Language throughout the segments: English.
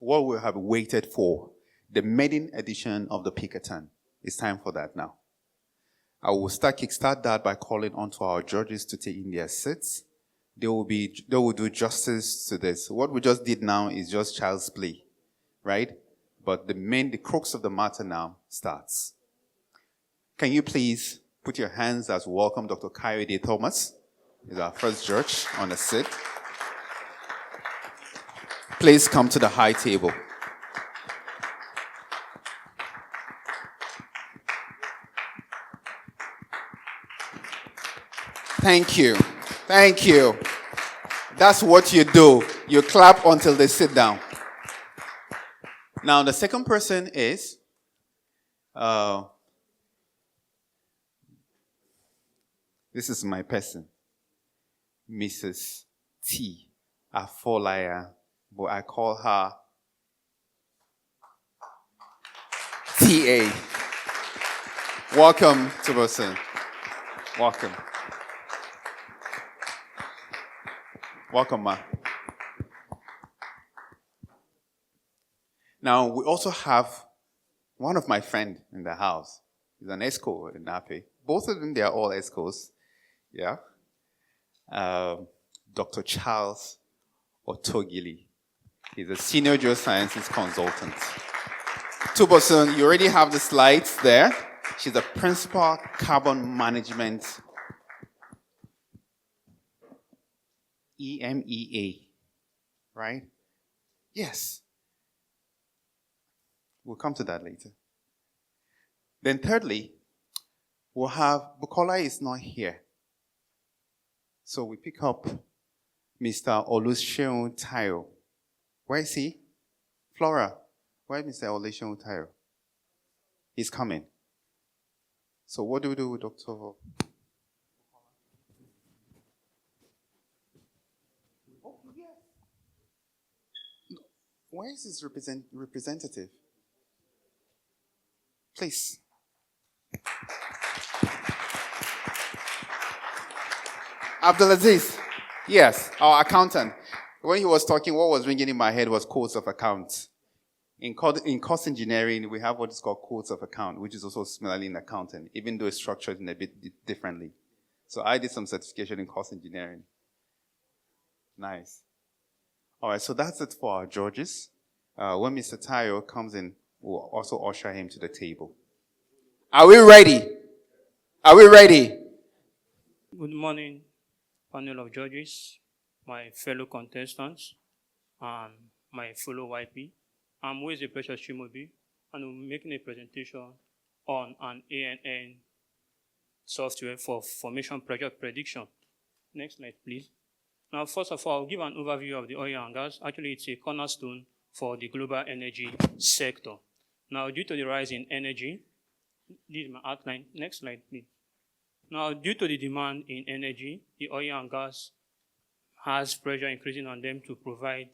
what we have waited for, the maiden edition of the Pickerton. It's time for that now. I will kickstart that by calling on to our judges to take in their seats. They will do justice to this. What we just did now is just child's play, right? But the crux of the matter now starts. Can you please put your hands as we welcome Dr. Kayode Thomas. He's our first judge on the seat. Please come to the high table. Thank you. Thank you. That's what you do. You clap until they sit down. Now, the second person is this is my person, Mrs. T. Afolaya, but I call her TA. Welcome to Boston. Welcome. Welcome, ma. Now, we also have one of my friends in the house. He's an ESCO in NAPE. Both of them, they are all ESCOs. Yeah. Dr. Charles Otogili. He's a senior geosciences consultant. Tubosun, you already have the slides there. She's a principal carbon management EMEA, right? Yes. We'll come to that later. Then thirdly, we'll have, Bukola is not here. So we pick up Mr. Oluseun Tayo. Where is he? Flora, where is Mr. Oluseun Tayo? He's coming. So what do we do with Dr. Where is his representative? Please. Abdulaziz. Yes, our accountant. When he was talking, what was ringing in my head was codes of accounts. In cost engineering, we have what is called codes of account, which is also similarly in accounting, even though it's structured in a bit differently. So I did some certification in cost engineering. Nice. All right, so that's it for our judges. When Mr. Tayo comes in, we'll also usher him to the table. Are we ready? Are we ready? Good morning, panel of judges, my fellow contestants, and my fellow YP. I'm Weze Precious Chimobi, and I'm making a presentation on an ANN software for formation pressure prediction. Next slide, please. Now, first of all, I'll give an overview of the oil and gas. Actually, it's a cornerstone for the global energy sector. Now, due to the rise in energy, this is my outline. Next slide, please. Now, due to the demand in energy, the oil and gas has pressure increasing on them to provide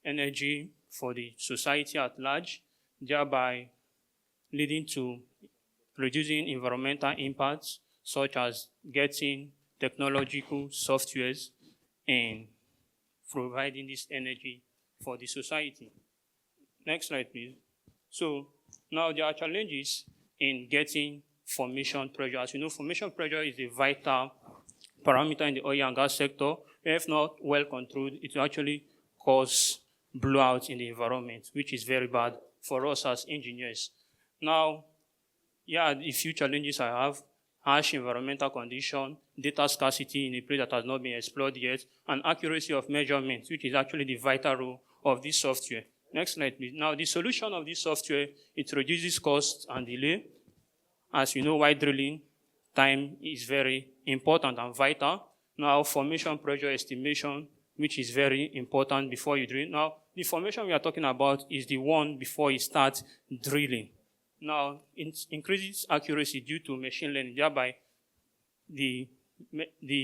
energy for the society at large, thereby leading to reducing environmental impacts, such as getting technological softwares and providing this energy for the society. Next slide, please. So now there are challenges in getting formation pressure. As you know, formation pressure is a vital parameter in the oil and gas sector. If not well controlled, it will actually cause blowouts in the environment, which is very bad for us as engineers. Now, the few challenges I have: harsh environmental condition, data scarcity in a place that has not been explored yet, and accuracy of measurements, which is actually the vital role of this software. Next slide, please. Now, the solution of this software, it reduces costs and delay. As you know, while drilling, time is very important and vital. Now, formation pressure estimation, which is very important before you drill. Now, the formation we are talking about is the one before you start drilling. Now, it increases accuracy due to machine learning. Thereby, the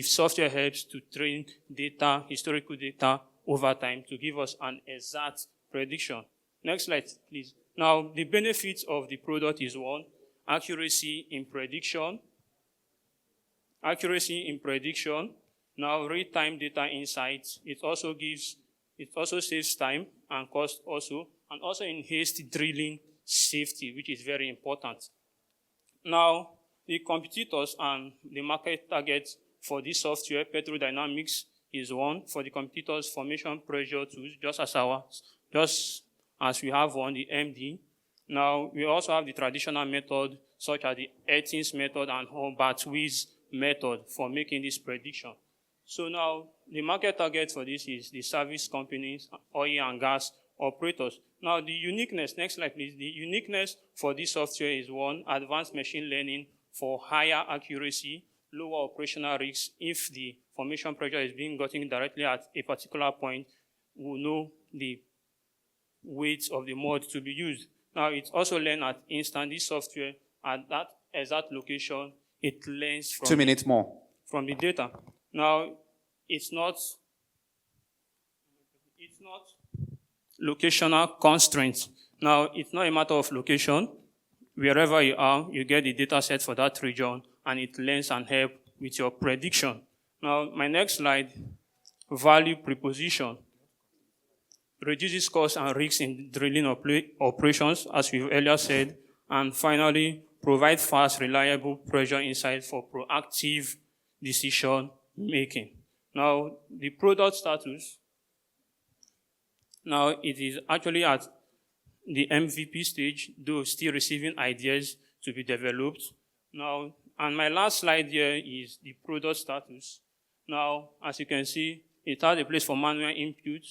software helps to train data, historical data, over time to give us an exact prediction. Next slide, please. Now, the benefits of the product is one, accuracy in prediction. Accuracy in prediction. Now, real-time data insights. It also saves time and cost also. and also enhanced drilling safety, which is very important. Now, the competitors and the market targets for this software, petrodynamics is one. For the competitors, formation pressure tools, just as we have one, the MD. Now, we also have the traditional method, such as the Earthings method and Batwi's method for making this prediction. So now, the market target for this is the service companies, oil and gas operators. Now, the uniqueness, next slide please. The uniqueness for this software is one, advanced machine learning for higher accuracy, lower operational risks. If the formation pressure is being gotten directly at a particular point, we'll know the weight of the mud to be used. Now, it's also learned at instant. This software, at that exact location, it learns from 2 minutes more. From the data. Now, it's not locational constraints. Now, it's not a matter of location. Wherever you are, you get the data set for that region, and it learns and helps with your prediction. Now, my next slide, value proposition. Reduces costs and risks in drilling operations, as we've earlier said. And finally, provide fast, reliable pressure insight for proactive decision making. Now, the product status. Now, it is actually at the MVP stage, though still receiving ideas to be developed. Now, and my last slide here is the product status. Now, as you can see, it has a place for manual input.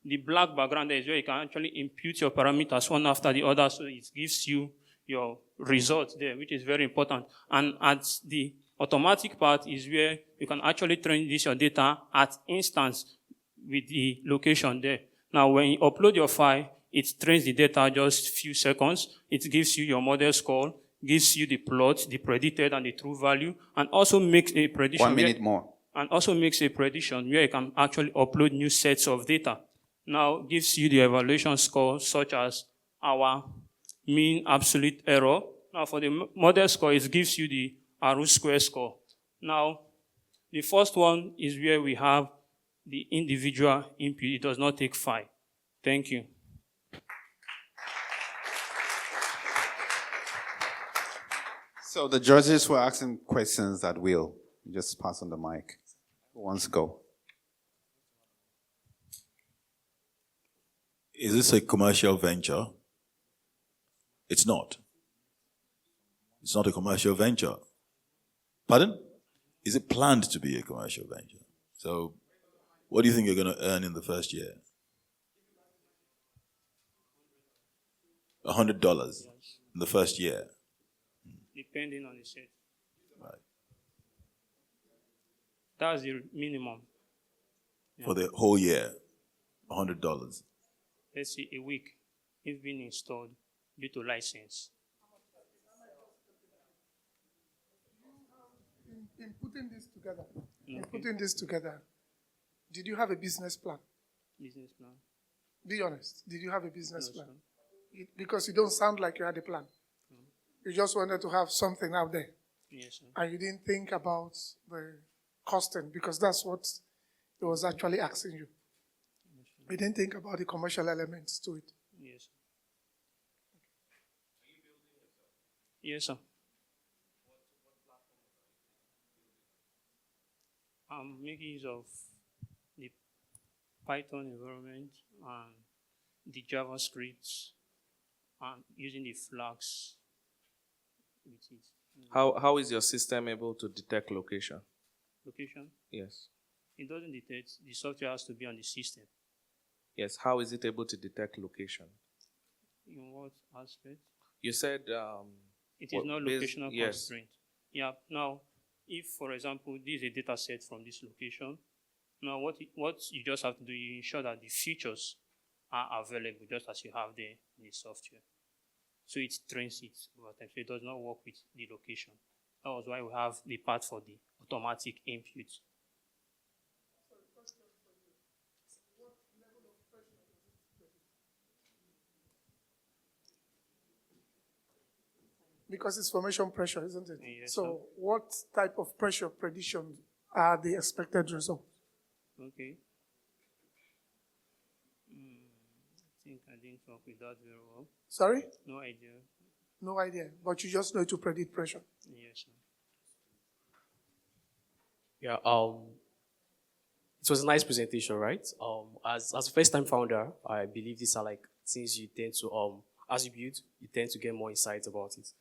The black background there is where you can actually input your parameters one after the other, so it gives you your results there, which is very important. And at the automatic part is where you can actually train this your data at instance with the location there. Now, when you upload your file, it trains the data just few seconds. It gives you your model score, gives you the plot, the predicted and the true value, and also makes a prediction. 1 minute more. And also makes a prediction where you can actually upload new sets of data. Now, gives you the evaluation score, such as our mean absolute error. Now, for the model score, it gives you the R-square score. Now, the first one is where we have the individual input. It does not take 5. Thank you. So the judges were asking questions at will. Just pass on the mic. Who wants to go? Is this a commercial venture? It's not. It's not a commercial venture. Pardon? Is it planned to be a commercial venture? So, what do you think you're going to earn in the first year? $100 in the first year. Depending on the set. Right. That's the minimum. Yeah. For the whole year, $100. Let's say a week, if being installed due to license. In putting this together, did you have a business plan? Business plan? Be honest. Did you have a business No, plan? Because you don't sound like you had a plan. You just wanted to have something out there. Yes, sir. And you didn't think about the costing, because that's what it was actually asking you. We didn't think about the commercial elements to it. Yes. Yes, sir. I'm making use of the Python environment and the JavaScript and using the flags with it. How is your system able to detect location? Location? Yes. It doesn't detect. The software has to be on the system. Yes. How is it able to detect location? In what aspect? You said It is not locational yes. constraint. Yeah. Now, if, for example, this is a data set from this location, now what you just have to do, you ensure that the features are available just as you have there in the software. So it trains it over time. So it does not work with the location. That was why we have the part for the automatic input. Because it's formation pressure, isn't it? Yes, so what type of pressure prediction are the expected results? Okay. I think I didn't work with that very well. Sorry? No idea. No idea. But you just know to predict pressure. Yes, sir. Yeah, it was a nice presentation, right? As a first-time founder, I believe these are like things you tend to, as you build, you tend to get more insights about it.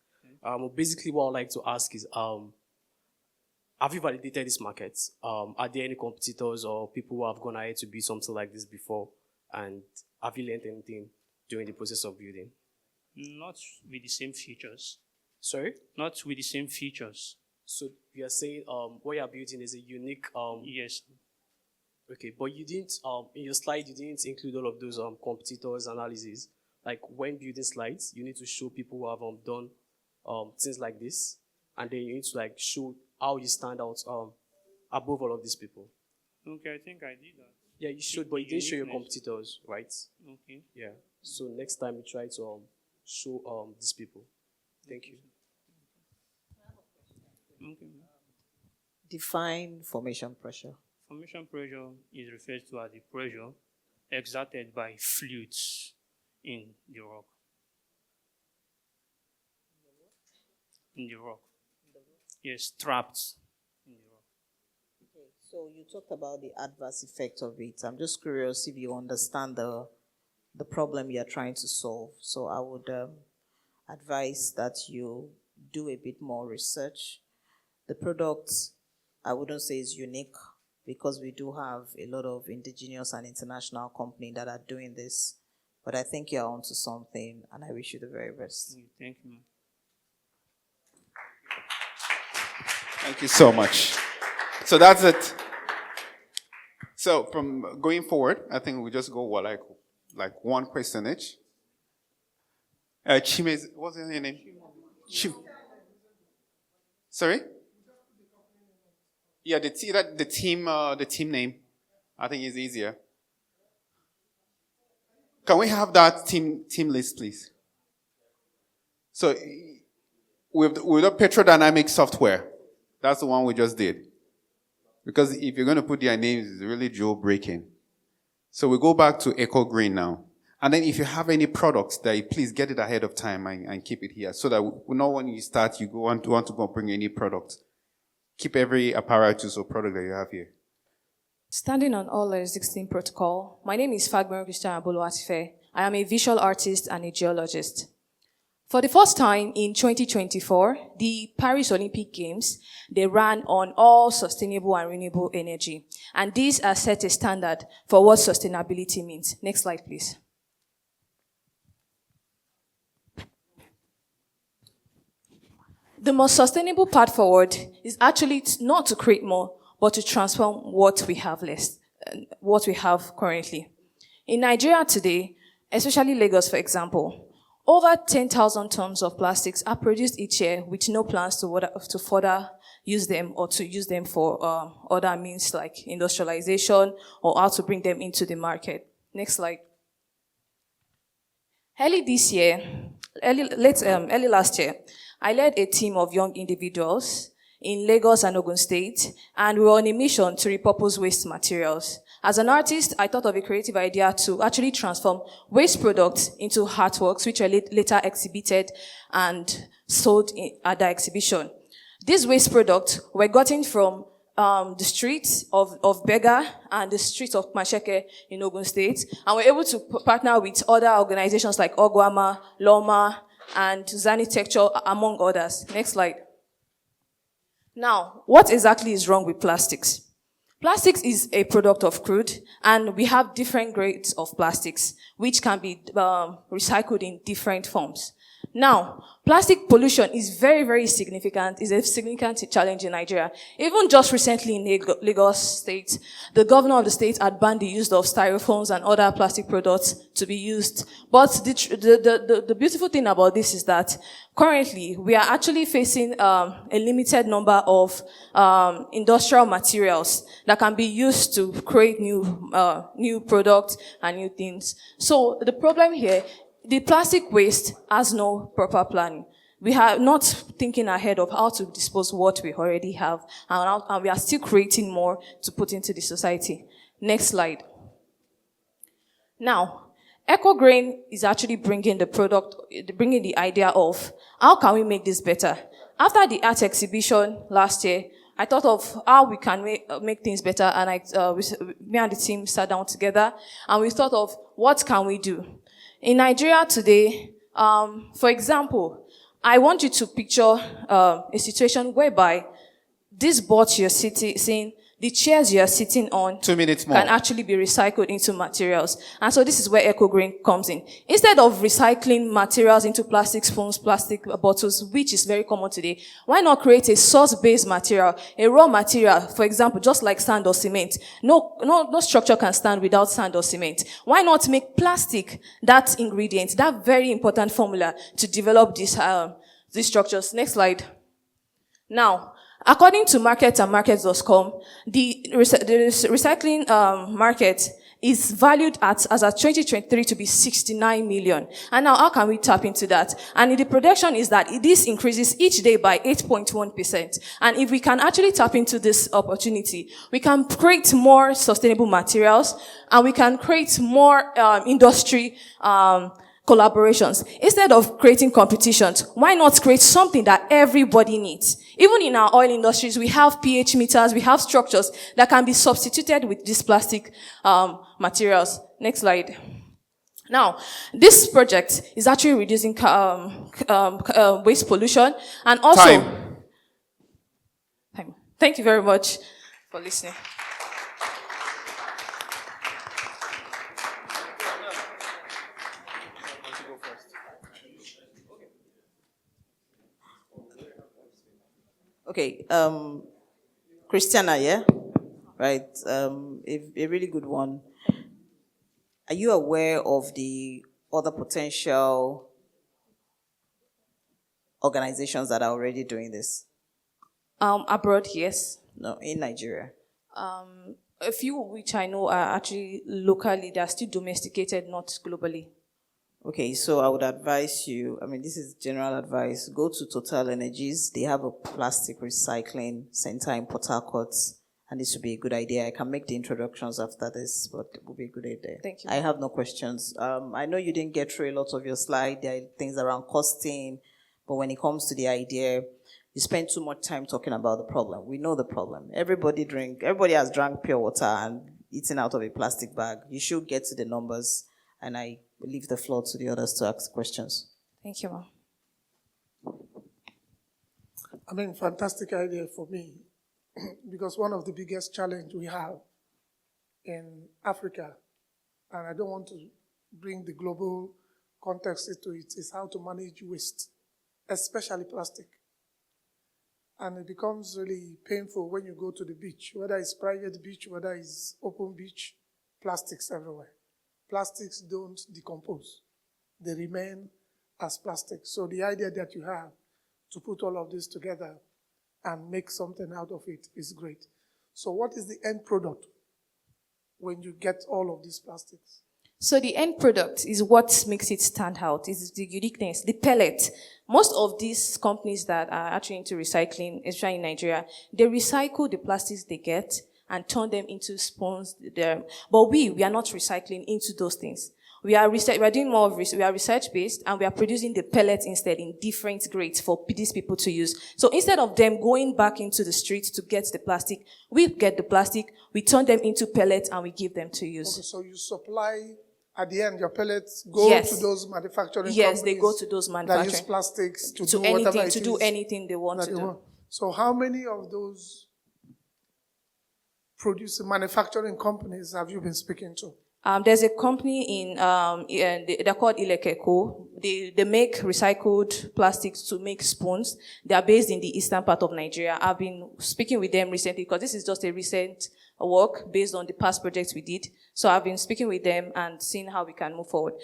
Basically, what I'd like to ask is, have you validated this market? Are there any competitors or people who have gone ahead to build something like this before? And have you learned anything during the process of building? Not with the same features. Sorry? Not with the same features. So you are saying what you are building is a unique. Yes. Okay, but you didn't. In your slide, you didn't include all of those competitors analysis. Like when building slides, you need to show people who have done things like this, and then you need to like show how you stand out above all of these people. Okay, I think I did that. Yeah, you should, but you didn't show your Uniqueness. competitors, right? Okay. Yeah. So next time you try to show these people. Thank you. Okay. Define formation pressure. Formation pressure is referred to as the pressure exerted by fluids in the rock. In the rock. Yes, trapped in the rock. Okay, so you talked about the adverse effect of it. I'm just curious if you understand the problem you're trying to solve. So I would advise that you do a bit more research. The product, I wouldn't say is unique because we do have a lot of indigenous and international companies that are doing this. But I think you're onto something, and I wish you the very best. Thank you. Thank you so much. So that's it. So from going forward, I think we just go like one question each. Chime, what's your name? Sorry? Yeah, the team name. I think is easier. Can we have that team list, please? So with the Petrodynamic software, that's the one we just did. Because if you're going to put their names, it's really jailbreaking. So we go back to Eco Green now. And then if you have any products, that please get it ahead of time and keep it here. So that we know when you start, you want to go bring any product. Keep every apparatus or product that you have here. Standing on all 16 protocol, my name is Fagbemi Christian Aboluwatife. I am a visual artist and a geologist. For the first time in 2024, the Paris Olympic Games, they ran on all sustainable and renewable energy. And these are set a standard for what sustainability means. Next slide, please. The most sustainable path forward is actually not to create more, but to transform what we have what we have currently. In Nigeria today, especially Lagos, for example, over 10,000 tons of plastics are produced each year with no plans to further use them or to use them for other means like industrialization or how to bring them into the market. Next slide. Early last year, I led a team of young individuals in Lagos and Ogun State, and we were on a mission to repurpose waste materials. As an artist, I thought of a creative idea to actually transform waste products into artworks, which are later exhibited and sold at the exhibition. These waste products were gotten from the streets of Bega and the streets of Masheke in Ogun State, and we're able to partner with other organizations like Ogwama, Loma, and Zanitecture, among others. Next slide. Now, what exactly is wrong with plastics? Plastics is a product of crude, and we have different grades of plastics, which can be recycled in different forms. Now, plastic pollution is very, very significant. It's a significant challenge in Nigeria. Even just recently in Lagos State, the governor of the state had banned the use of styrofoams and other plastic products to be used. But the beautiful thing about this is that currently we are actually facing a limited number of industrial materials that can be used to create new products and new things. So the problem here, the plastic waste has no proper planning. We are not thinking ahead of how to dispose what we already have, and we are still creating more to put into the society. Next slide. Now, EcoGrain is actually bringing the idea of how can we make this better. After the art exhibition last year, I thought of how we can make things better, and me and the team sat down together, and we thought of what can we do. In Nigeria today, for example, I want you to picture a situation whereby this board you're seeing, the chairs you're sitting on 2 minutes more can actually be recycled into materials. And so this is where EcoGrain comes in. Instead of recycling materials into plastic spoons, plastic bottles, which is very common today, why not create a source-based material, a raw material, for example, just like sand or cement. No structure can stand without sand or cement. Why not make plastic that ingredient, that very important formula to develop these structures? Next slide. Now, according to Market and Markets.com, the recycling market is valued as at 2023 to be 69 million. And now how can we tap into that? And the projection is that this increases each day by 8.1%. And if we can actually tap into this opportunity, we can create more sustainable materials, and we can create more industry collaborations. Instead of creating competitions, why not create something that everybody needs? Even in our oil industries, we have pH meters, we have structures that can be substituted with these plastic materials. Next slide. Now, this project is actually reducing waste pollution, and also... Time. Thank you very much for listening. Okay, Christiana, yeah? Right, a really good one. Are you aware of the other potential organizations that are already doing this? Abroad, yes. No, in Nigeria. A few which I know are actually locally, they are still domesticated, not globally. Okay, so I would advise you, this is general advice, go to Total Energies. They have a plastic recycling center in Port Harcourt, and this would be a good idea. I can make the introductions after this, but it would be a good idea. Thank you. I have no questions. I know you didn't get through a lot of your slide. There are things around costing, but when it comes to the idea, you spend too much time talking about the problem. We know the problem. Everybody has drank pure water and eaten out of a plastic bag. You should get to the numbers, and I leave the floor to the others to ask questions. Thank you, ma'am. Fantastic idea for me, because one of the biggest challenges we have in Africa, and I don't want to bring the global context into it, is how to manage waste, especially plastic. And it becomes really painful when you go to the beach, whether it's private beach, whether it's open beach, plastics everywhere. Plastics don't decompose. They remain as plastic. So the idea that you have to put all of this together and make something out of it is great. So what is the end product when you get all of these plastics? So the end product is what makes it stand out. It's the uniqueness, the pellet. Most of these companies that are actually into recycling, especially in Nigeria, they recycle the plastics they get and turn them into spoons. But we are not recycling into those things. We are doing more of research. We are research-based, and we are producing the pellets instead in different grades for these people to use. So instead of them going back into the streets to get the plastic, we get the plastic, we turn them into pellets, and we give them to use. Okay, so you supply, at the end, your pellets go to those manufacturing companies. Yes, they go to those manufacturing. That use plastics to do whatever it is. To do anything they want to do. So how many of those manufacturing companies have you been speaking to? There's a company they're called Ilekeko. They make recycled plastics to make spoons. They are based in the eastern part of Nigeria. I've been speaking with them recently because this is just a recent work based on the past projects we did. So I've been speaking with them and seeing how we can move forward.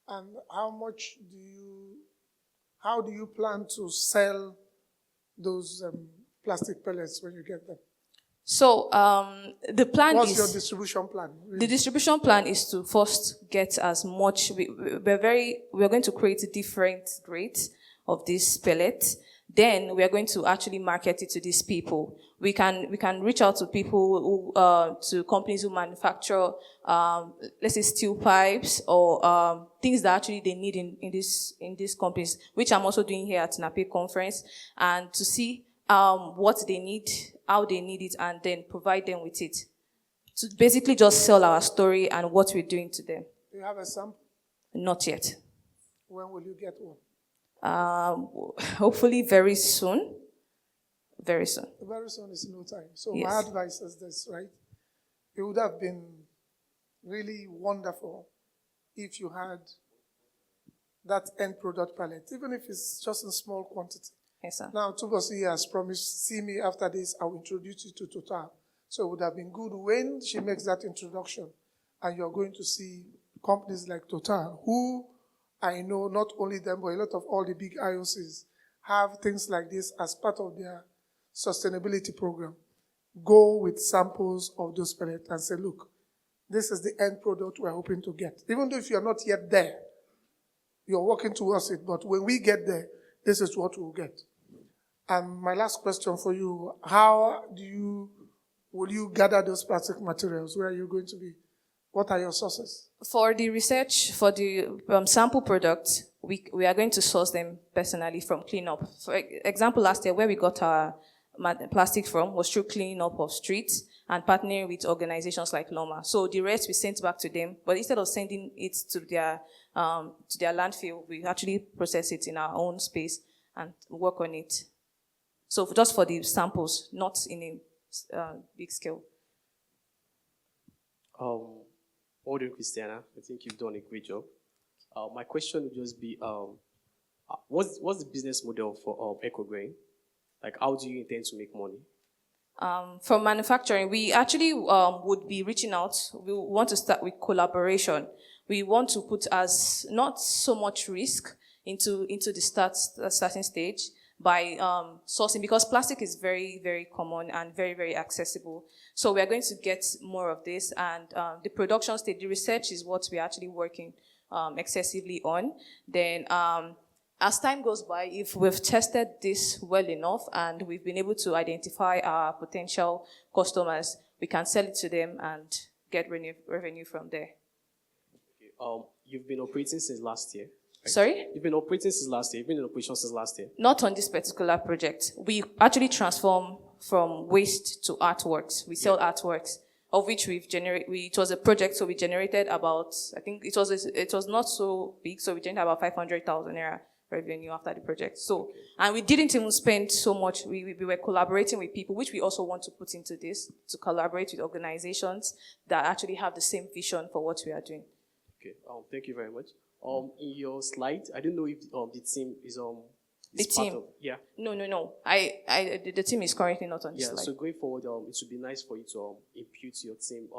And how do you plan to sell those plastic pellets when you get them? So the plan What's your distribution plan? Really? The distribution plan is to first get as much. We're going to create different grades of this pellet. Then we are going to actually market it to these people. We can reach out to people to companies who manufacture, let's say steel pipes or things that actually they need in these companies, which I'm also doing here at NAPE conference, and to see what they need, how they need it, and then provide them with it. To basically just sell our story and what we're doing to them. Do you have a sample? Not yet. When will you get one? Hopefully very soon. Very soon. Very soon is no time. So Yes. my advice is this, right? It would have been really wonderful if you had that end product palette, even if it's just in small quantity. Yes, sir. Now, Tubosi has promised, see me after this, I will introduce you to Total. So it would have been good when she makes that introduction and you're going to see companies like Total, who I know not only them, but a lot of all the big IOCs have things like this as part of their sustainability program. Go with samples of those pellets and say, look, this is the end product we're hoping to get. Even though if you're not yet there, you're working towards it, but when we get there, this is what we'll get. And my last question for you, will you gather those plastic materials? Where are you going to be? What are your sources? For the research, for the sample products, we are going to source them personally from cleanup. For example, last year where we got our plastic from was through cleaning up of streets and partnering with organizations like Loma. So the rest we sent back to them, but instead of sending it to their landfill, we actually process it in our own space and work on it. So just for the samples, not in a big scale. Well done, Christiana. I think you've done a great job. My question would just be, what's the business model for EcoGrain? Like, how do you intend to make money? For manufacturing, we actually would be reaching out. We want to start with collaboration. We want to put as not so much risk into the starting stage by sourcing, because plastic is very, very common and very, very accessible. So we are going to get more of this, and the production stage, the research is what we're actually working excessively on. Then as time goes by, if we've tested this well enough and we've been able to identify our potential customers, we can sell it to them and get revenue from there. Okay. You've been operating since last year. Right? Sorry? You've been operating since last year. You've been in operation since last year. Not on this particular project. We actually transform from waste to artworks. We sell artworks, of which we've generated. It was a project, so we generated about, I think it was not so big, so we generated about 500,000 naira revenue after the project. So, and we didn't even spend so much. We were collaborating with people, which we also want to put into this, to collaborate with organizations that actually have the same vision for what we are doing. Okay. Thank you very much. In your slide, I don't know if the team is the team. Yeah. No. The team is currently not on this slide. So going forward, it would be nice for you to impute your team,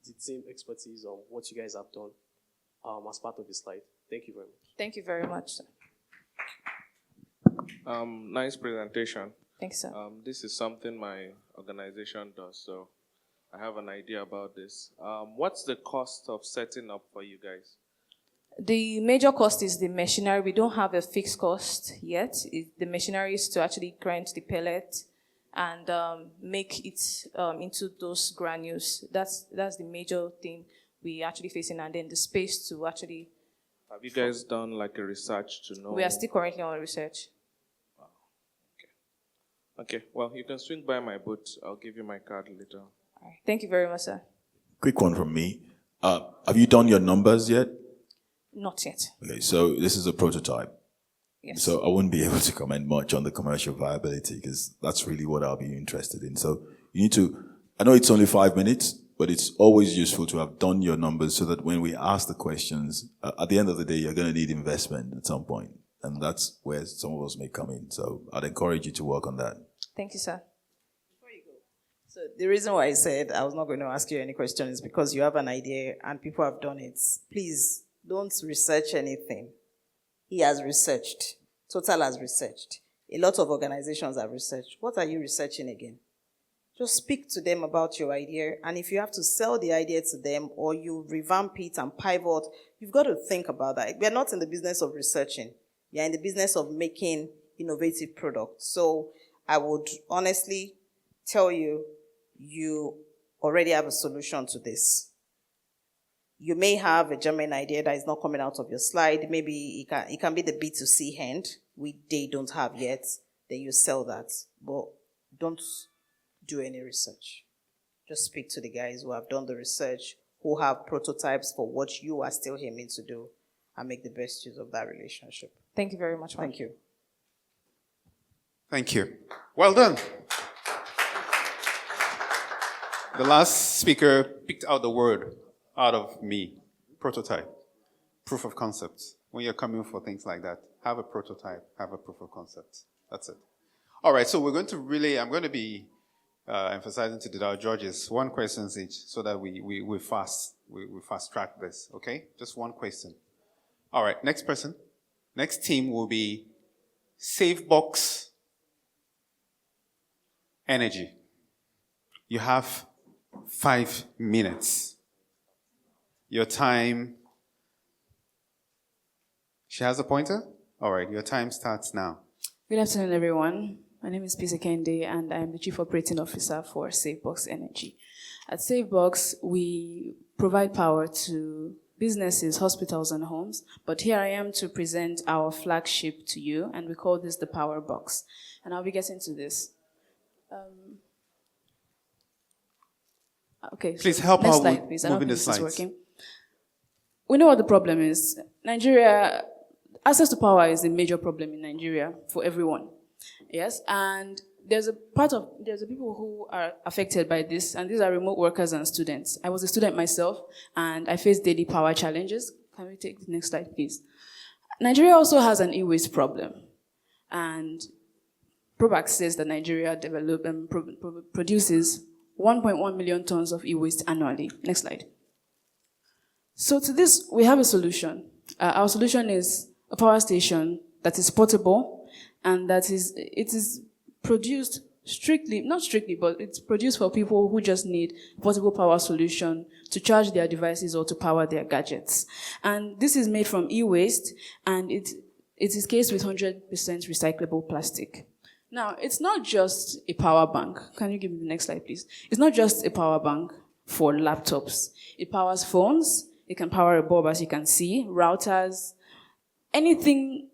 the team expertise on what you guys have done, as part of the slide. Thank you very much. Thank you very much, sir. Nice presentation. Thanks, sir. This is something my organization does, so I have an idea about this. What's the cost of setting up for you guys? The major cost is the machinery. We don't have a fixed cost yet. The machinery is to actually grind the pellet and make it into those granules. That's the major thing we actually facing, and then the space to actually. Have you guys done like a research to know? We are still currently on research. Wow. Okay. Well, you can swing by my booth. I'll give you my card later. All right. Thank you very much, sir. Quick one from me. Have you done your numbers yet? Not yet. Okay, so this is a prototype. Yes. So I wouldn't be able to comment much on the commercial viability because that's really what I'll be interested in. So you need to, I know it's only 5 minutes, but it's always useful to have done your numbers so that when we ask the questions, at the end of the day, you're going to need investment at some point. And that's where some of us may come in. So I'd encourage you to work on that. Thank you, sir. Before you go, so the reason why I said I was not going to ask you any questions is because you have an idea and people have done it. Please don't research anything. He has researched. Total has researched. A lot of organizations have researched. What are you researching again? Just speak to them about your idea, and if you have to sell the idea to them or you revamp it and pivot, you've got to think about that. We're not in the business of researching. You're in the business of making innovative products. So I would honestly tell you you already have a solution to this. You may have a German idea that is not coming out of your slide. Maybe it can be the B2C hand, which they don't have yet. Then you sell that. But don't do any research. Just speak to the guys who have done the research, who have prototypes for what you are still aiming to do, and make the best use of that relationship. Thank you very much, ma'am. Thank you. Thank you. Well done. The last speaker picked out the word out of me, prototype, proof of concept. When you're coming for things like that, have a prototype, have a proof of concept. That's it. All right, so I'm going to be emphasizing to our judges one question each so that we fast track this, okay? Just one question. All right, next person. Next team will be SafeBox Energy. You have 5 minutes. Your time. She has a pointer? All right, your time starts now. Good afternoon, everyone. My name is Pisa Kende, and I'm the Chief Operating Officer for SafeBox Energy. At SafeBox, we provide power to businesses, hospitals, and homes, but here I am to present our flagship to you, and we call this the Power Box. And I'll be getting to this. Okay. Please help next out slide, with please. I don't moving think the this is slides. working. We know what the problem is. Nigeria, access to power is a major problem in Nigeria for everyone. Yes, and there's a people who are affected by this, and these are remote workers and students. I was a student myself, and I faced daily power challenges. Can we take the next slide, please? Nigeria also has an e-waste problem, and Probax says that Nigeria produces 1.1 million tons of e-waste annually. Next slide. So to this, we have a solution. Our solution is a power station that is portable and it is produced but it's produced for people who just need a portable power solution to charge their devices or to power their gadgets. And this is made from e-waste, and it is cased with 100% recyclable plastic. Now, it's not just a power bank. Can you give me the next slide, please? It's not just a power bank for laptops. It powers phones. It can power a bulb, as you can see, routers, anything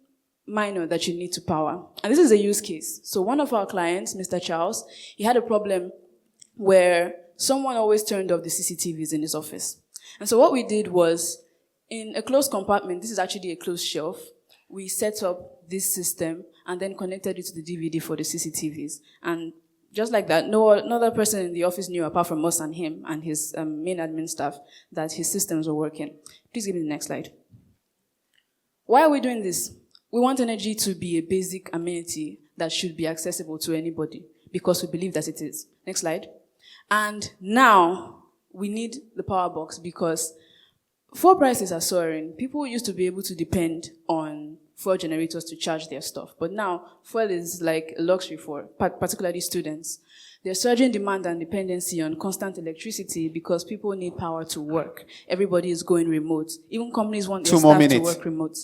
minor that you need to power. And this is a use case. So one of our clients, Mr. Charles, he had a problem where someone always turned off the CCTVs in his office. And so what we did was, in a closed compartment, this is actually a closed shelf, we set up this system and then connected it to the DVD for the CCTVs. And just like that, no other person in the office knew, apart from us and him and his main admin staff, that his systems were working. Please give me the next slide. Why are we doing this? We want energy to be a basic amenity that should be accessible to anybody because we believe that it is. Next slide. And now we need the power box because fuel prices are soaring. People used to be able to depend on fuel generators to charge their stuff. But now, fuel is like a luxury for particularly students. There's surging demand and dependency on constant electricity because people need power to work. Everybody is going remote. Even companies want their staff to work remote.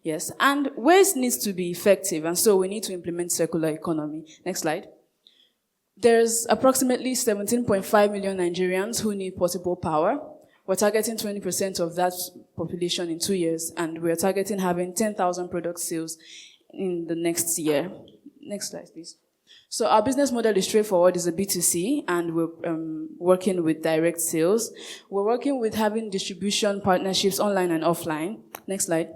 Yes, and waste needs to be effective, and so we need to implement circular economy. Next slide. There's approximately 17.5 million Nigerians who need portable power. We're targeting 20% of that population in 2 years, and we're targeting having 10,000 product sales in the next year. Next slide, please. So our business model is straightforward. It's a B2C, and we're working with direct sales. We're working with having distribution partnerships online and offline. Next slide.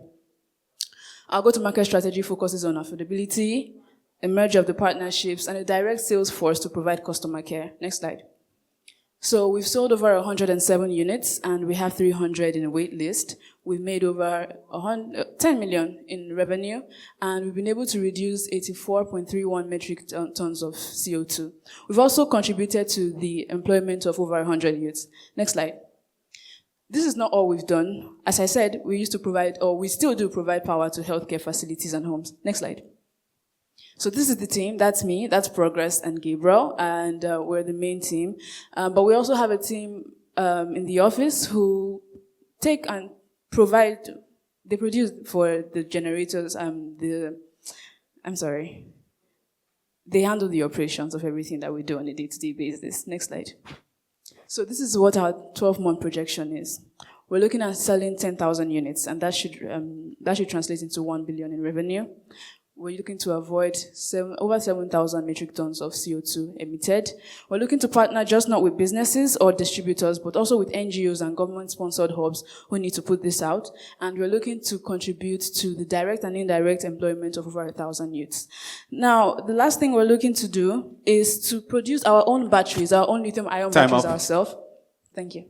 Our go-to-market strategy focuses on affordability, a merger of the partnerships, and a direct sales force to provide customer care. Next slide. So we've sold over 107 units, and we have 300 in a wait list. We've made over 10 million in revenue, and we've been able to reduce 84.31 metric tons of CO2. We've also contributed to the employment of over 100 youths. Next slide. This is not all we've done. As I said, we used to provide, or we still do provide power to healthcare facilities and homes. Next slide. So this is the team. That's me. That's Progress and Gabriel, and we're the main team. But we also have a team in the office who take and provide. They produce for the generators. they handle the operations of everything that we do on a day-to-day basis. Next slide. So this is what our 12-month projection is. We're looking at selling 10,000 units, and that should translate into 1 billion in revenue. We're looking to avoid over 7,000 metric tons of CO2 emitted. We're looking to partner just not with businesses or distributors, but also with NGOs and government-sponsored hubs who need to put this out. And we're looking to contribute to the direct and indirect employment of over 1,000 youths. Now, the last thing we're looking to do is to produce our own batteries, our own lithium-ion batteries ourselves. Thank you.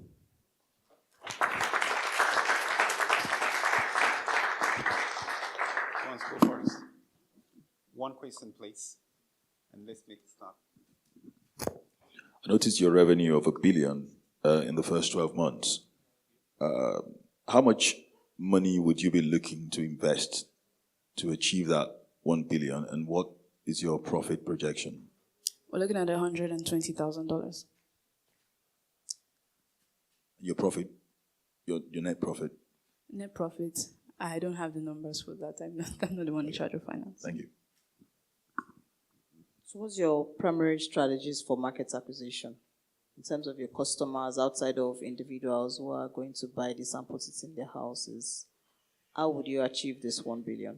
Let's go first. One question, please, and let's make it start. I noticed your revenue of $1 billion in the first 12 months. How much money would you be looking to invest to achieve that $1 billion, and what is your profit projection? We're looking at $120,000. Your profit, your net profit? Net profit, I don't have the numbers for that. I'm not the one in charge of finance. Thank you. So what's your primary strategies for market acquisition in terms of your customers outside of individuals who are going to buy this and put it in their houses? How would you achieve this 1 billion?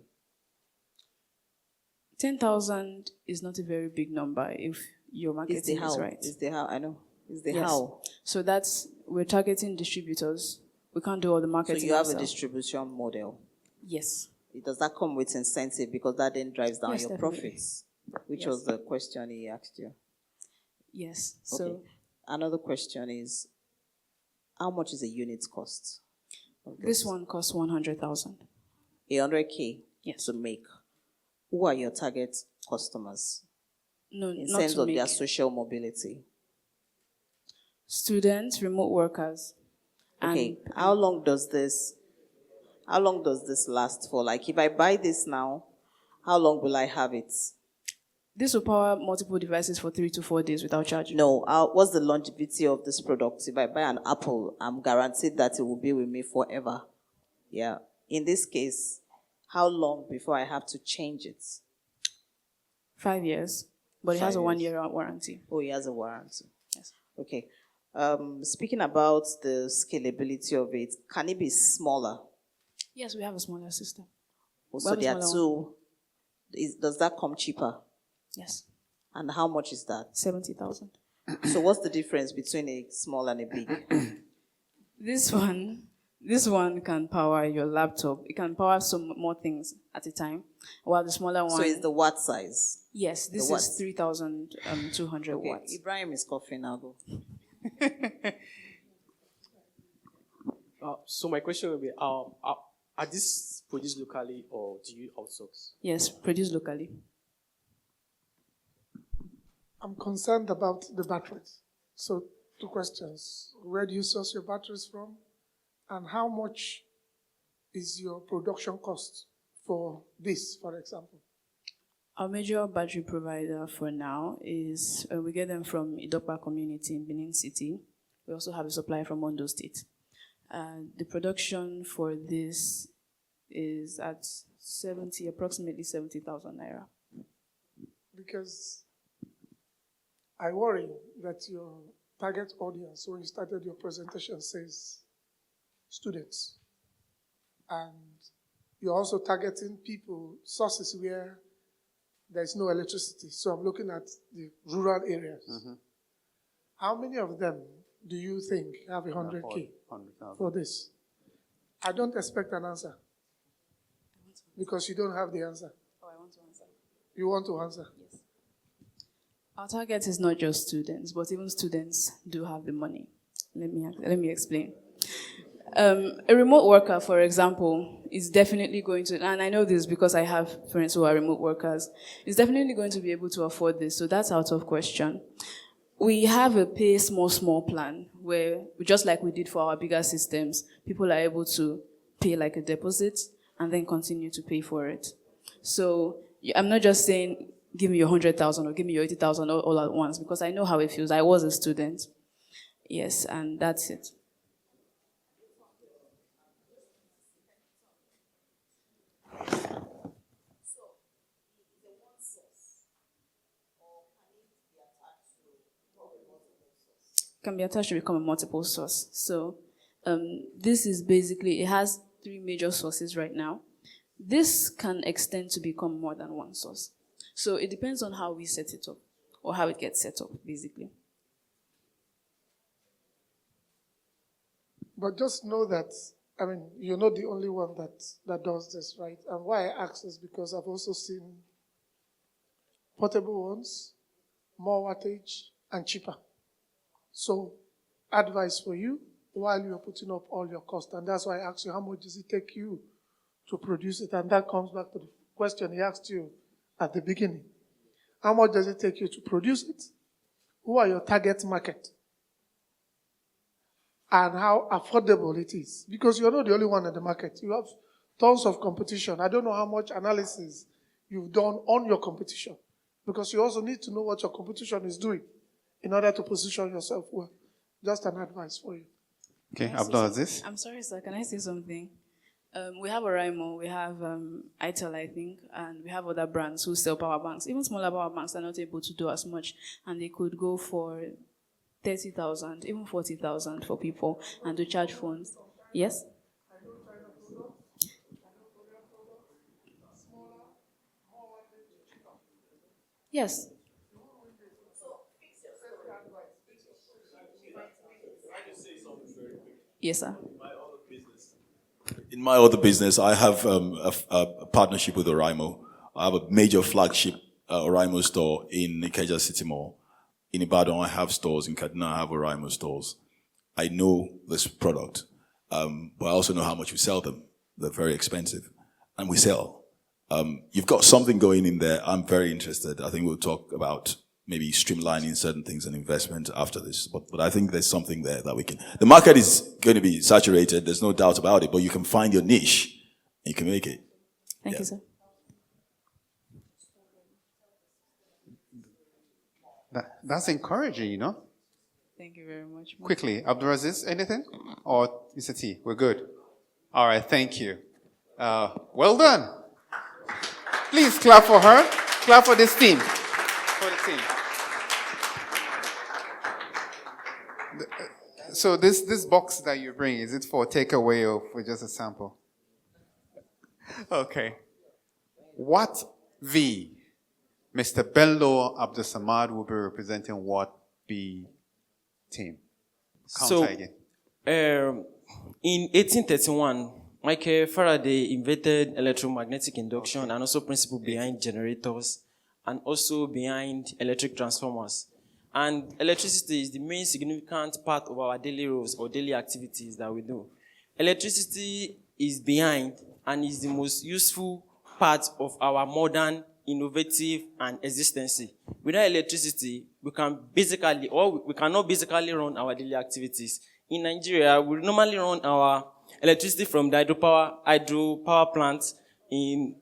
10,000 is not a very big number if your marketing is right. Is the how, I know. Is the Yes. how. So we're targeting distributors. We can't do all the marketing. So you have a ourselves. distribution model. Yes. Does that come with incentive? Because that then drives down Yes, your definitely. profits, which Yes. was the question he asked you. Yes. Okay. So Another question is, how much is a unit cost? this one costs 100,000. 100K Yes. to make. Who are your target customers No, in not terms to of make. their social mobility? Students, remote workers. Okay, how long does this last for? Like, if I buy this now, how long will I have it? This will power multiple devices for 3 to 4 days without charging. No, what's the longevity of this product? If I buy an Apple, I'm guaranteed that it will be with me forever. Yeah. In this case, how long before I have to change it? 5 years, but it 5 has a years. 1-year warranty. Oh, it has a warranty. Yes. Okay. Speaking about the scalability of it, can it be smaller? Yes, we have a smaller system. So have a there are smaller two. Does that come cheaper? Yes, And how much is that? 70,000. So what's the difference between a small and a big? This one can power your laptop. It can power some more things at a time, while the smaller one. So it's the watt size. Yes, this the is watts. 3,200 Okay, watts. Ibrahim is coughing now. Go. So my question will be, are these produced locally or do you outsource? Yes, produced locally. I'm concerned about the batteries. So, 2 questions. Where do you source your batteries from? And how much is your production cost for this, for example? Our major battery provider for now is, we get them from Idopa community in Benin City. We also have a supply from Ondo State. The production for this is at approximately 70,000 naira. Because I worry that your target audience, when you started your presentation, says students. And you're also targeting sources where there's no electricity. So I'm looking at the rural areas. Mm-hmm. How many of them do you think have 100K for this? I don't expect an answer. Because you don't have the answer. Oh, I want to answer. You want to answer? Yes. Our target is not just students, but even students do have the money. Let me explain. A remote worker, for example, is definitely going to, and I know this because I have friends who are remote workers, is definitely going to be able to afford this, so that's out of question. We have a pay small plan where, just like we did for our bigger systems, people are able to pay like a deposit and then continue to pay for it. So I'm not just saying, give me your 100,000 or give me your 80,000 all at once, because I know how it feels. I was a student. Yes, and that's it. can be attached to become a multiple source. So this is basically, it has 3 major sources right now. This can extend to become more than one source. So it depends on how we set it up, or how it gets set up, basically. But just know that, I mean, you're not the only one that does this, right? And why I ask is because I've also seen portable ones, more wattage, and cheaper. So, advice for you while you're putting up all your cost. And that's why I asked you, how much does it take you to produce it? And that comes back to the question he asked you at the beginning. How much does it take you to produce it? Who are your target market? And how affordable it is. Because you're not the only one in the market. You have tons of competition. I don't know how much analysis you've done on your competition. Because you also need to know what your competition is doing in order to position yourself well. Just an advice for you. Okay, Abdulaziz. I'm sorry, sir. Can I say something? We have Oraimo, we have ITEL, I think, and we have other brands who sell power banks. Even smaller power banks are not able to do as much, and they could go for 30,000, even 40,000 for people, and to charge phones. Yes? Yes. Yes, sir. In my other business, I have a partnership with Oraimo. I have a major flagship Oraimo store in Ikeja City Mall. In Ibadan, I have stores. In Kaduna, I have Oraimo stores. I know this product, but I also know how much we sell them. They're very expensive, and we sell. You've got something going in there. I'm very interested. I think we'll talk about maybe streamlining certain things and investment after this. But I think there's something there that we can. The market is going to be saturated. There's no doubt about it. But you can find your niche, and you can make it. Thank you, sir. That's encouraging, you know? Thank you very much. Quickly, Abdulaziz, anything? Or Mr. T? We're good. All right, thank you. Well done. Please clap for her. Clap for this team. For the team. So this box that you bring, is it for takeaway or for just a sample? Okay. What V? Mr. Bello Abdul Samad will be representing what B team? Counter again. In 1831, Michael Faraday invented electromagnetic induction and also principle behind generators and also behind electric transformers. And electricity is the main significant part of our daily roles or daily activities that we do. Electricity is behind and is the most useful part of our modern, innovative, and existence. Without electricity, we cannot basically run our daily activities. In Nigeria, we normally run our electricity from the hydropower plants in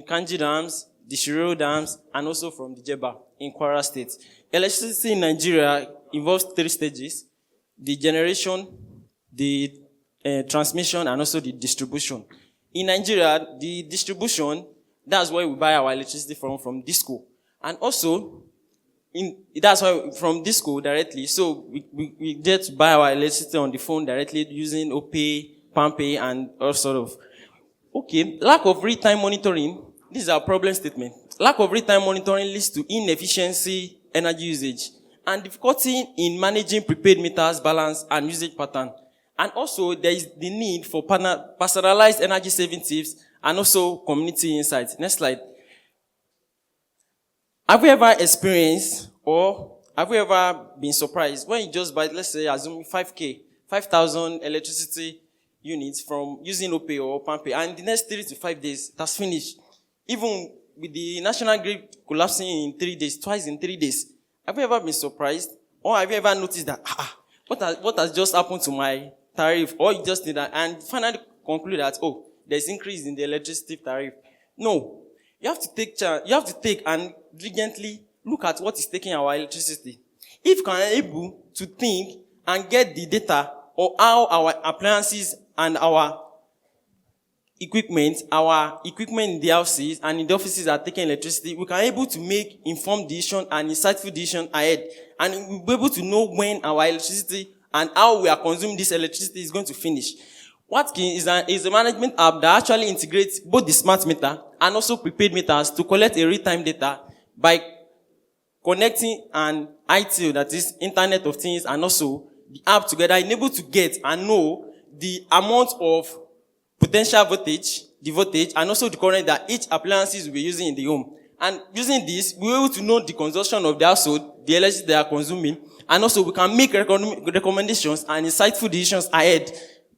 Kanji dams, the Shiro dams, and also from the Jeba in Kwara State. Electricity in Nigeria involves 3 stages: the generation, the transmission, and also the distribution. In Nigeria, the distribution, that's where we buy our electricity from Disco. And also, that's why from Disco directly, so we get to buy our electricity on the phone directly using OPay, PalmPay, and all sort of. Okay, lack of real-time monitoring. This is our problem statement. Lack of real-time monitoring leads to inefficiency, energy usage, and difficulty in managing prepaid meters, balance, and usage pattern. And also, there is the need for personalized energy saving tips and also community insights. Next slide. Have you ever experienced or have you ever been surprised when you just buy, let's say, assume 5,000 electricity units from using OPay or PalmPay, and the next 3 to 5 days, that's finished. Even with the national grid collapsing in 3 days, twice in 3 days. Have you ever been surprised? Or have you ever noticed that, what has just happened to my tariff? Or you just did that and finally conclude that, there's increase in the electricity tariff. No. You have to take and diligently look at what is taking our electricity. If you are able to think and get the data or how our appliances and our equipment, our equipment in the houses and in the offices are taking electricity, we can be able to make informed decision and insightful decision ahead. And we'll be able to know when our electricity and how we are consuming this electricity is going to finish. Watkins is a management app that actually integrates both the smart meter and also prepaid meters to collect a real-time data by connecting an ITIL, that is Internet of Things, and also the app together, enable to get and know the amount of potential voltage, the voltage, and also the current that each appliances will be using in the home. And using this, we're able to know the consumption of the household, the electricity they are consuming, and also we can make recommendations and insightful decisions ahead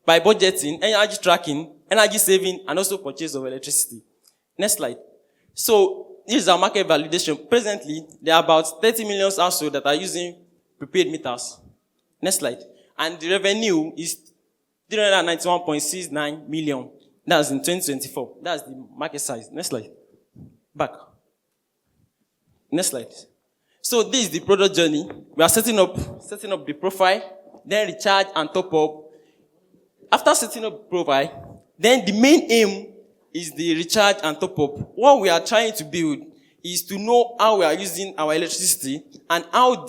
by budgeting, energy tracking, energy saving, and also purchase of electricity. Next slide. So, this is our market validation. Presently, there are about 30 million households that are using prepaid meters. Next slide. And the revenue is 391.69 million. That's in 2024. That's the market size. Next slide. Back. Next slide. So this is the product journey. We are setting up the profile, then recharge and top up. After setting up the profile, then the main aim is the recharge and top up. What we are trying to build is to know how we are using our electricity and how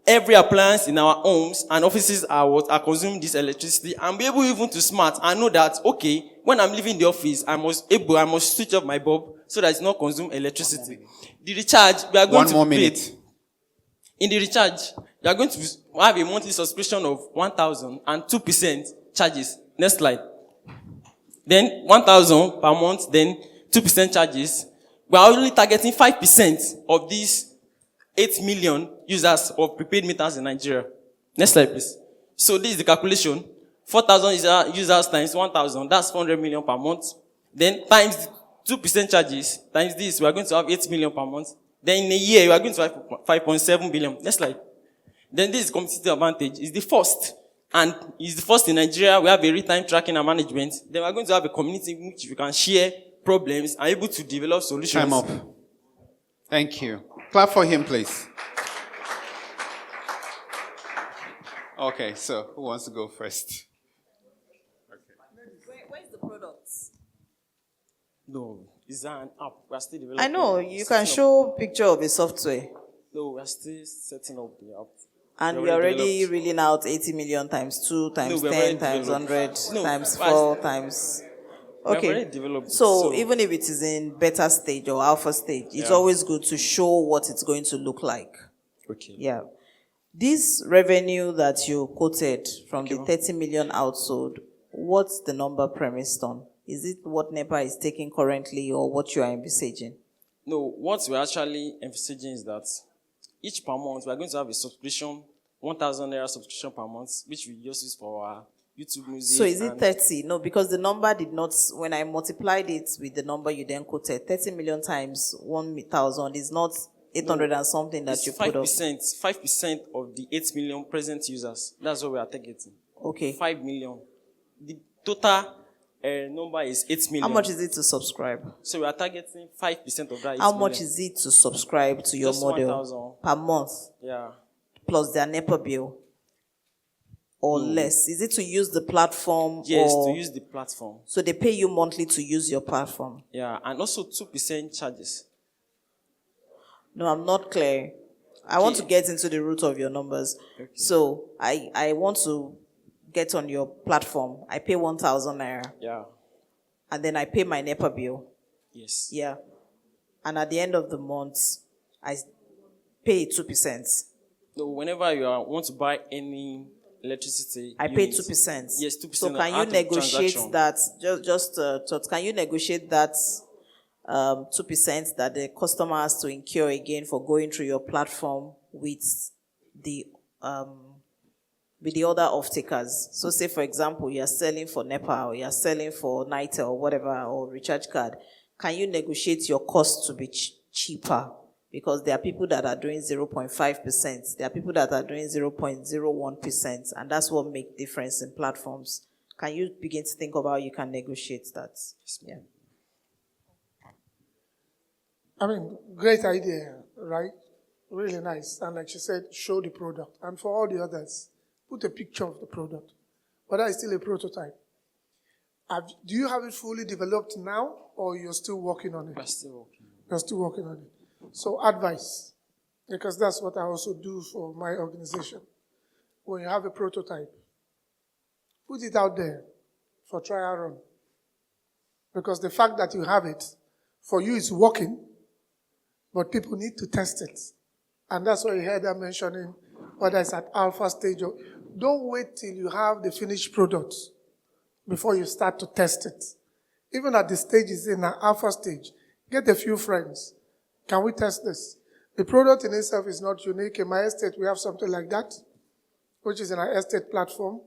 every appliance in our homes and offices are consuming this electricity, and be able even to smart and know that, okay, when I'm leaving the office, I must switch off my bulb so that it's not consume electricity. The recharge, we are going to minute. In the recharge, we are going to have a monthly subscription of 1,000 and 2% charges. Next slide. Then 1,000 per month, then 2% charges. We are only targeting 5% of these 8 million users of prepaid meters in Nigeria. Next slide, please. So this is the calculation. 4,000 users times 1,000, that's 400 million per month. Then times 2% charges, times this, we are going to have 8 million per month. Then in a year, we are going to have 5.7 billion. Next slide. Then this is competitive advantage. It's the first. And it's the first in Nigeria. We have a real-time tracking and management. Then we are going to have a community in which we can share problems and able to develop solutions. Time up. Thank you. Clap for him, please. Okay, so who wants to go first? Where's the products? No, it's an app. We are still developing. I know, you can show picture of a software. No, we are still setting up the app. And we are already reeling out 80 million times 2, times 10, times 100, times 4, times... Okay, so even if it is in beta stage or alpha stage, it's always good to show what it's going to look like. Okay. Yeah. This revenue that you quoted from the 30 million household, what's the number premised on? Is it what NAPE is taking currently or what you are envisaging? No, what we're actually envisaging is that each per month we are going to have a subscription, 1,000 naira subscription per month, which we just use for our YouTube music. So is it 30? No, because the number did not, when I multiplied it with the number you then quoted, 30 million times 1,000 is not 800 and something that you put up. 5% of the 8 million present users. That's what we are targeting. Okay. 5 million. The total number is 8 million. How much is it to subscribe? So we are targeting 5% of that. How much is it to subscribe to your model? 1,000 per month? Yeah. Plus their NAPE bill? Or less? Is it to use the platform? Yes, to use the platform. So they pay you monthly to use your platform? Yeah, and also 2% charges. No, I'm not clear. I want to get into the root of your numbers. Okay. So I want to get on your platform. I pay 1,000 naira. Yeah. And then I pay my NAPE bill. Yes. Yeah. And at the end of the month, I pay 2%. No, whenever you want to buy any electricity, I pay 2%. Yes, 2%. So can you negotiate that? Can you negotiate that 2% that the customer has to incur again for going through your platform with the other off-takers? So say, for example, you are selling for NEPA or you are selling for NITE or whatever, or recharge card. Can you negotiate your cost to be cheaper? Because there are people that are doing 0.5%. There are people that are doing 0.01%. And that's what makes difference in platforms. Can you begin to think about how you can negotiate that? Yeah. I mean, great idea, right? Really nice. And like she said, show the product. And for all the others, put a picture of the product. But that is still a prototype. Do you have it fully developed now, or you're still working on it? We're still working. You're still working on it. So advice, because that's what I also do for my organization. When you have a prototype, put it out there for trial run. Because the fact that you have it, for you it's working, but people need to test it. And that's why you heard them mentioning whether it's at alpha stage or... Don't wait till you have the finished product before you start to test it. Even at the stage is in an alpha stage, get a few friends. Can we test this? The product in itself is not unique. In my estate, we have something like that, which is in our estate platform.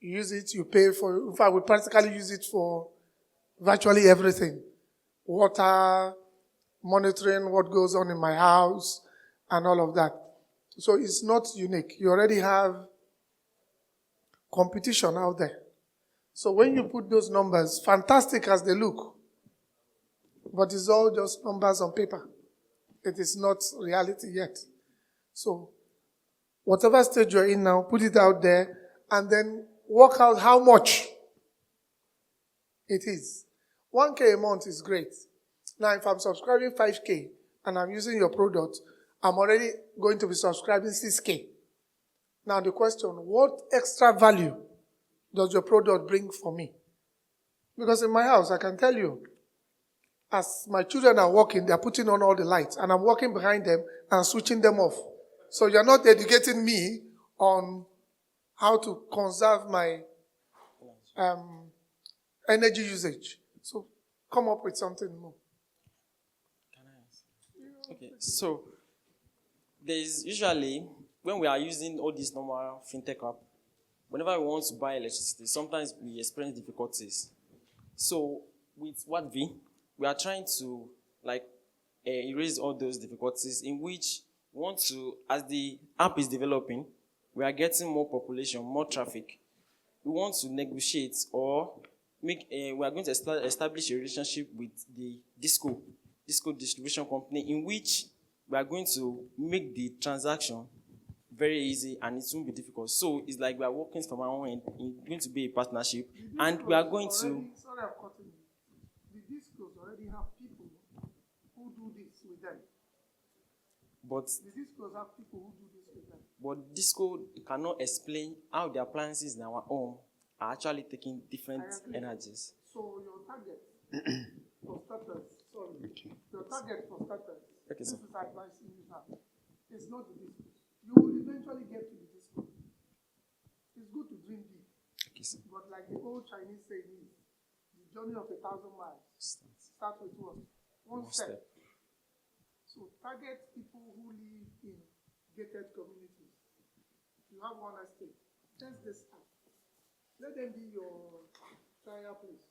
You use it, you pay for it. In fact, we practically use it for virtually everything. Water, monitoring what goes on in my house, and all of that. So it's not unique. You already have competition out there. So when you put those numbers, fantastic as they look, but it's all just numbers on paper. It is not reality yet. So whatever stage you're in now, put it out there and then work out how much it is. 1K a month is great. Now, if I'm subscribing 5K and I'm using your product, I'm already going to be subscribing 6K. Now the question, what extra value does your product bring for me? Because in my house, I can tell you, as my children are working, they're putting on all the lights, and I'm walking behind them and switching them off. So you're not educating me on how to conserve my energy usage. So come up with something more. Can I ask? Okay, so there's usually, when we are using all these normal fintech app, whenever we want to buy electricity, sometimes we experience difficulties. So with what we are trying to erase all those difficulties, in which we want to, as the app is developing, we are getting more population, more traffic. We want to negotiate or we are going to establish a relationship with the Disco distribution company, in which we are going to make the transaction very easy and it won't be difficult. So it's like we are working from our own end. It's going to be a partnership, and we are going to... Sorry, I'm cutting you. The Discos already have people who do this with them. But the Discos have people who do this with them. But Disco cannot explain how the appliances in our home are actually taking different energies. So your target for starters, your target for starters, this is advice you have. It's not the Discos. You will eventually get to the Disco. It's good to dream big. But like the old Chinese saying is, the journey of 1,000 miles starts with what? One step. So target people who live in gated communities. You have one estate. Test this out. Let them be your trial place.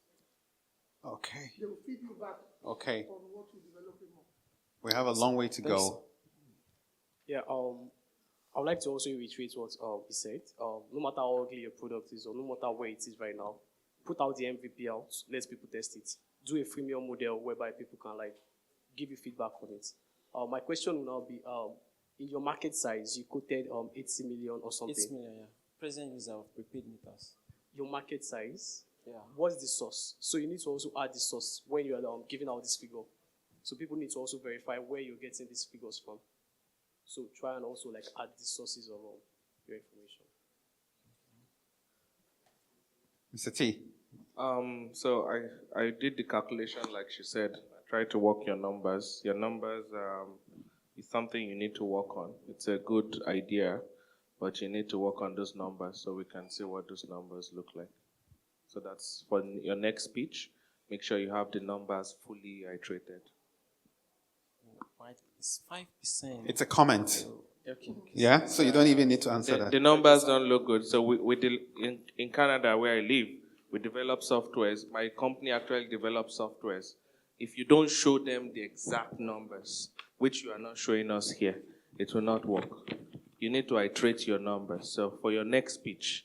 Okay. They will feed you back on what you're developing more. We have a long way to go. Yeah, I would like to also reiterate what he said. No matter how ugly your product is, or no matter where it is right now, put out the MVP out, let people test it. Do a freemium model whereby people can give you feedback on it. My question will now be, in your market size, you quoted 80 million or something. 80 million, yeah. Present user of prepaid meters. Your market size, yeah. What's the source? So you need to also add the source when you are giving out this figure. So people need to also verify where you're getting these figures from. So try and also add the sources of your information. Mr. T. So I did the calculation like she said. I tried to work your numbers. Your numbers is something you need to work on. It's a good idea, but you need to work on those numbers so we can see what those numbers look like. So that's for your next speech. Make sure you have the numbers fully iterated. It's 5%. It's a comment. Okay. Yeah, so you don't even need to answer that. The numbers don't look good. So in Canada, where I live, we develop softwares. My company actually develops softwares. If you don't show them the exact numbers, which you are not showing us here, it will not work. You need to iterate your numbers. So for your next speech,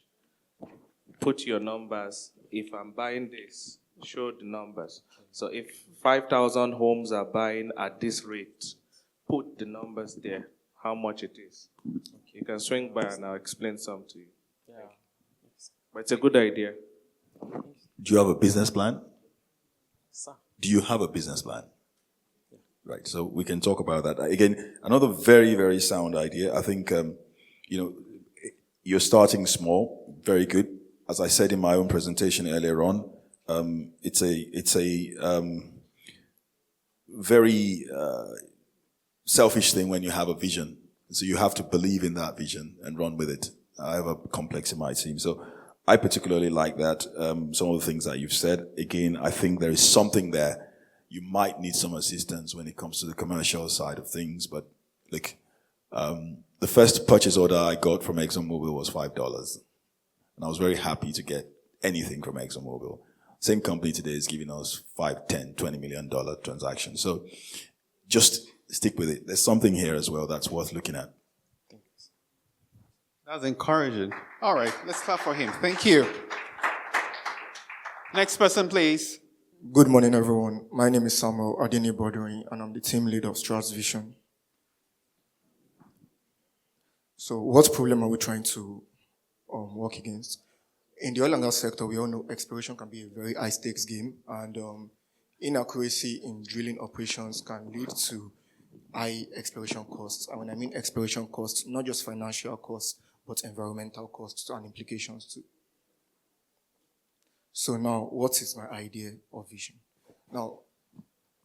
put your numbers. If I'm buying this, show the numbers. So if 5,000 homes are buying at this rate, put the numbers there, how much it is. Okay. You can swing by and I'll explain some to you. Yeah. But it's a good idea. Thanks. Do you have a business plan? Sir. Do you have a business plan? Right, so we can talk about that. Again, another very, very sound idea. I think, you're starting small, very good. As I said in my own presentation earlier on, it's a very selfish thing when you have a vision. So you have to believe in that vision and run with it. I have a complex in my team. So I particularly like that. Some of the things that you've said. Again, I think there is something there. You might need some assistance when it comes to the commercial side of things, but the first purchase order I got from ExxonMobil was $5. And I was very happy to get anything from ExxonMobil. Same company today is giving us $5, $10, $20 million transactions. So just stick with it. There's something here as well that's worth looking at. That's encouraging. All right, let's clap for him. Thank you. Next person, please. Good morning, everyone. My name is Samuel Adini Bodori, and I'm the team lead of Strats Vision. So what problem are we trying to work against? In the oil and gas sector, we all know exploration can be a very high-stakes game, and inaccuracy in drilling operations can lead to high exploration costs. And when I mean exploration costs, not just financial costs, but environmental costs and implications too. So now, what is my idea or vision? Now,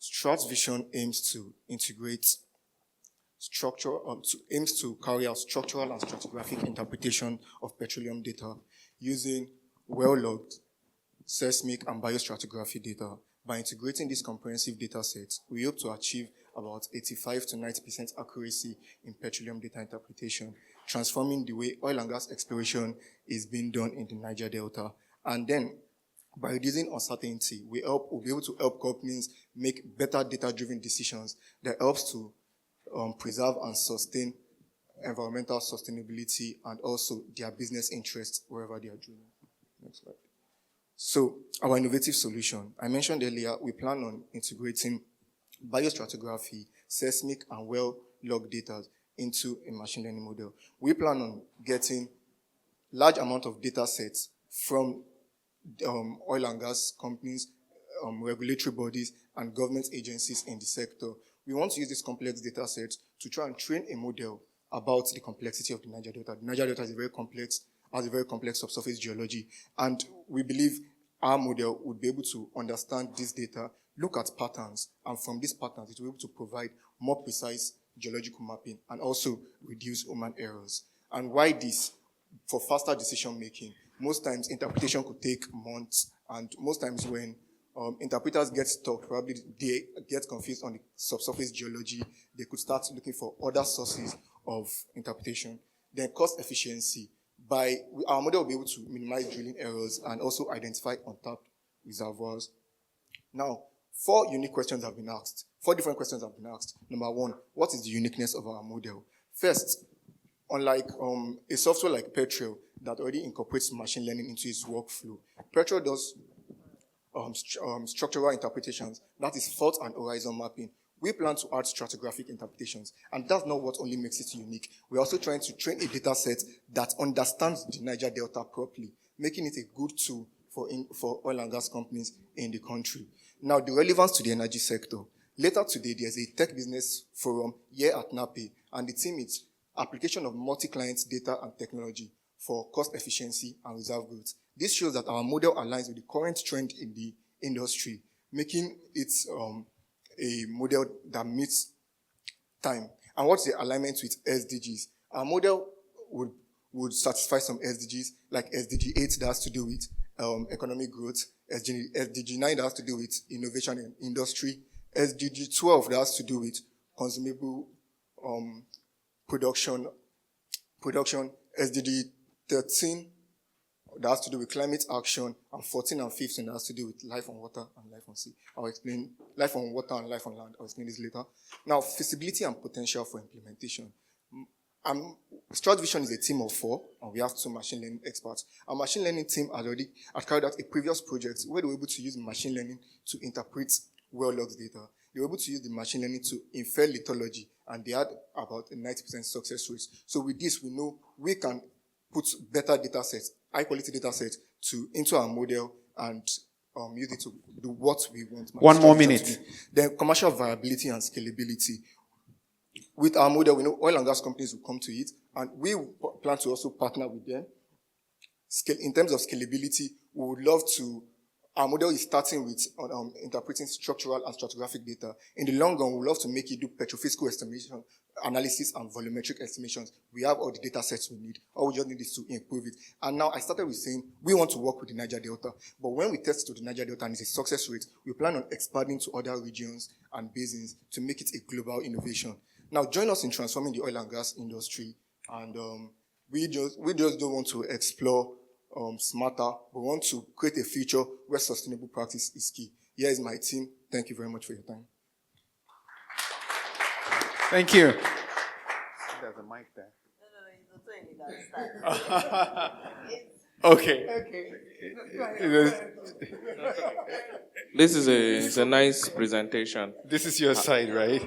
Strats Vision aims to integrate aims to carry out structural and stratigraphic interpretation of petroleum data using well-logged seismic and biostratigraphy data. By integrating these comprehensive data sets, we hope to achieve about 85 to 90% accuracy in petroleum data interpretation, transforming the way oil and gas exploration is being done in the Niger Delta. And then, by reducing uncertainty, we'll be able to help companies make better data-driven decisions that helps to preserve and sustain environmental sustainability and also their business interests wherever they are drilling. Next slide. So, our innovative solution. I mentioned earlier, we plan on integrating biostratigraphy, seismic, and well-logged data into a machine learning model. We plan on getting large amount of data sets from oil and gas companies, regulatory bodies, and government agencies in the sector. We want to use this complex data set to try and train a model about the complexity of the Niger Delta. The Niger Delta is has a very complex subsurface geology, and we believe our model would be able to understand this data, look at patterns, and from these patterns, it will be able to provide more precise geological mapping and also reduce human errors. And why this? For faster decision making. Most times, interpretation could take months, and most times when interpreters get stuck, probably they get confused on the subsurface geology, they could start looking for other sources of interpretation. Then cost efficiency. Our model will be able to minimize drilling errors and also identify untapped reservoirs. Now, 4 different questions have been asked. Number 1, what is the uniqueness of our model? First, unlike a software like Petrel that already incorporates machine learning into its workflow, Petrel does structural interpretations, that is fault and horizon mapping. We plan to add stratigraphic interpretations, and that's not what only makes it unique. We're also trying to train a data set that understands the Niger Delta properly, making it a good tool for oil and gas companies in the country. Now, the relevance to the energy sector. Later today, there's a tech business forum here at NAPE, and the theme is application of multi-client data and technology for cost efficiency and reserve growth. This shows that our model aligns with the current trend in the industry, making it a model that meets time. And what's the alignment with SDGs? Our model would satisfy some SDGs, like SDG 8 that has to do with economic growth, SDG 9 that has to do with innovation in industry, SDG 12 that has to do with consumable production, SDG 13 that has to do with climate action, and 14 and 15 that has to do with life on water and life on sea. I'll explain life on water and life on land. I'll explain this later. Now, feasibility and potential for implementation. Strats Vision is a team of 4, and we have 2 machine learning experts. Our machine learning team had carried out a previous project where they were able to use machine learning to interpret well-logged data. They were able to use the machine learning to infer lithology, and they had about a 90% success rate. So with this, we know we can put better data sets, high-quality data sets into our model and use it to do what we want. One more to minute. do. Then commercial viability and scalability. With our model, we know oil and gas companies will come to it, and we plan to also partner with them. In terms of scalability, we would love to. Our model is starting with interpreting structural and stratigraphic data. In the long run, we would love to make it do petrophysical estimation, analysis, and volumetric estimations. We have all the data sets we need. All we just need is to improve it. And now I started with saying we want to work with the Niger Delta. But when we test to the Niger Delta and it's a success rate, we plan on expanding to other regions and basins to make it a global innovation. Now, join us in transforming the oil and gas industry. And we just don't want to explore smarter. We want to create a future where sustainable practice is key. Here is my team. Thank you very much for your time. Thank you. There's a mic there. Okay. This is a nice presentation. This is your side, right?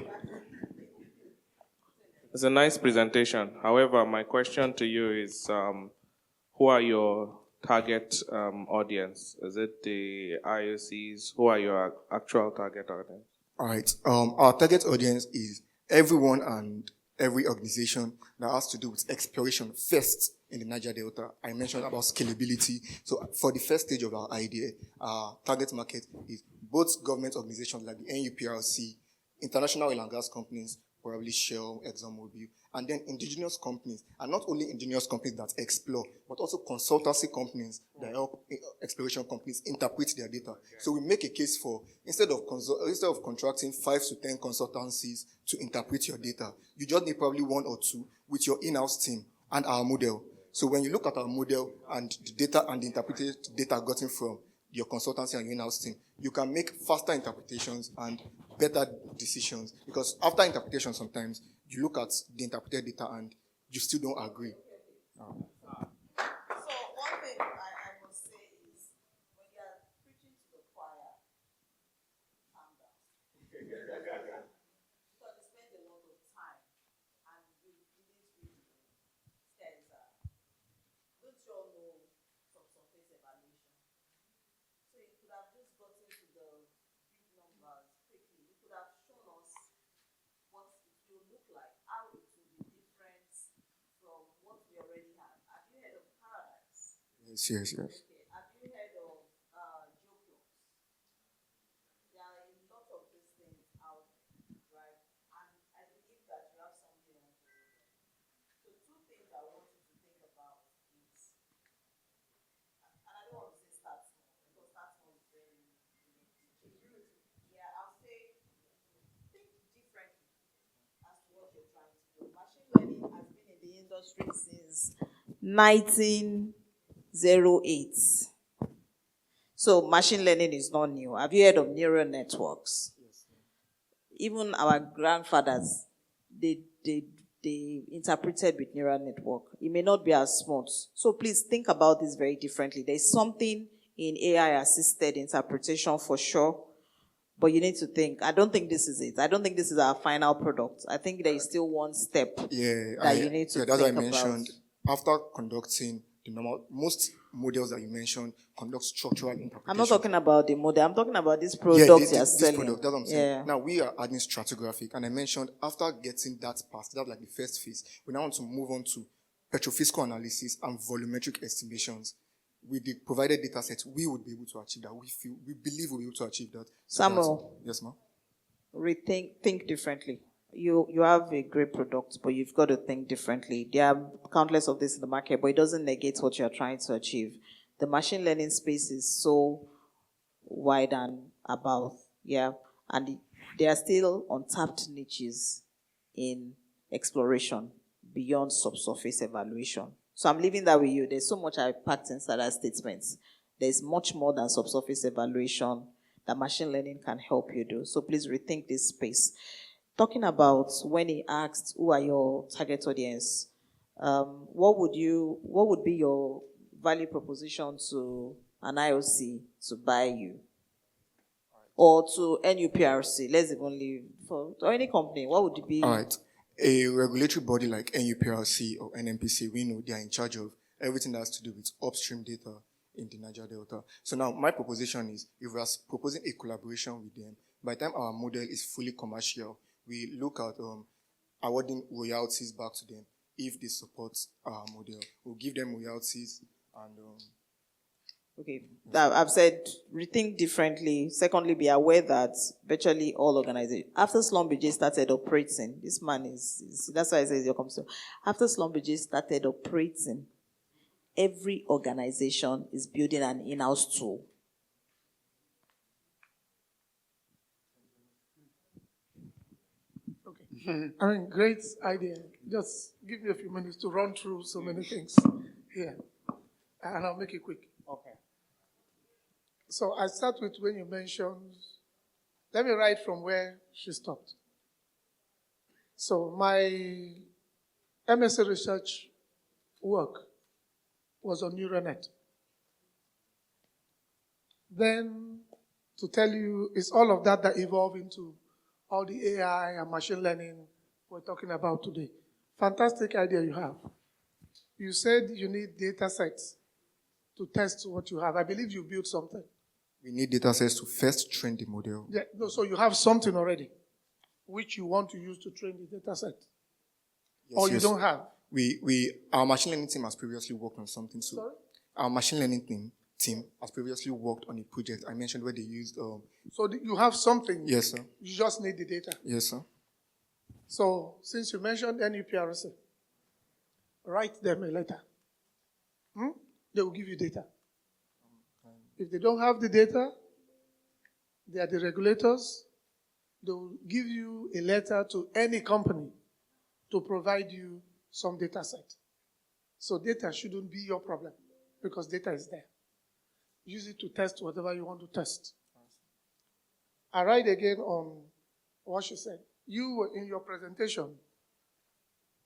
It's a nice presentation. However, my question to you is, who are your target audience? Is it the IOCs? Who are your actual target audience? All right. Our target audience is everyone and every organization that has to do with exploration first in the Niger Delta. I mentioned about scalability. So for the first stage of our idea, our target market is both government organizations like the NUPRC, international oil and gas companies, probably Shell, ExxonMobil, and then indigenous companies, and not only indigenous companies that explore, but also consultancy companies that help exploration companies interpret their data. So we make a case for, instead of contracting 5 to 10 consultancies to interpret your data, you just need probably 1 or 2 with your in-house team and our model. So when you look at our model and the data and the interpreted data gotten from your consultancy and your in-house team, you can make faster interpretations and better decisions. Because after interpretation, sometimes you look at the interpreted data and you still don't agree. So one thing I must say is, when you are preaching to the choir, calm down. Because you spend a lot of time and you didn't read stanza. Don't you all know subsurface evaluation? So you could have just gotten to the big numbers quickly. You could have shown us what it will look like, how it will be different from what we already have. Have you heard of Paradise? Yes. Okay. Have you heard of Geoclogs? There are a lot of these things out there, right? And I believe that you have something on the road. So 2 things I want you to think about is, and I don't want to say start small, because start small is very limited. Yeah, I'll say think differently as to what you're trying to do. Machine learning has been in the industry since 1908. So machine learning is not new. Have you heard of neural networks? Yes. Even our grandfathers, they interpreted with neural network. It may not be as smooth. So please think about this very differently. There's something in AI-assisted interpretation for sure, but you need to think. I don't think this is it. I don't think this is our final product. I think there is still one step that you need to think that's what I about. mentioned. After conducting the normal, most models that you mentioned conduct structural interpretation. I'm not talking about the model. I'm talking about this product you're selling. Product, that's what I'm saying. Now we are adding stratigraphic, and I mentioned after getting that past, that's like the first phase. We now want to move on to petrophysical analysis and volumetric estimations. With the provided data sets, we would be able to achieve that. We believe we'll be able to achieve that. Samuel. Yes, ma'am. Think differently. You have a great product, but you've got to think differently. There are countless of this in the market, but it doesn't negate what you're trying to achieve. The machine learning space is so wide and above, and there are still untapped niches in exploration beyond subsurface evaluation. So I'm leaving that with you. There's so much I packed inside that statements. There's much more than subsurface evaluation that machine learning can help you do. So please rethink this space. Talking about when he asked, who are your target audience? What would be your value proposition to an IOC to buy you? Or to NUPRC, let's even leave, or any company, what would it be? All right. A regulatory body like NUPRC or NMPC, we know they are in charge of everything that has to do with upstream data in the Niger Delta. So now my proposition is, if we are proposing a collaboration with them, by the time our model is fully commercial, we look at awarding royalties back to them if they support our model. We'll give them royalties and... Okay, I've said rethink differently. Secondly, be aware that virtually all organizations, after Schlumberger started operating, this man is that's why I say your commission. After Schlumberger started operating, every organization is building an in-house tool. Okay. I mean, great idea. Just give me a few minutes to run through so many things here. And I'll make it quick. Okay. So I start with when you mentioned, let me write from where she stopped. So my MSc research work was on neural net. Then to tell you, it's all of that evolved into all the AI and machine learning we're talking about today. Fantastic idea you have. You said you need data sets to test what you have. I believe you built something. We need data sets to first train the model. Yeah, no, so you have something already, which you want to use to train the data set. Yes, Or you don't have. Our machine learning team has previously worked on something. So Sorry? our machine learning team has previously worked on a project I mentioned where they used. So you have something. Yes, sir. You just need the data. Yes, sir. So since you mentioned NUPRC, write them a letter. They will give you data. If they don't have the data, they are the regulators. They will give you a letter to any company to provide you some data set. So data shouldn't be your problem because data is there. Use it to test whatever you want to test. I write again on what she said. You were in your presentation.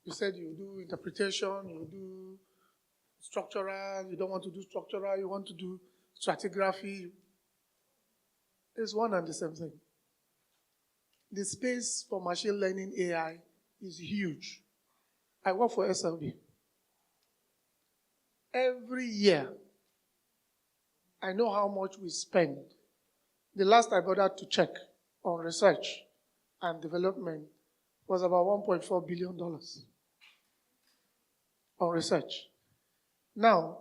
You said you do interpretation, you do structural, you don't want to do structural, you want to do stratigraphy. It's one and the same thing. The space for machine learning AI is huge. I work for SLB. Every year, I know how much we spend. The last I bothered to check on research and development was about $1.4 billion on research. Now,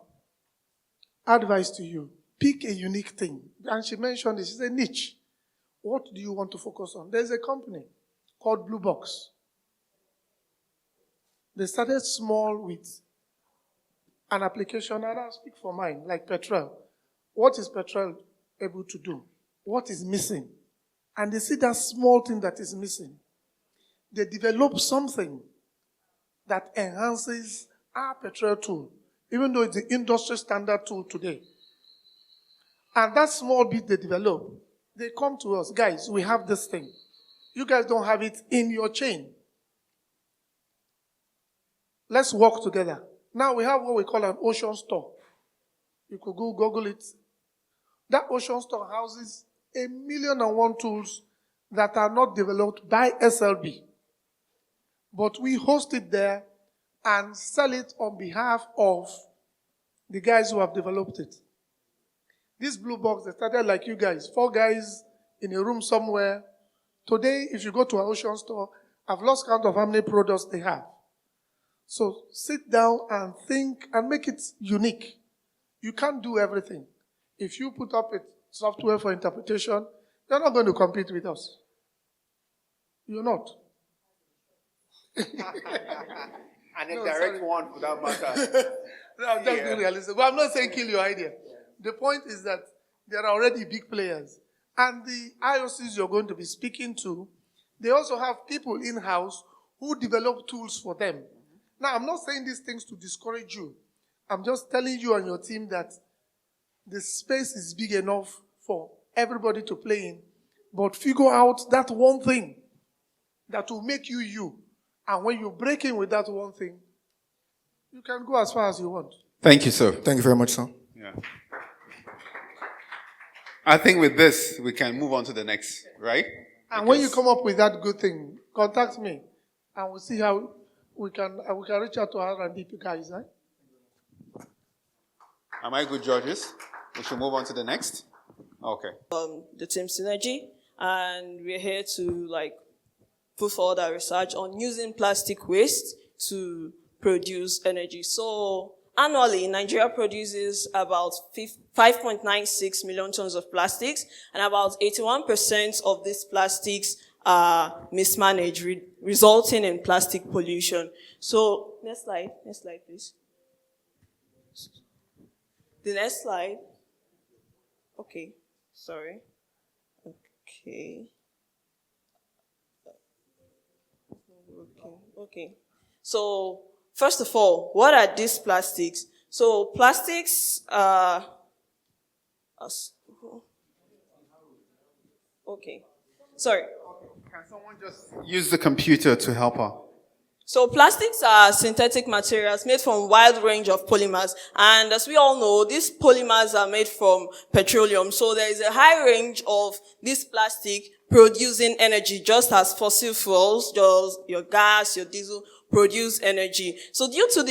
advice to you, pick a unique thing. And she mentioned this, it's a niche. What do you want to focus on? There's a company called Blue Box. They started small with an application, and I'll speak for mine, like Petrel. What is Petrel able to do? What is missing? And they see that small thing that is missing. They develop something that enhances our Petrel tool, even though it's the industry standard tool today. And that small bit they develop, they come to us, guys, we have this thing. You guys don't have it in your chain. Let's work together. Now we have what we call an ocean store. You could go Google it. That ocean store houses 1,000,001 tools that are not developed by SLB. But we host it there and sell it on behalf of the guys who have developed it. This Blue Box, they started like you guys, 4 guys in a room somewhere. Today, if you go to an ocean store, I've lost count of how many products they have. So sit down and think and make it unique. You can't do everything. If you put up a software for interpretation, you're not going to compete with us. You're not. And a direct one for that matter. No, I'm just being realistic. But I'm not saying kill your idea. The point is that there are already big players. And the IOCs you're going to be speaking to, they also have people in-house who develop tools for them. Now, I'm not saying these things to discourage you. I'm just telling you and your team that the space is big enough for everybody to play in. But figure out that one thing that will make you you. And when you break in with that one thing, you can go as far as you want. Thank you, sir. Thank you very much, sir. Yeah. I think with this, we can move on to the next, right? And when you come up with that good thing, contact me. And we'll see how we can reach out to our R&D guys, right? Am I good, judges? We should move on to the next. Okay. The team Synergy, and we're here to put forward our research on using plastic waste to produce energy. So annually, Nigeria produces about 5.96 million tons of plastics, and about 81% of these plastics are mismanaged, resulting in plastic pollution. So next slide, please. The next slide. Okay, sorry. Okay. So first of all, what are these plastics? So plastics are okay. Sorry. Can someone just use the computer to help her? So plastics are synthetic materials made from a wide range of polymers. And as we all know, these polymers are made from petroleum. So there is a high range of this plastic producing energy, just as fossil fuels, just your gas, your diesel, produce energy. So due to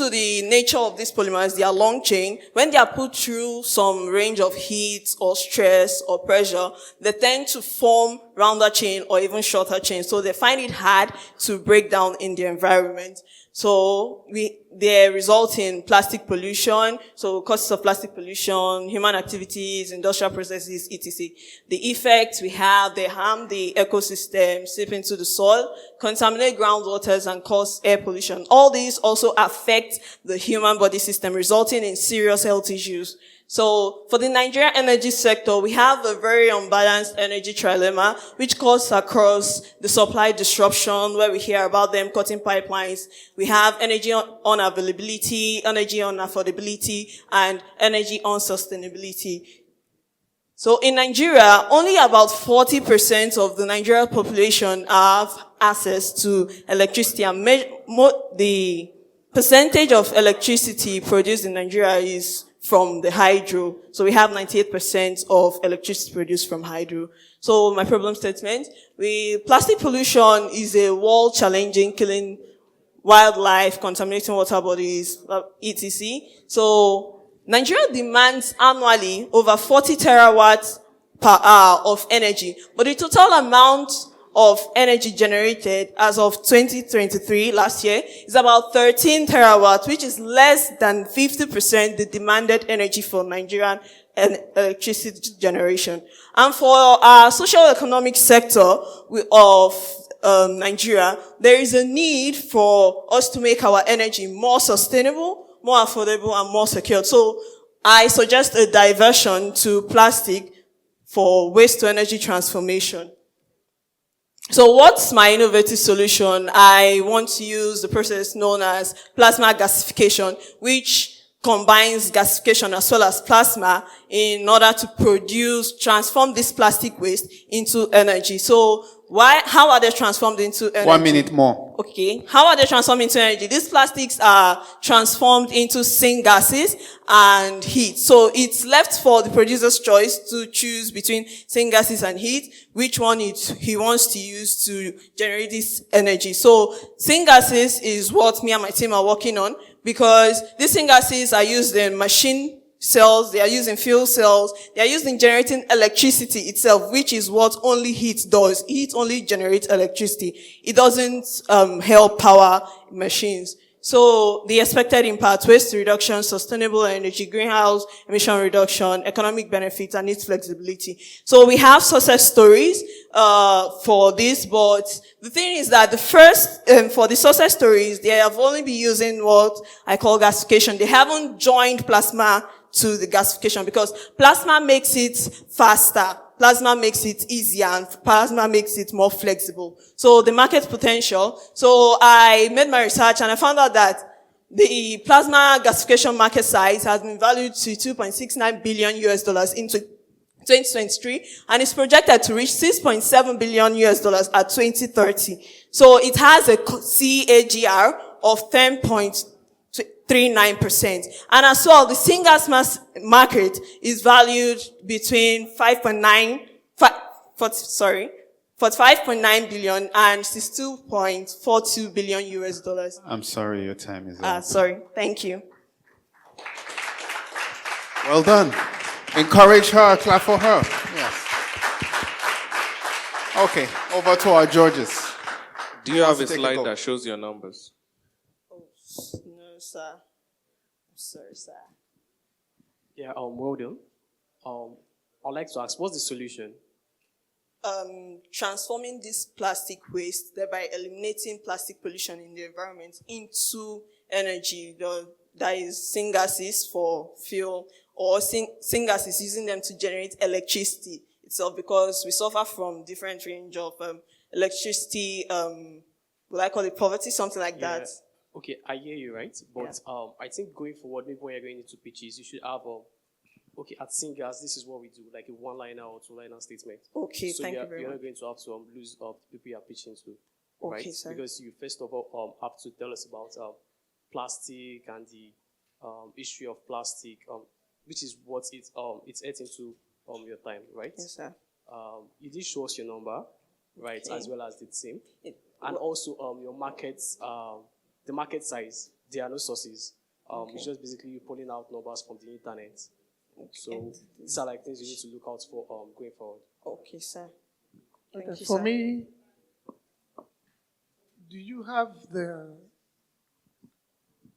the nature of these polymers, they are long chain. When they are put through some range of heat or stress or pressure, they tend to form rounder chain or even shorter chain. So they find it hard to break down in the environment. So they result in plastic pollution, so causes of plastic pollution, human activities, industrial processes, etc. The effects we have, they harm the ecosystem, seep into the soil, contaminate groundwaters, and cause air pollution. All these also affect the human body system, resulting in serious health issues. So for the Nigerian energy sector, we have a very unbalanced energy trilemma, which cuts across the supply disruption, where we hear about them cutting pipelines. We have energy unavailability, energy unaffordability, and energy unsustainability. So in Nigeria, only about 40% of the Nigerian population have access to electricity, and the percentage of electricity produced in Nigeria is from the hydro. So we have 98% of electricity produced from hydro. So my problem statement, plastic pollution is a world challenging, killing wildlife, contaminating water bodies, etc. So Nigeria demands annually over 40 terawatts per hour of energy, but the total amount of energy generated as of 2023 last year is about 13 terawatts, which is less than 50% the demanded energy for Nigerian electricity generation. And for our socio-economic sector of Nigeria, there is a need for us to make our energy more sustainable, more affordable, and more secure. So I suggest a diversion to plastic for waste to energy transformation. So what's my innovative solution? I want to use the process known as plasma gasification, which combines gasification as well as plasma in order to transform this plastic waste into energy. So how are they transformed into energy? 1 minute more. Okay. How are they transformed into energy? These plastics are transformed into syngases and heat. So it's left for the producer's choice to choose between syngases and heat, which one he wants to use to generate this energy. So syngases is what me and my team are working on, because these syngases are used in machine cells, they are used in fuel cells, they are used in generating electricity itself, which is what only heat does. Heat only generates electricity. It doesn't help power machines. So the expected impact: waste reduction, sustainable energy, greenhouse emission reduction, economic benefits, and its flexibility. So we have success stories for this, but the thing is that for the success stories, they have only been using what I call gasification. They haven't joined plasma to the gasification, because plasma makes it faster, plasma makes it easier, and plasma makes it more flexible. So the market potential. So I made my research and I found out that the plasma gasification market size has been valued to $2.69 billion in 2023, and it's projected to reach $6.7 billion at 2030. So it has a CAGR of 10.39%. And as well, the syngas market is valued between 45.9 billion and $62.42 billion. I'm sorry, your time is up. Sorry. Thank you. Well done. Encourage her, clap for her. Yes. Okay, over to our judges. Do you have a Take a slide go. that shows your numbers? Oh, no, sir. I'm sorry, sir. Yeah, well done. I'd like to ask, what's the solution? Transforming this plastic waste, thereby eliminating plastic pollution in the environment into energy. That is syngases for fuel, or syngases, using them to generate electricity itself, because we suffer from different range of electricity, will I call it poverty, something like that. Okay, I hear you, right? But Yeah. I think going forward, maybe when you're going into pitches, you should have okay, at Singers, this is what we do, like a one-liner or two-liner statement. Okay, so thank you very you're much. not going to have to lose the people you're pitching to, Okay, right? sir. Because you first of all have to tell us about plastic and the history of plastic, which is what it's ate into your time, right? Yes, sir. You did show us your number, right, Okay. as well as the team, and also your markets, the market size. There are no sources. It's just basically you pulling out numbers from the internet. So these are like things you need to look out for going forward. Okay, sir. Thank Okay, you, for sir. me,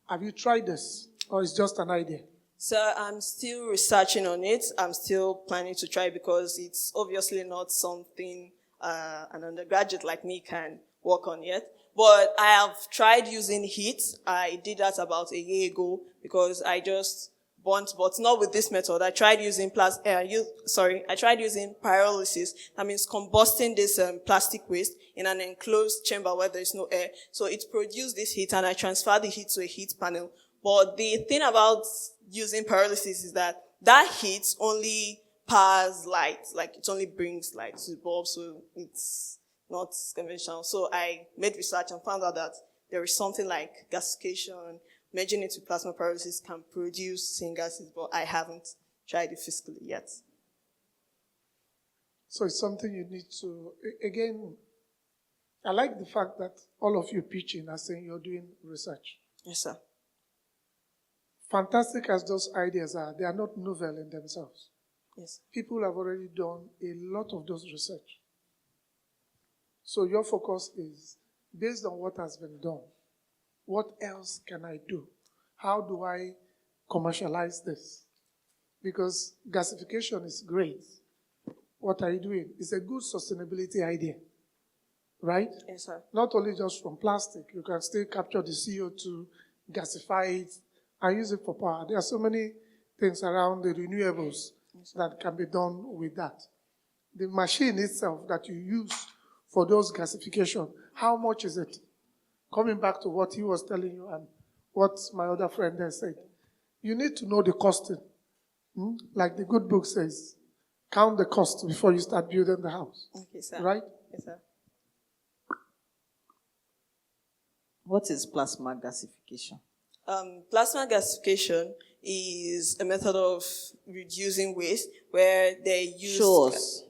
have you tried this, or it's just an idea? Sir, I'm still researching on it. I'm still planning to try, because it's obviously not something an undergraduate like me can work on yet. But I have tried using heat. I did that about a year ago, because I just burnt, but not with this method. I tried using I tried using pyrolysis. That means combusting this plastic waste in an enclosed chamber where there is no air. So it produced this heat, and I transferred the heat to a heat panel. But the thing about using pyrolysis is that heat only powers light, like it only brings light to the bulb, so it's not conventional. So I made research and found out that there is something like gasification. Merging it with plasma pyrolysis can produce syngases, but I haven't tried it physically yet. So it's something you need to, again, I like the fact that all of you pitching are saying you're doing research. Yes, sir. Fantastic as those ideas are, they are not novel in themselves. Yes. People have already done a lot of those research. So your focus is, based on what has been done, what else can I do? How do I commercialize this? Because gasification is great. What are you doing? It's a good sustainability idea, right? Yes, sir. Not only just from plastic, you can still capture the CO2, gasify it, and use it for power. There are so many things around the renewables that can be done with that. The machine itself that you use for those gasification, how much is it? Coming back to what he was telling you and what my other friend there said, you need to know the costing. Like the good book says, count the cost before you start building the house. Okay, sir. Right? Yes, sir. What is plasma gasification? Plasma gasification is a method of reducing waste where they use... Show us.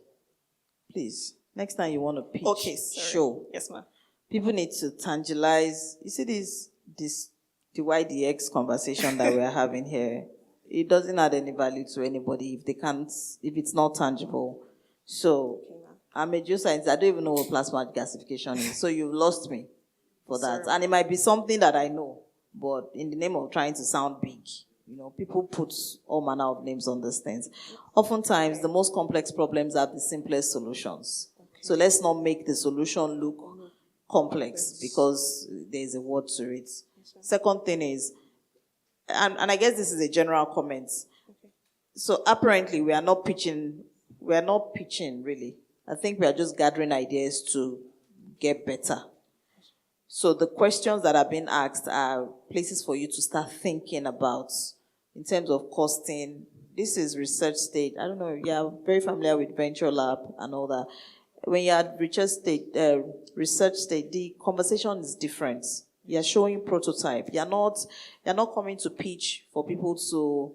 Please. Next time you want to pitch, Okay, sorry. show. Yes, ma'am. People need to tangibilize. You see this the YDX conversation that we're having here. It doesn't add any value to anybody if it's not tangible. So I'm a geoscientist. I don't even know what plasma gasification is. So you've lost me for that. Sorry. And it might be something that I know, but in the name of trying to sound big, people put all manner of names on these things. Oftentimes, the most complex problems have the simplest solutions. Okay. So let's not make the solution look complex because there's a word to it. Second thing is, and I guess this is a general comment. Okay. So apparently we are not pitching really. I think we are just gathering ideas to get better. So the questions that are being asked are places for you to start thinking about in terms of costing. This is research stage. I don't know, you're very familiar with Venture Lab and all that. When you're at research stage, the conversation is different. You're showing prototype. You're not coming to pitch for people to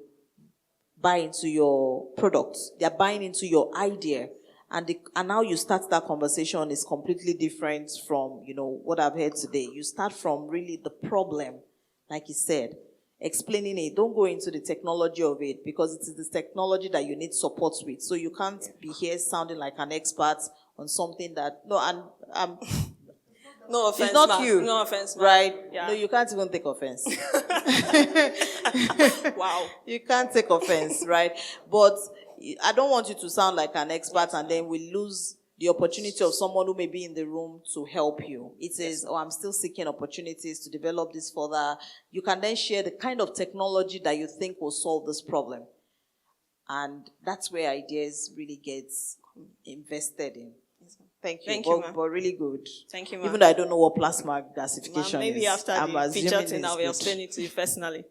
buy into your product. They're buying into your idea. And how you start that conversation is completely different from, what I've heard today. You start from really the problem, like you said. explaining it. Don't go into the technology of it, because it is the technology that you need support with. So you can't be here sounding like an expert on something that, no, and No offense, it's not ma. you. No offense, ma. Right? Yeah. No, you can't even take offense. Wow. You can't take offense, right? But I don't want you to sound like an expert and then we lose the opportunity of someone who may be in the room to help you. It says, oh, I'm still seeking opportunities to develop this further. You can then share the kind of technology that you think will solve this problem. And that's where ideas really get invested in. Thank you. Thank you, ma'am. But really good. Thank you, ma'am. Even though I don't know what plasma gasification Ma'am, maybe is. after I'm the assuming feature thing, it's I will good. explain it to you personally.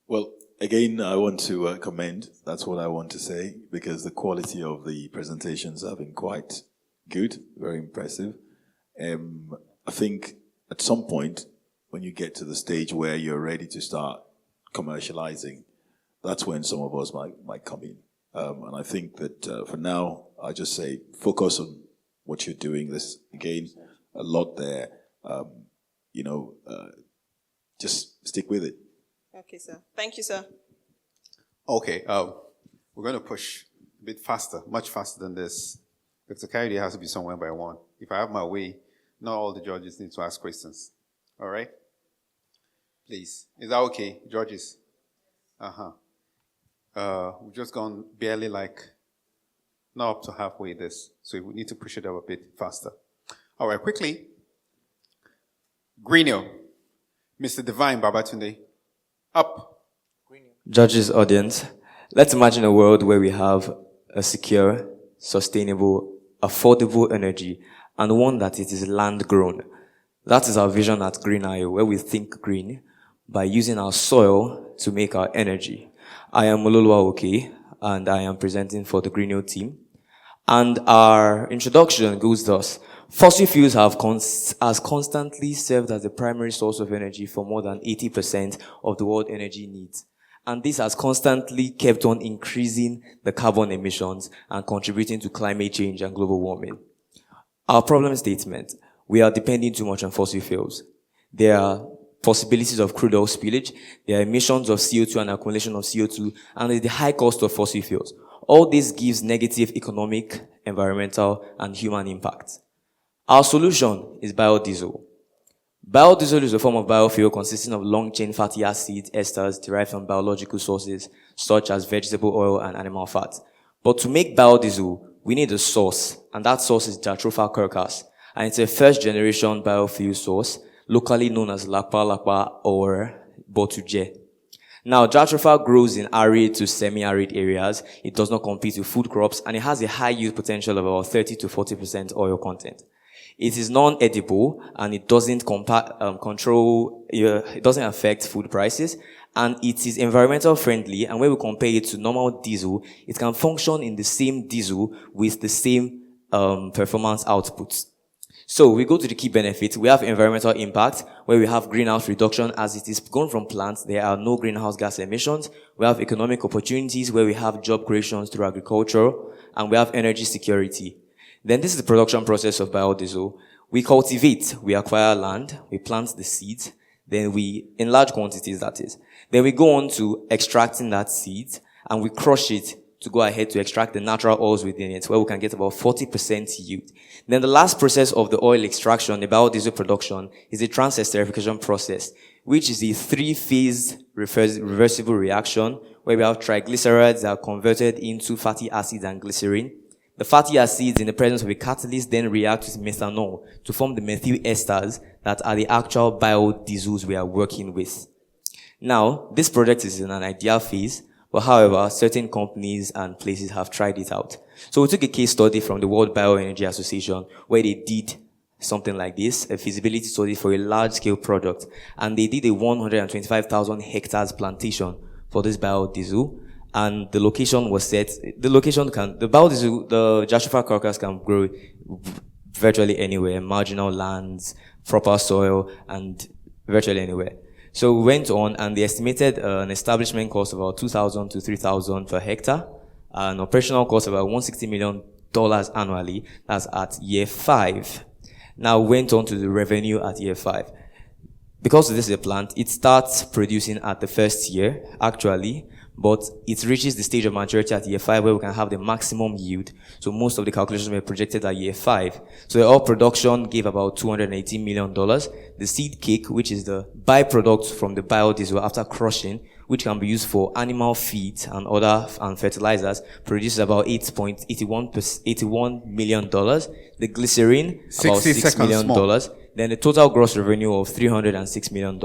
Well, again, I want to commend. That's what I want to say, because the quality of the presentations have been quite good, very impressive. I think at some point, when you get to the stage where you're ready to start commercializing, that's when some of us might come in. And I think that for now, I just say focus on what you're doing. There's, again, a lot there. Just stick with it. Okay, sir. Thank you, sir. Okay, we're going to push a bit faster, much faster than this. Dr. Kayode has to be somewhere by 1. If I have my way, not all the judges need to ask questions. All right? Please. Is that okay, judges? We've just gone barely not up to halfway this. So we need to push it up a bit faster. All right, quickly. Greenio. Mr. Divine Babatunde. Up. Judges, audience, let's imagine a world where we have a secure, sustainable, affordable energy, and one that it is land grown. That is our vision at Green.io, where we think green by using our soil to make our energy. I am Ololuwa Oke, and I am presenting for the Greenio team. And our introduction goes thus. Fossil fuels has constantly served as the primary source of energy for more than 80% of the world energy needs. And this has constantly kept on increasing the carbon emissions and contributing to climate change and global warming. Our problem statement: we are depending too much on fossil fuels. There are possibilities of crude oil spillage, there are emissions of CO2 and accumulation of CO2, and there's the high cost of fossil fuels. All this gives negative economic, environmental, and human impact. Our solution is biodiesel. Biodiesel is a form of biofuel consisting of long-chain fatty acids, esters derived from biological sources such as vegetable oil and animal fat. But to make biodiesel, we need a source, and that source is Jatropha curcas, and it's a first-generation biofuel source, locally known as Lakpa or Botuje. Now, Jatropha grows in arid to semi-arid areas. It does not compete with food crops, and it has a high yield potential of about 30 to 40% oil content. It is non-edible, and it doesn't it doesn't affect food prices, and it is environmental friendly, and when we compare it to normal diesel, it can function in the same diesel with the same performance outputs. So we go to the key benefits. We have environmental impact, where we have greenhouse reduction. As it is grown from plants, there are no greenhouse gas emissions. We have economic opportunities, where we have job creations through agriculture, and we have energy security. Then this is the production process of biodiesel. We cultivate, we acquire land, we plant the seeds, then in large quantities, that is. Then we go on to extracting that seed, and we crush it to go ahead to extract the natural oils within it, where we can get about 40% yield. Then the last process of the oil extraction, the biodiesel production, is the trans-esterification process, which is a 3-phase reversible reaction, where we have triglycerides that are converted into fatty acids and glycerin. The fatty acids, in the presence of a catalyst, then react with methanol to form the methyl esters that are the actual biodiesels we are working with. Now, this project is in an ideal phase, but however, certain companies and places have tried it out. So we took a case study from the World Bioenergy Association, where they did something like this, a feasibility study for a large-scale product, and they did a 125,000 hectares plantation for this biodiesel. And the location was set. The biodiesel, the Jatropha curcas can grow virtually anywhere, marginal lands, proper soil, and virtually anywhere. So we went on, and they estimated an establishment cost of about $2,000 to $3,000 per hectare, an operational cost of about $160 million annually. That's at year 5. Now went on to the revenue at year 5. because this is a plant, it starts producing at the first year, actually, but it reaches the stage of maturity at year 5 where we can have the maximum yield. So most of the calculations were projected at year 5. So the oil production gave about $218 million. The seed cake, which is the byproduct from the biodiesel after crushing, which can be used for animal feed and other and fertilizers, produces about $81 million. The glycerin, about $6 million. Then the total gross revenue of $306 million.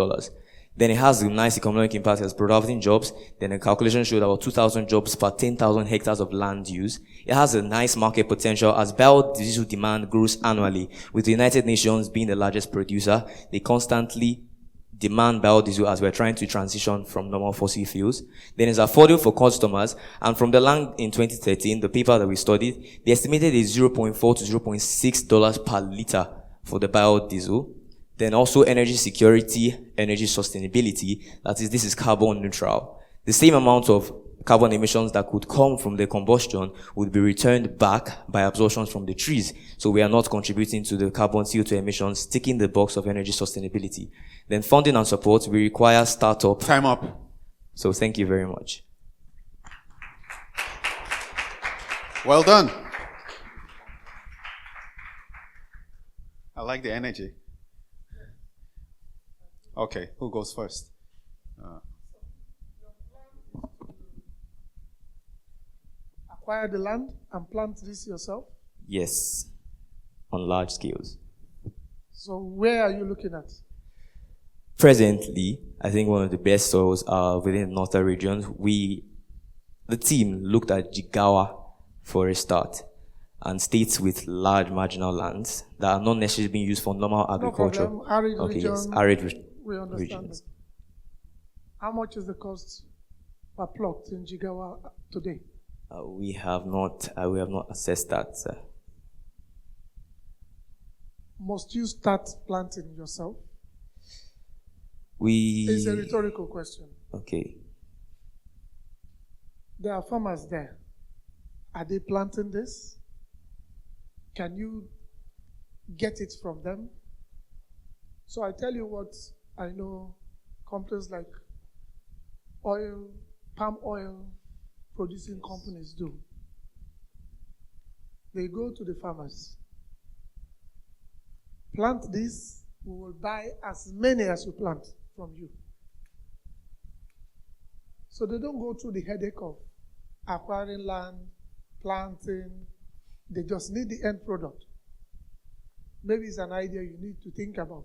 Then it has a nice economic impact as providing jobs. Then the calculation showed about 2,000 jobs per 10,000 hectares of land use. It has a nice market potential as biodiesel demand grows annually. With the United Nations being the largest producer, they constantly demand biodiesel as we're trying to transition from normal fossil fuels. Then it's affordable for customers. And from the land in 2013, the paper that we studied, they estimated a $0.4 to $0.6 per liter for the biodiesel. Then also energy security, energy sustainability, that is, this is carbon neutral. The same amount of carbon emissions that could come from the combustion would be returned back by absorptions from the trees. So we are not contributing to the carbon CO2 emissions, ticking the box of energy sustainability. Then funding and support, we require startup. Time up. So thank you very much. Well done. I like the energy. Okay, who goes first? Acquire the land and plant this yourself? Yes, on large scales. So where are you looking at? Presently, I think one of the best soils are within the northern regions. The team looked at Jigawa for a start, and states with large marginal lands that are not necessarily being used for normal agriculture. No problem. Arid okay, region, yes, arid we understand regions. that. How much is the cost per plot in Jigawa today? We have not assessed that, sir. Must you start planting yourself? It's a rhetorical question. Okay. There are farmers there. Are they planting this? Can you get it from them? So I tell you what I know companies like palm oil producing companies do. They go to the farmers. Plant this, we will buy as many as you plant from you. So they don't go through the headache of acquiring land, planting. They just need the end product. Maybe it's an idea you need to think about.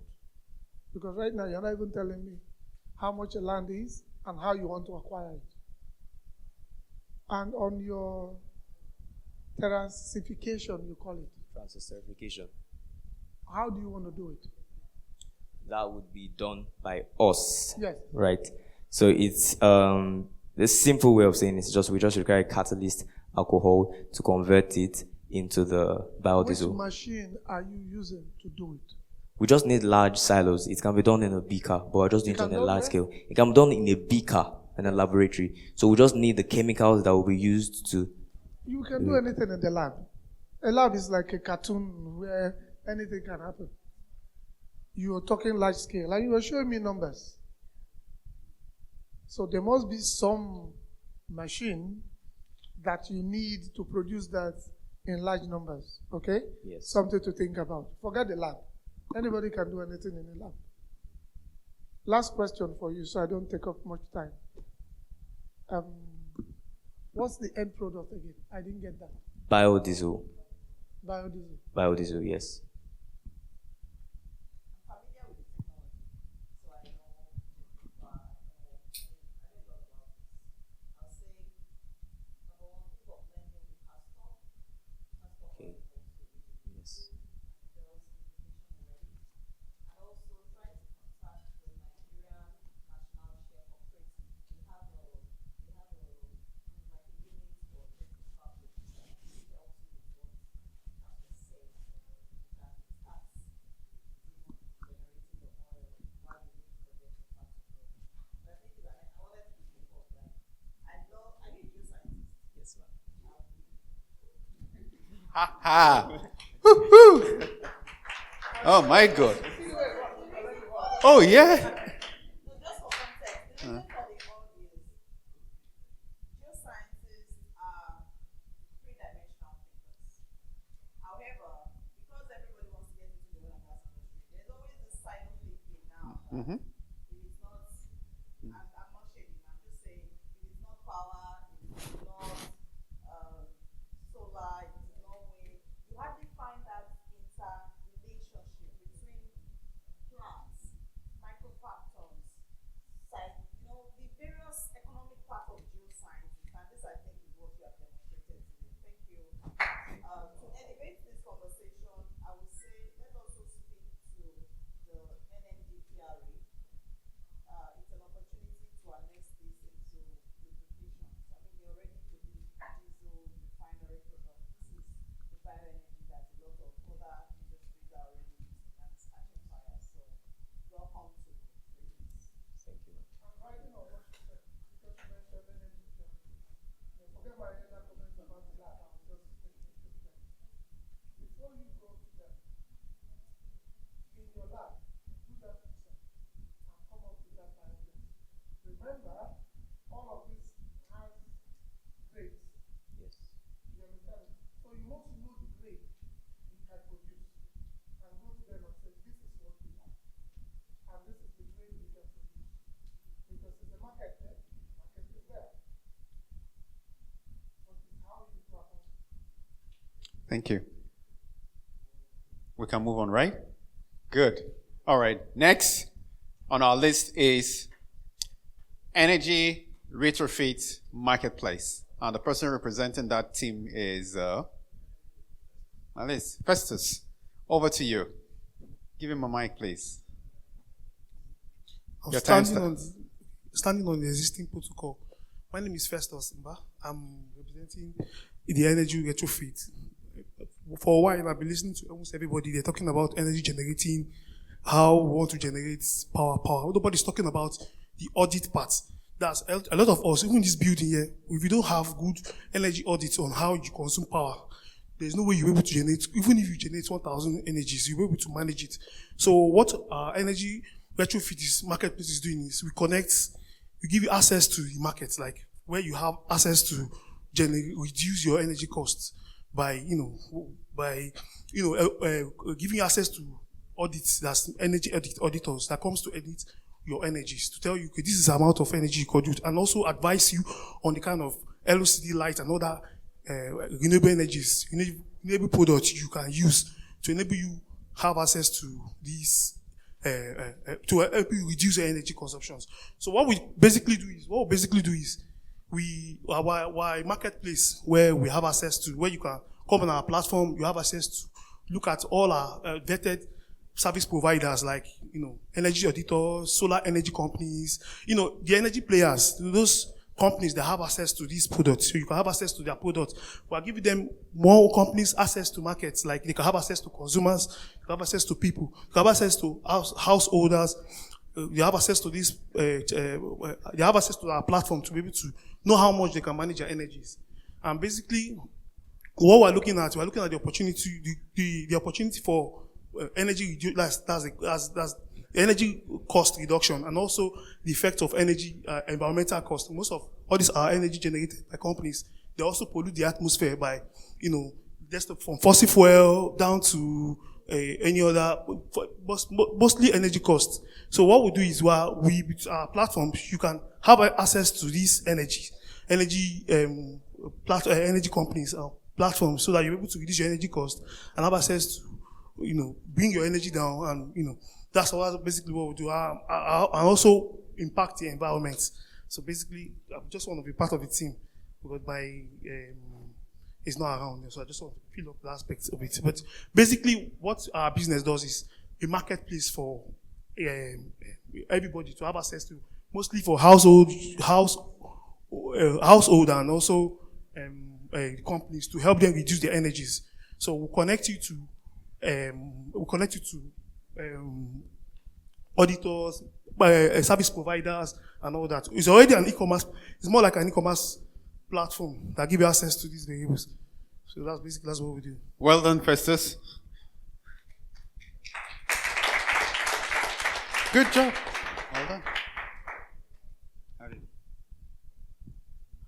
Because right now you're not even telling me how much a land is and how you want to acquire it. And on your terracification, you call it. Terracification. How do you want to do it? That would be done by us. Yes. Right. So it's the simple way of saying it is we just require catalyst alcohol to convert it into the biodiesel. Which machine are you using to do it? We just need large silos. It can be done in a beaker, but we're just doing it on a large scale. It can be done in a beaker in a laboratory. So we just need the chemicals that will be used to. You can do anything in the lab. A lab is like a cartoon where anything can happen. You are talking large scale, and you are showing me numbers. So there must be some machine that you need to produce that in large numbers, okay? Yes. Something to think about. Forget the lab. Anybody can do anything in the lab. Last question for you, so I don't take up much time. What's the end product again? I didn't get that. Biodiesel. Biodiesel. Biodiesel, yes. Ha ha! Woo-hoo! Oh my God! Oh, yeah. Just for context, the reason for the all is geoscientists are three-dimensional thinkers. However, because everybody wants to get into the oil and gas industry, there's always this side of thinking now that Mm-hmm. if it's not, I'm not shading, I'm just saying, if it's not power, if it's not solar, if it's not wind, you hardly find that interrelationship between plants, microfactors, the various economic part of geoscience, and this I think is what you have demonstrated today. Thank you. To elevate this conversation, I would say let us also speak to the NMDPRA. It's an opportunity to annex this into lubrications. I mean, they already produce diesel, refinery products. This is the bioenergy that a lot of other industries are already using, and it's catching fire. So, welcome to this. Thank you. I'm writing on what you said because you mentioned energy. Forget my earlier comments about the lab. I'm just making it clear. Before you go to that, in your lab, do that research and come up with that diagram. Remember, all of this has grades. Yes. You understand? So you want to know the grade you can produce and go to them and say, this is what we have. And this is the grade we can produce. Because in the market there, market is there. But it's how you go about it. Thank you. We can move on, right? Good. All right. Next on our list is Energy Retrofit Marketplace. And the person representing that team is Alice. Festus, over to you. Give him a mic, please. I'm Your time standing on the existing protocol. My name is Festus Mba. I'm representing the energy retrofit. For a while, I've been listening to almost everybody. They're talking about energy generating, how we want to generate power. Nobody's talking about the audit part. That's a lot of us, even in this building here, if you don't have good energy audits on how you consume power, there's no way you're able to generate, even if you generate 1,000 energies, you're able to manage it. So what our energy retrofit marketplace is doing is we give you access to the market, like where you have access to reduce your energy costs by giving you access to audits, that's energy auditors that comes to edit your energies to tell you, okay, this is the amount of energy you consume, and also advise you on the kind of LCD light and other renewable energies, renewable products you can use to enable you have access to these to help you reduce your energy consumptions. So what we basically do is our marketplace where we have access to, where you can come on our platform, you have access to look at all our vetted service providers like, energy auditors, solar energy companies, the energy players, those companies that have access to these products. So you can have access to their products. We are giving them more companies access to markets, like they can have access to consumers, they can have access to people, they can have access to householders. You have access to this, they have access to our platform to be able to know how much they can manage their energies. And basically, what we're looking at the opportunity, the opportunity for energy, that's energy cost reduction, and also the effect of energy, environmental cost. Most of all these are energy generated by companies. They also pollute the atmosphere by, just from fossil fuel down to any other, mostly energy costs. So what we do is, with our platforms, you can have access to these energy companies, platforms, so that you're able to reduce your energy cost and have access to, bring your energy down, and that's basically what we do, and also impact the environment. So basically, I just want to be part of the team because is not around, so I just want to fill up the aspects of it. But basically, what our business does is a marketplace for everybody to have access to, mostly for household and also companies, to help them reduce their energies. So we'll connect you to auditors, service providers, and all that. It's already an e-commerce. It's more like an e-commerce platform that gives you access to these variables. So that's what we do. Well done, Festus. Good job. Well done.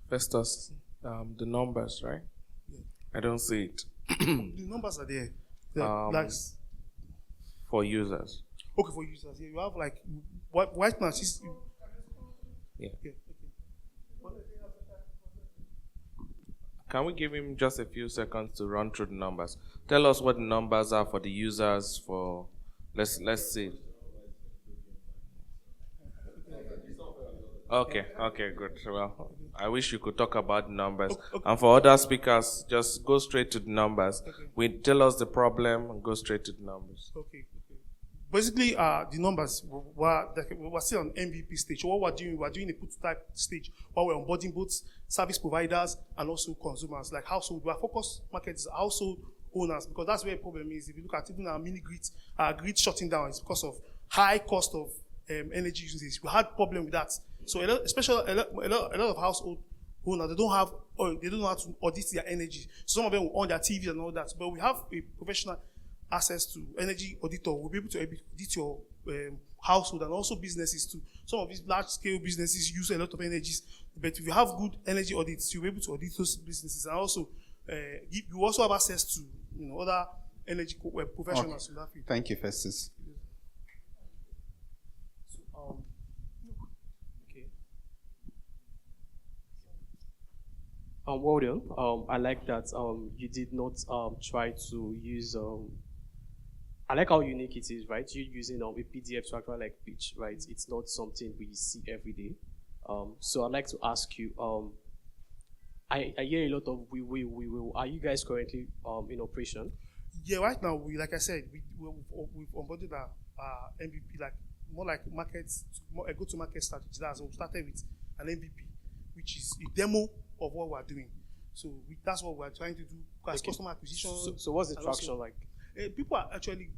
Festus, the numbers, right? I don't see it. The numbers are there. Like, For users. okay, for users. Yeah, you have like white now. Yeah. Okay. Can we give him just a few seconds to run through the numbers? Tell us what the numbers are for the users. For let's see. Okay, good. Well, I wish you could talk about the numbers. Okay. And for other speakers, just go straight to the numbers. Okay. We tell us the problem and go straight to the numbers. Okay. Basically, the numbers we're still on MVP stage. So what we're doing a prototype stage while we're onboarding both service providers and also consumers, like household. Our focus market is household owners, because that's where the problem is. If you look at even our mini grids, our grid shutting down is because of high cost of energy usage. We had problem with that. So especially a lot of household owners, they don't know how to audit their energy. Some of them will on their TV and all that. But we have a professional access to energy auditor. We'll be able to audit your household and also businesses too. Some of these large scale businesses use a lot of energies, but if you have good energy audits, you'll be able to audit those businesses, and also you also have access to other energy professionals. Okay. Thank you, Festus. Well done. I like that you did not try to use. I like how unique it is, right? You're using a PDF to actually like pitch, right? It's not something we see every day. So I'd like to ask you. I hear a lot of we will. Are you guys currently in operation? Yeah, right now like I said, we've onboarded our MVP, like more like markets, a go-to-market strategy. That's what we started with an MVP, which is a demo of what we're doing. So that's what we're trying to do as customer acquisition. So what's the traction like? People are actually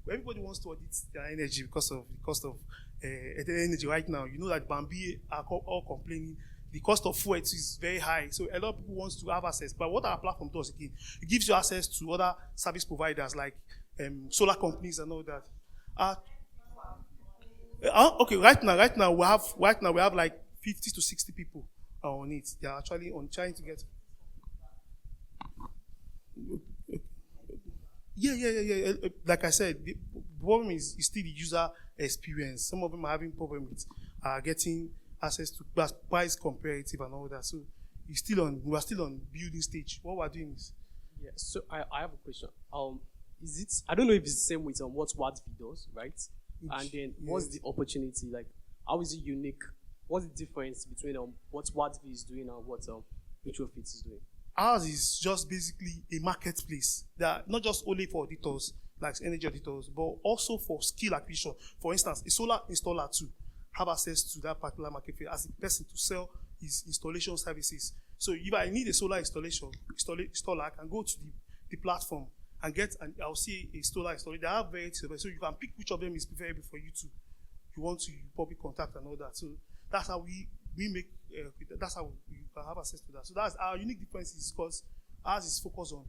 everybody wants to audit their energy because of the cost of energy right now. You know that Bambi are all complaining. The cost of fuel is very high. So a lot of people want to have access. But what our platform does again, it gives you access to other service providers like solar companies and all that. Okay, right now we have like 50 to 60 people on it. They are actually trying to get. Yeah. Like I said, the problem is still the user experience. Some of them are having problem with getting access to price comparative and all that. So we're still on building stage. What we're doing is. Yeah. So I have a question. Is it? I don't know if it's the same with what WATV does, right? And then what's the opportunity? Like, how is it unique? What's the difference between what WATV is doing and what Retrofit is doing? Ours is just basically a marketplace that not just only for auditors, like energy auditors, but also for skill acquisition. For instance, a solar installer too have access to that particular marketplace as a person to sell his installation services. So if I need a solar installer, I can go to the platform and I'll see a solar installer. They have variety of it, so you can pick which of them is preferable for you want to probably contact and all that. So that's how we make. That's how we can have access to that. So that's our unique difference, is because ours is focused on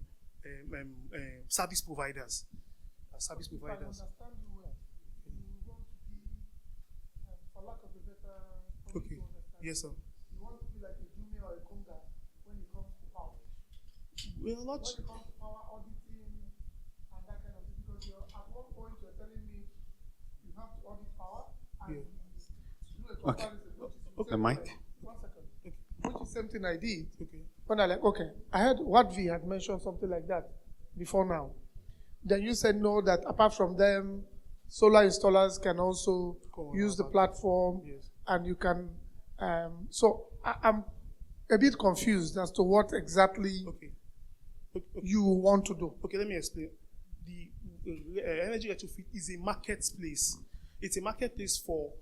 service providers. Service providers. Okay. Yes, sir. You want to be like a Jumia or a Konga when it comes to power. We are not. When it comes to power auditing and that kind of thing, because at one point you're telling me you have to audit power and do a comparison. Okay, Mike. 1 second. Okay. Which is the same thing I did. Okay. When I heard WATV had mentioned something like that before now. Then you said no, that apart from them, solar installers can also use the platform. Yes. And you can, so I'm a bit confused as to what exactly you want to do. Okay, let me explain. The Energy Retrofit is a marketplace. It's a marketplace for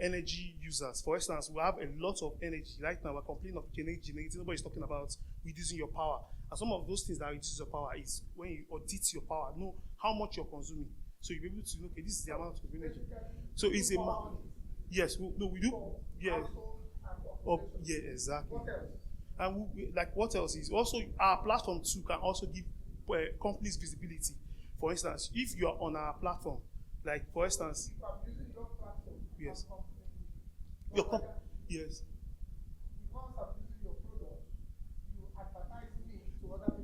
energy users. For instance, we have a lot of energy. Right now, we're complaining of generating. Nobody's talking about reducing your power. And some of those things that reduce your power is when you audit your power, know how much you're consuming. So you'll be able to know, okay, this is the amount of energy. So it's a yes, we do. Yeah. Yeah, exactly. And what else is also our platform too can also give companies visibility. For instance, if you're on our platform Like, for instance, yes. Your yes.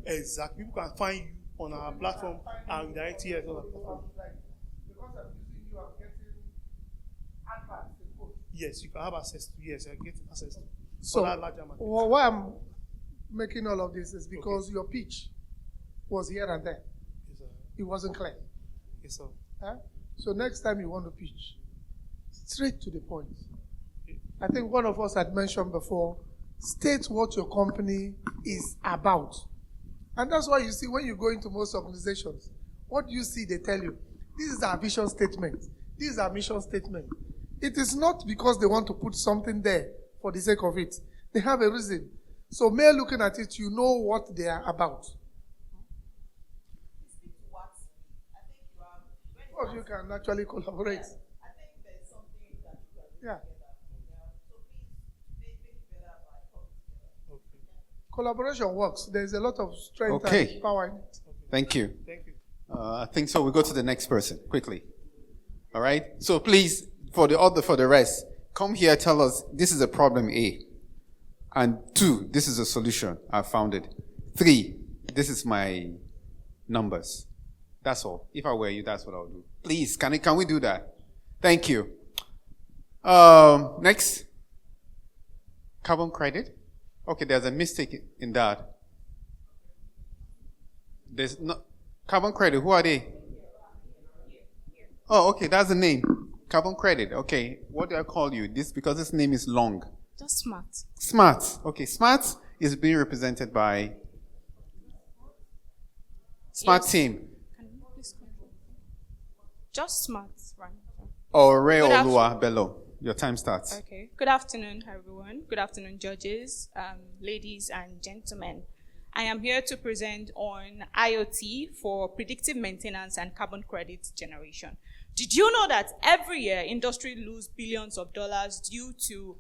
Exactly. People can find you on our platform and direct you on our platform. Yes, you can have access to. Yes, I get access to. So, why I'm making all of this is because your pitch was here and there. Yes, sir. It wasn't clear. Yes, sir. Huh? So next time you want to pitch, straight to the point. I think one of us had mentioned before, state what your company is about. And that's why you see when you go into most organizations, what do you see? They tell you, this is our vision statement. This is our mission statement. It is not because they want to put something there for the sake of it. They have a reason. So mere looking at it, you know what they are about. Of you can actually collaborate. I think there's something that you can do Yeah. together. So please make it better by coming together. Collaboration works. There's a lot of strength Okay. and power in it. Thank you. Thank you. I think so. We go to the next person quickly. All right. So please, for the rest, come here. Tell us this is a problem A, and 2, this is a solution. I found it. 3, this is my numbers. That's all. If I were you, that's what I would do. Please, can we do that? Thank you. Next. Carbon credit. Okay, there's a mistake in that. There's no carbon credit. Who are they? Oh, okay, that's the name. Carbon credit. Okay, what do I call you? This because this name is long. Just smart. Smart. Okay, smart is being represented by Smart Yes. Team. Can you please control? Just smart, right? Or Ray Good Olua Bello. Your time starts. Okay. Good afternoon, everyone. Good afternoon, judges, ladies and gentlemen. I am here to present on IoT for predictive maintenance and carbon credit generation. Did you know that every year industry loses billions of dollars due to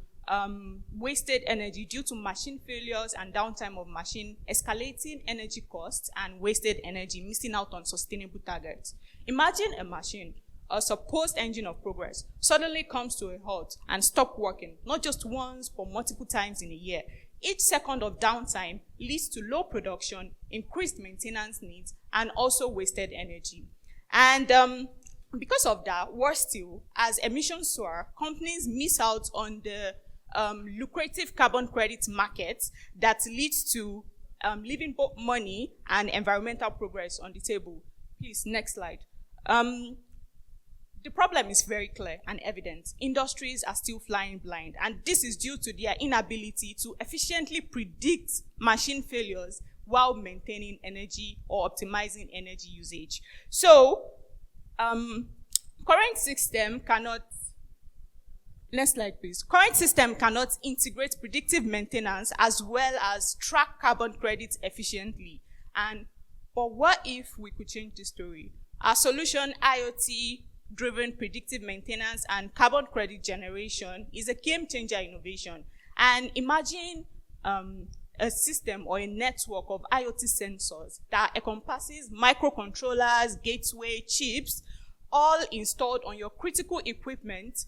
wasted energy, due to machine failures and downtime of machine, escalating energy costs and wasted energy, missing out on sustainable targets? Imagine a machine, a supposed engine of progress, suddenly comes to a halt and stops working, not just once, but multiple times in a year. Each second of downtime leads to low production, increased maintenance needs, and also wasted energy. And because of that, worse still, as emissions soar, companies miss out on the lucrative carbon credit market that leads to leaving both money and environmental progress on the table. Please, next slide. The problem is very clear and evident. Industries are still flying blind, and this is due to their inability to efficiently predict machine failures while maintaining energy or optimizing energy usage. So, current system cannot, next slide please. Current system cannot integrate predictive maintenance as well as track carbon credits efficiently. But what if we could change the story? Our solution, IoT-driven predictive maintenance and carbon credit generation, is a game-changer innovation. And imagine a system or a network of IoT sensors that encompasses microcontrollers, gateway, chips, all installed on your critical equipment,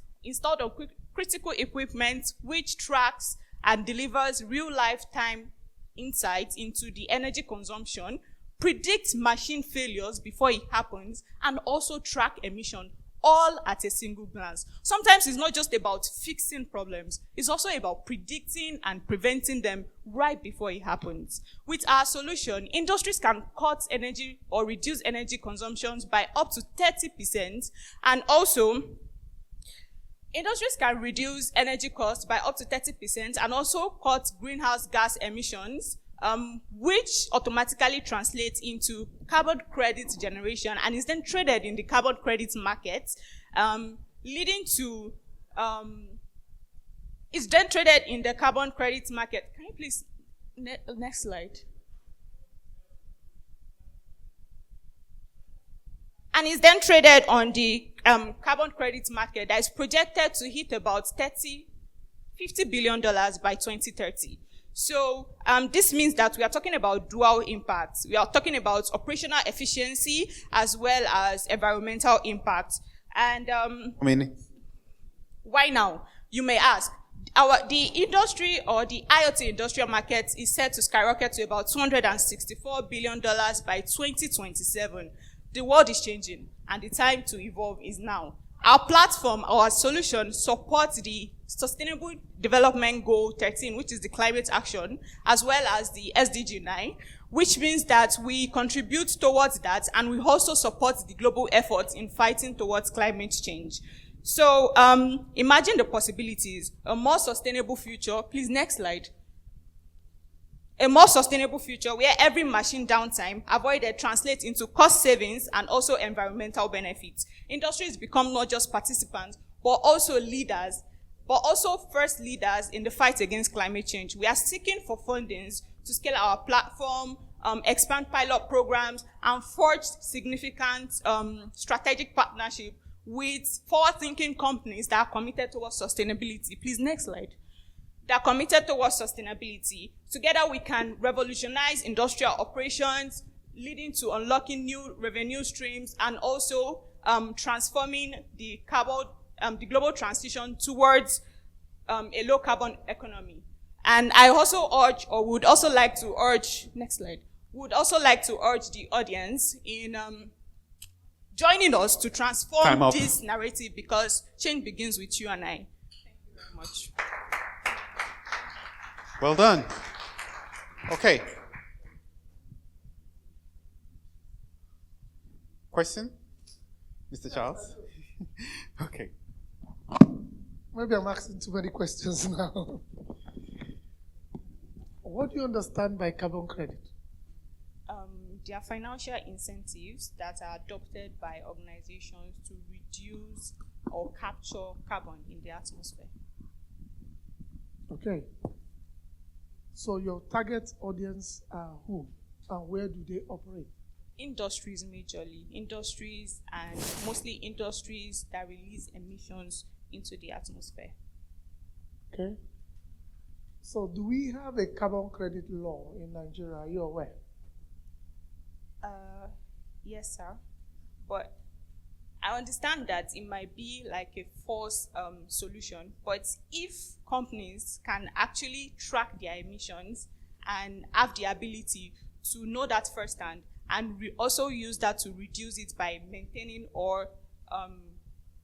which tracks and delivers real lifetime insights into the energy consumption, predicts machine failures before it happens, and also track emission, all at a single glance. Sometimes it's not just about fixing problems, it's also about predicting and preventing them right before it happens. With our solution, industries can cut energy or reduce energy consumptions by up to 30%, and also industries can reduce energy costs by up to 30% and also cut greenhouse gas emissions, which automatically translates into carbon credit generation and is then traded in the carbon credit market, leading to, is then traded in the carbon credit market. Can you please, next slide. And is then traded on the carbon credit market that is projected to hit about $50 billion by 2030. So this means that we are talking about dual impacts. We are talking about operational efficiency as well as environmental impact. And How many? why now? You may ask. The industry or the IoT industrial market is set to skyrocket to about $264 billion by 2027. The world is changing and the time to evolve is now. Our platform, our solution supports the Sustainable Development Goal 13, which is the climate action, as well as the SDG 9, which means that we contribute towards that and we also support the global efforts in fighting towards climate change. So imagine the possibilities, a more sustainable future. Please, next slide. A more sustainable future where every machine downtime avoided translates into cost savings and also environmental benefits. Industries become not just participants, but also leaders, but also first leaders in the fight against climate change. We are seeking for fundings to scale our platform, expand pilot programs, and forge significant strategic partnership with forward-thinking companies that are committed towards sustainability. Please, next slide. They are committed towards sustainability. Together, we can revolutionize industrial operations, leading to unlocking new revenue streams and also transforming the global transition towards a low-carbon economy. And I also urge, or would also like to urge, next slide, would also like to urge the audience in joining us to transform this narrative because change begins with you and I. Thank you very much. Well done. Okay. Question? Mr. Charles? Okay. Maybe I'm asking too many questions now. What do you understand by carbon credit? There are financial incentives that are adopted by organizations to reduce or capture carbon in the atmosphere. Okay. So your target audience are who and where do they operate? Industries majorly. Industries and mostly industries that release emissions into the atmosphere. Okay. So do we have a carbon credit law in Nigeria? Are you aware? Yes, sir. But I understand that it might be like a false solution. But if companies can actually track their emissions and have the ability to know that firsthand and also use that to reduce it by maintaining or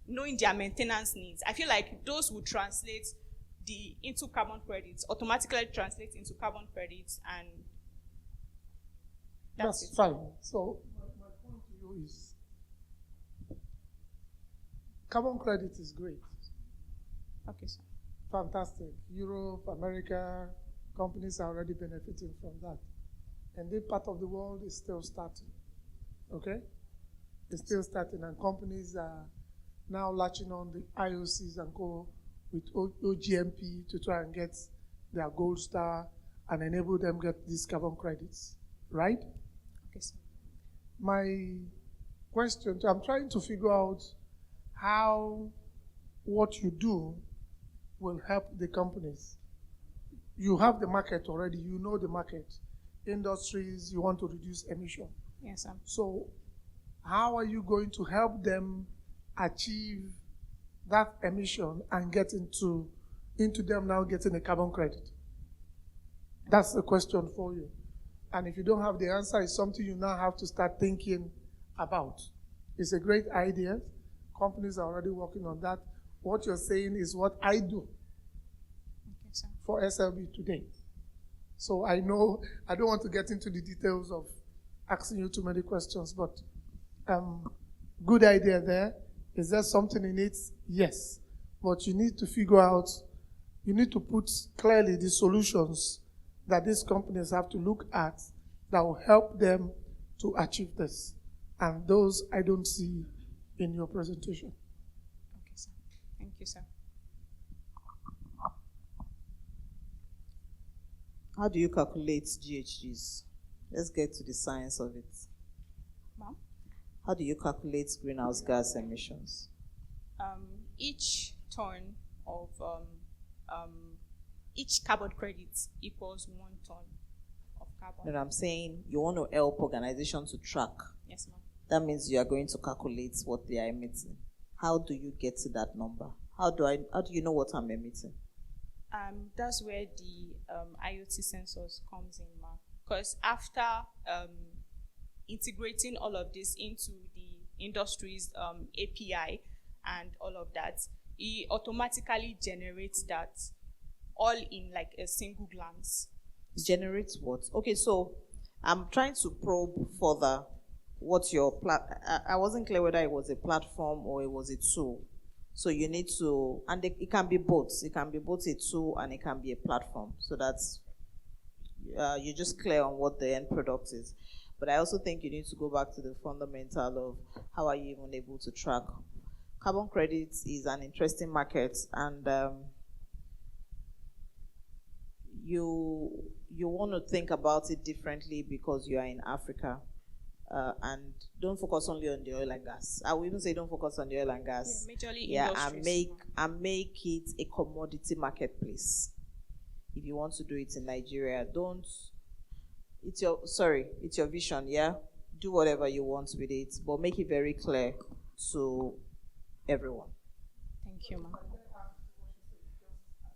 knowing their maintenance needs, I feel like those would translate into carbon credits, automatically translate into carbon credits, and that's fine. So my point to you is carbon credit is great. Okay, sir. Fantastic. Europe, America, companies are already benefiting from that. And this part of the world is still starting. Okay? It's still starting, and companies are now latching on the IOCs and go with OGMP to try and get their gold star and enable them get these carbon credits. Right? Okay, sir. My question, I'm trying to figure out how what you do will help the companies. You have the market already, you know the market. Industries, you want to reduce emission. Yes, sir. So how are you going to help them achieve that emission and get into them now getting a carbon credit? That's the question for you. And if you don't have the answer, it's something you now have to start thinking about. It's a great idea. Companies are already working on that. What you're saying is what I do for SLB today. So I know I don't want to get into the details of asking you too many questions, but good idea there. Is there something in it? Yes. But you need to figure out, you need to put clearly the solutions that these companies have to look at that will help them to achieve this. And those I don't see in your presentation. Okay, sir. Thank you, sir. How do you calculate GHGs? Let's get to the science of it. Ma'am? How do you calculate greenhouse gas emissions? Each ton of each carbon credit equals 1 ton of carbon. No, I'm saying you want to help organizations to track. Yes, ma'am. That means you are going to calculate what they are emitting. how do you get to that number? How do you know what I'm emitting? That's where the IoT sensors comes in, ma. Because after integrating all of this into the industry's API and all of that, it automatically generates that all in like a single glance. Generates what? Okay, so I'm trying to probe further what your I wasn't clear whether it was a platform or it was a tool. So you need to, and it can be both. It can be both a tool and it can be a platform. So that's, you're just clear on what the end product is. But I also think you need to go back to the fundamental of how are you even able to track. Carbon credits is an interesting market, and you want to think about it differently because you are in Africa. And don't focus only on the oil and gas. I would even say don't focus on the oil and gas. Yeah, majorly industries. And make it a commodity marketplace. If you want to do it in Nigeria, it's your vision, yeah? Do whatever you want with it, but make it very clear to everyone. Thank you, ma'am.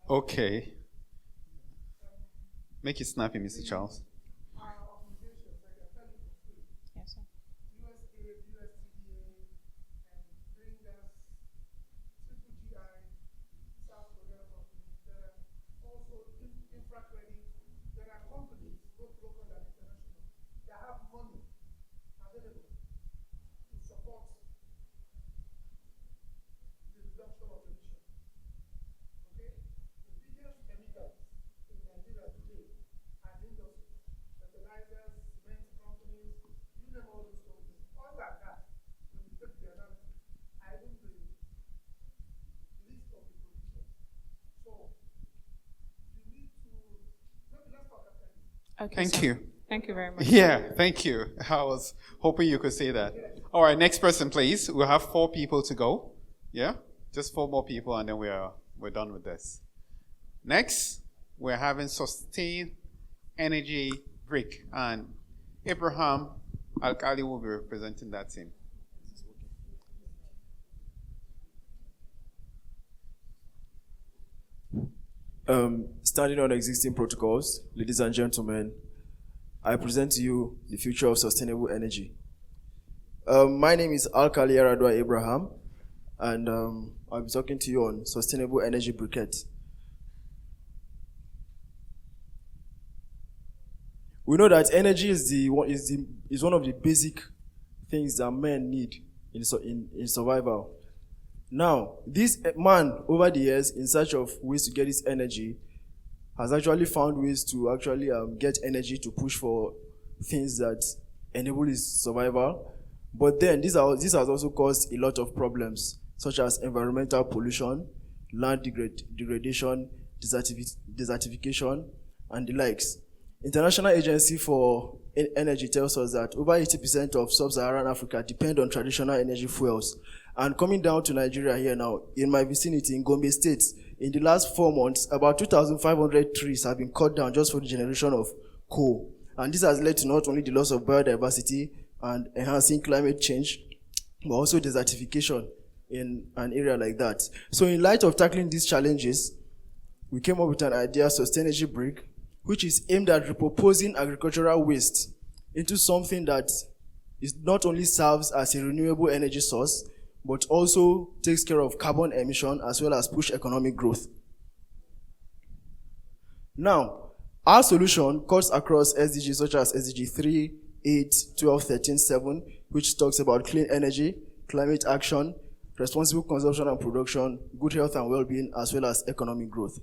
Okay. Make it snappy, Mr. Charles. Yes, sir. Okay, Thank sir. you. Thank you very much. Yeah, thank you. I was hoping you could say that. All right, next person, please. We'll have 4 people to go. Yeah, just 4 more people, and then we're done with this. Next, we're having Sustain Energy Brick, and Abraham Alkali will be representing that team. Standing on existing protocols, ladies and gentlemen, I present to you the future of sustainable energy. My name is Alkali Yaradua Abraham, and I'll be talking to you on sustainable energy briquette. We know that energy is one of the basic things that men need in survival. Now, this man, over the years, in search of ways to get this energy, has actually found ways to actually get energy to push for things that enable his survival. But then, this has also caused a lot of problems, such as environmental pollution, land degradation, desertification, and the likes. International Agency for Energy tells us that over 80% of sub-Saharan Africa depend on traditional energy fuels. And coming down to Nigeria here now, in my vicinity, in Gombe State, in the last 4 months, about 2,500 trees have been cut down just for the generation of coal. And this has led to not only the loss of biodiversity and enhancing climate change, but also desertification in an area like that. So in light of tackling these challenges, we came up with an idea, Sustain Energy Brick, which is aimed at repurposing agricultural waste into something that is not only serves as a renewable energy source, but also takes care of carbon emission as well as push economic growth. Now, our solution cuts across SDGs such as SDG 3, 8, 12, 13, 7, which talks about clean energy, climate action, responsible consumption and production, good health and well-being, as well as economic growth.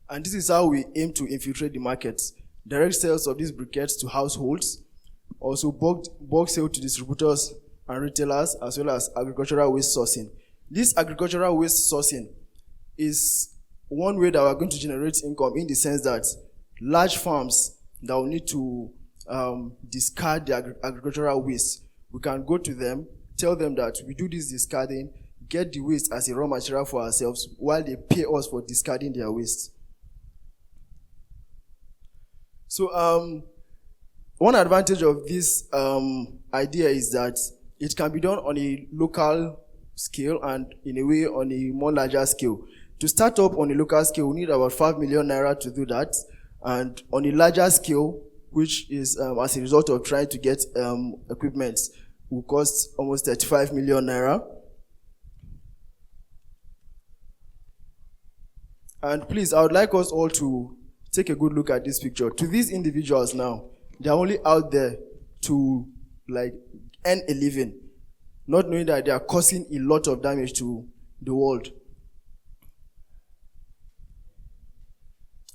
And this is how we aim to infiltrate the markets. Direct sales of these briquettes to households, also bulk sale to distributors and retailers, as well as agricultural waste sourcing. This agricultural waste sourcing is one way that we're going to generate income, in the sense that large farms that will need to discard the agricultural waste, we can go to them, tell them that we do this discarding, get the waste as a raw material for ourselves, while they pay us for discarding their waste. So one advantage of this idea is that it can be done on a local scale and in a way on a more larger scale. To start up on a local scale, we need about 5 million naira to do that. And on a larger scale, which is as a result of trying to get equipment, will cost almost 35 million naira. And please, I would like us all to take a good look at this picture. To these individuals now, they're only out there to earn a living, not knowing that they are causing a lot of damage to the world.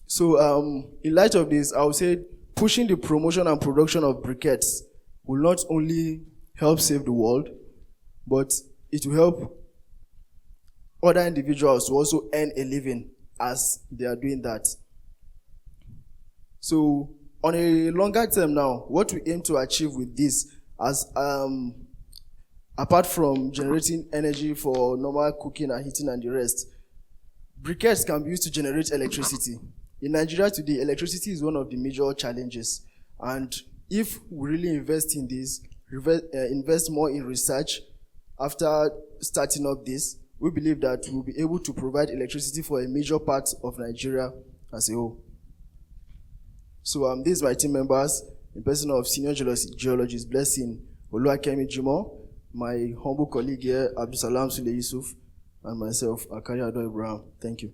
So in light of this, I would say pushing the promotion and production of briquettes will not only help save the world, but it will help other individuals to also earn a living as they are doing that. So on a longer term now, what we aim to achieve with this, as apart from generating energy for normal cooking and heating and the rest, briquettes can be used to generate electricity. In Nigeria today, electricity is one of the major challenges. And if we really invest in this, invest more in research after starting up this, we believe that we'll be able to provide electricity for a major part of Nigeria as a whole. So these are my team members, in person of senior geologist Blessing Oluwakemi Jimo, my humble colleague here, Abdusalam Sule Yusuf, and myself, Akari Ado Ibrahim. Thank you.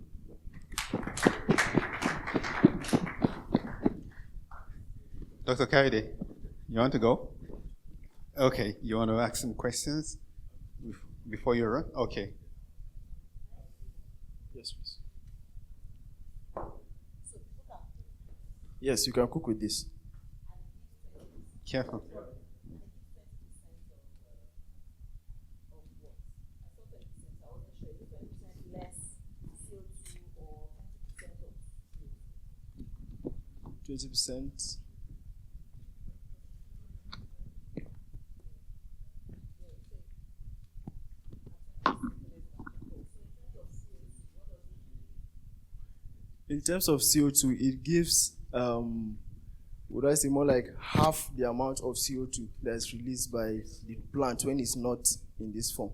Dr. Kaide, you want to go? Okay, you want to ask some questions before you run? Okay. Yes, please. Yes, you can cook with this. Careful. %. In terms of CO2, it gives, would I say, more like half the amount of CO2 that's released by the plant when it's not in this form.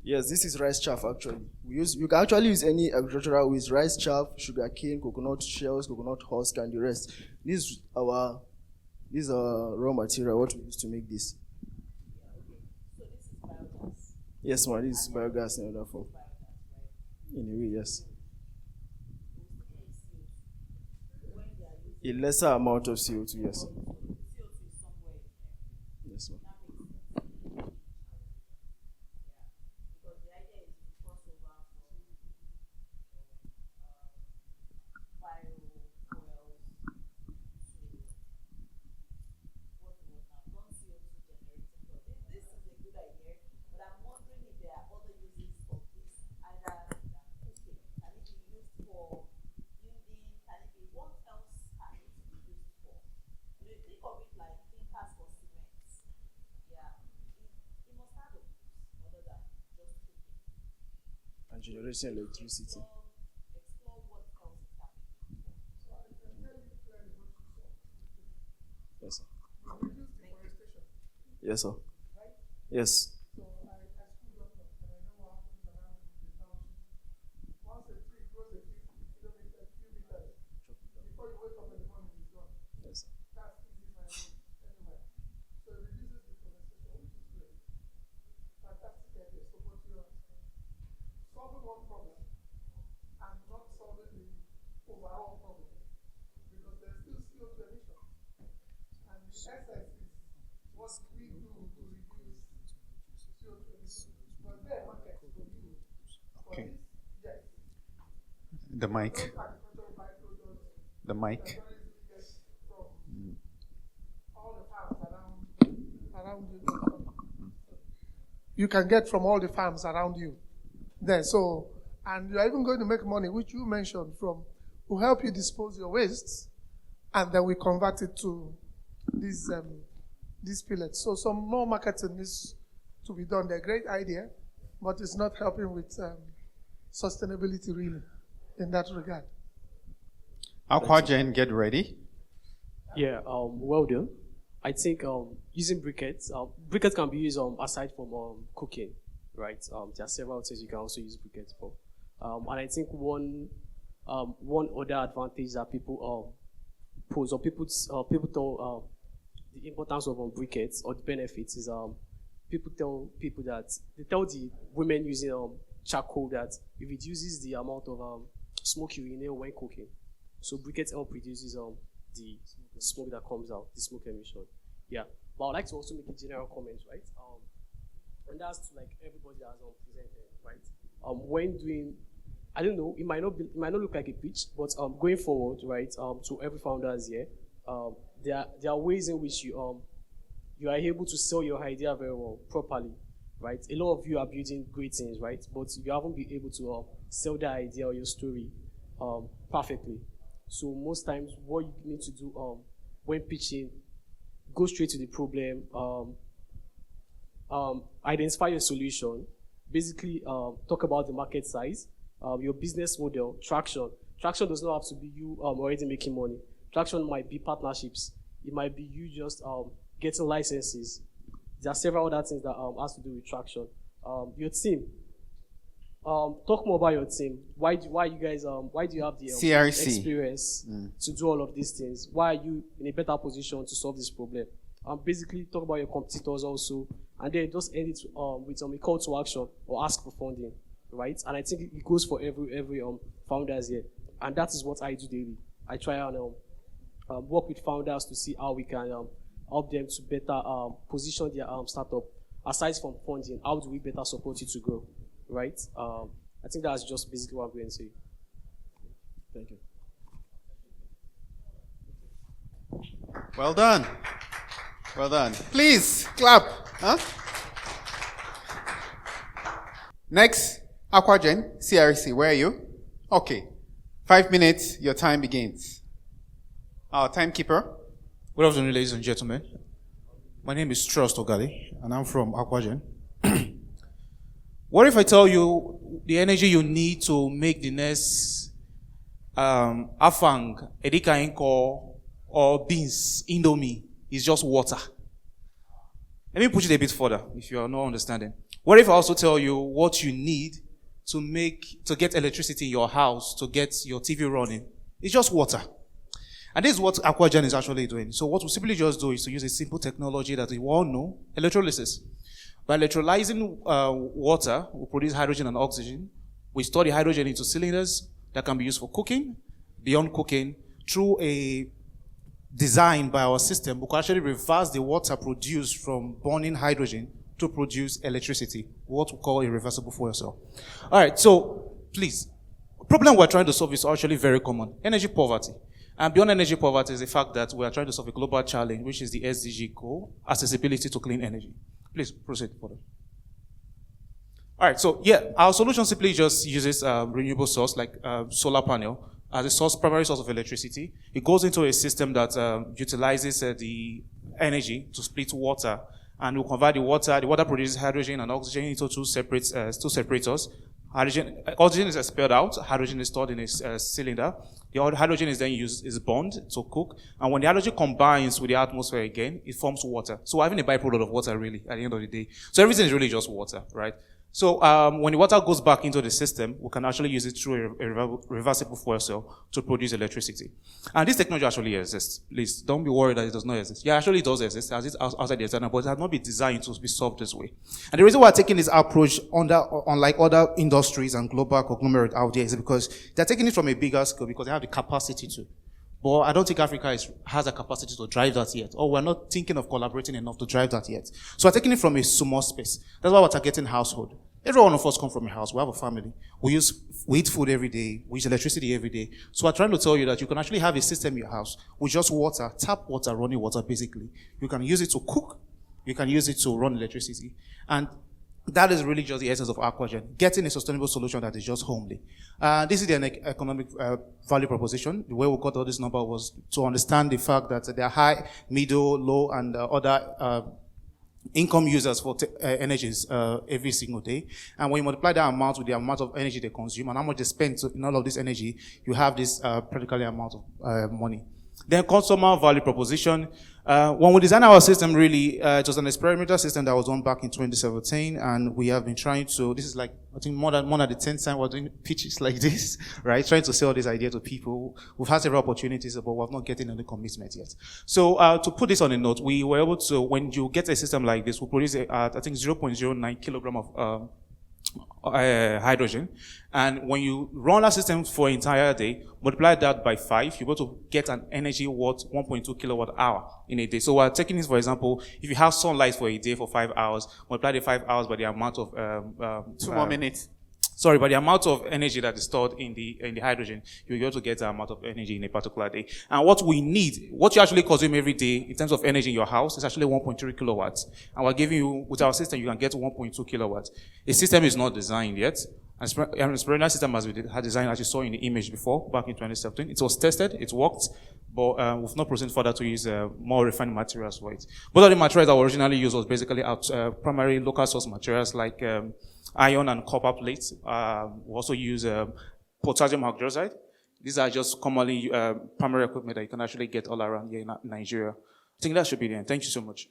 Yes, this is rice chaff actually. You can actually use any agricultural waste: rice chaff, sugar cane, coconut shells, coconut husk, and the rest. This is our raw material, what we use to make this. So this is biogas? Yes, ma'am, this is biogas in other form. In a way, yes. A lesser amount of CO2, yes. Yes, ma'am. Generating electricity. Yes, sir. Yes, sir. Yes. Okay. The mic. The mic. Around you. You can get from all the farms around you. There, so, and you are even going to make money, which you mentioned, from will help you dispose your wastes, and then we convert it to these pellets. So some more marketing is to be done. They're a great idea, but it's not helping with sustainability really in that regard. Aquagen, get ready. Yeah, well done. I think using briquettes, briquettes can be used aside from cooking, right? There are several things you can also use briquettes for. And I think one other advantage that people pose, or people tell the importance of briquettes or the benefits is people tell people that they tell the women using charcoal that it reduces the amount of smoke you inhale when cooking. So briquettes help reduces the smoke that comes out, the smoke emission. Yeah, but I'd like to also make a general comment, right? And that's to like everybody that has presented, right? When doing, I don't know, it might not look like a pitch, but going forward, right? To every founders here, there are ways in which you are able to sell your idea very well, properly, right? A lot of you are building great things, right? But you haven't been able to sell that idea or your story perfectly. So most times, what you need to do when pitching, go straight to the problem, identify your solution, basically talk about the market size, your business model, traction. Traction does not have to be you already making money. Traction might be partnerships. It might be you just getting licenses. There are several other things that has to do with traction. Your team. Talk more about your team. Why do you guys why do you have the CRC experience to do all of these things? Why are you in a better position to solve this problem? Basically talk about your competitors also, and then just end it with a call to action or ask for funding, right? And I think it goes for every founders here, and that is what I do daily. I try and work with founders to see how we can help them to better position their startup. Aside from funding, how do we better support you to grow? Right? I think that's just basically what I'm going to say. Thank you. Well done. Well done. Please clap. Huh? Next, Aquagen, CRC. Where are you? Okay. 5 minutes, your time begins. Our timekeeper. Good afternoon, ladies and gentlemen. My name is Trust Ogali, and I'm from Aquagen. What if I tell you the energy you need to make the next afang, edika inko, or beans, indomie is just water? Let me push it a bit further if you are not understanding. What if I also tell you what you need to get electricity in your house, to get your TV running? It's just water. And this is what Aquagen is actually doing. So what we simply just do is to use a simple technology that we all know, electrolysis. By electrolyzing water, we produce hydrogen and oxygen. We store the hydrogen into cylinders that can be used for cooking. Beyond cooking, through a design by our system, we can actually reverse the water produced from burning hydrogen to produce electricity, what we call a reversible fuel cell. All right, so please, the problem we're trying to solve is actually very common, energy poverty. And beyond energy poverty is the fact that we are trying to solve a global challenge, which is the SDG goal, accessibility to clean energy. Please proceed further. All right, so yeah, our solution simply just uses renewable source like solar panel as a primary source of electricity. It goes into a system that utilizes the energy to split water, and will convert the water. The water produces hydrogen and oxygen into two separators. Oxygen is expelled out. Hydrogen is stored in a cylinder. The hydrogen is then burned to cook. And when the hydrogen combines with the atmosphere again, it forms water. So we're having a byproduct of water, really, at the end of the day. So everything is really just water, right? So when the water goes back into the system, we can actually use it through a reversible fuel cell to produce electricity. And this technology actually exists. Please don't be worried that it does not exist. Yeah, actually it does exist. It exists outside the external, but it has not been designed to be solved this way. And the reason why we're taking this approach unlike other industries and global conglomerate out there is because they're taking it from a bigger scale because they have the capacity to. But I don't think Africa has a capacity to drive that yet. Or we're not thinking of collaborating enough to drive that yet. So we're taking it from a small space. That's why we're targeting household. Every one of us come from a house. We have a family. We eat food every day. We use electricity every day. So we're trying to tell you that you can actually have a system in your house with just water, tap water, running water, basically. You can use it to cook. You can use it to run electricity. And that is really just the essence of Aquagen, getting a sustainable solution that is just homely. This is the economic value proposition. The way we got all this number was to understand the fact that there are high, middle, low, and other income users for energies every single day. And when you multiply that amount with the amount of energy they consume and how much they spend in all of this energy, you have this practically amount of money. Then customer value proposition. When we designed our system, really, it was an experimental system that was done back in 2017, and we have been trying to, this is like, I think more than the 10th time we're doing pitches like this, right? Trying to sell this idea to people. We've had several opportunities, but we're not getting any commitment yet. So, to put this on a note, we were able to, when you get a system like this, we produce, I think 0.09 kilogram of, hydrogen. And when you run that system for an entire day, multiply that by 5, you're able to get an energy worth 1.2 kilowatt hour in a day. So we're taking this, for example, if you have sunlight for a day for 5 hours, multiply the 5 hours by the amount of 2 more minutes. Sorry, but the amount of energy that is stored in the hydrogen, you'll be able to get the amount of energy in a particular day. And what we need, what you actually consume every day in terms of energy in your house is actually 1.3 kilowatts. And we're giving you, with our system, you can get 1.2 kilowatts. The system is not designed yet. An experimental system as we had designed, as you saw in the image before, back in 2017. It was tested, it worked, but we've not proceeded further to use more refined materials for it. Both of the materials that were originally used was basically primary local source materials like iron and copper plates. We also use potassium hydroxide. These are just commonly primary equipment that you can actually get all around here in Nigeria. I think that should be the end. Thank you so much.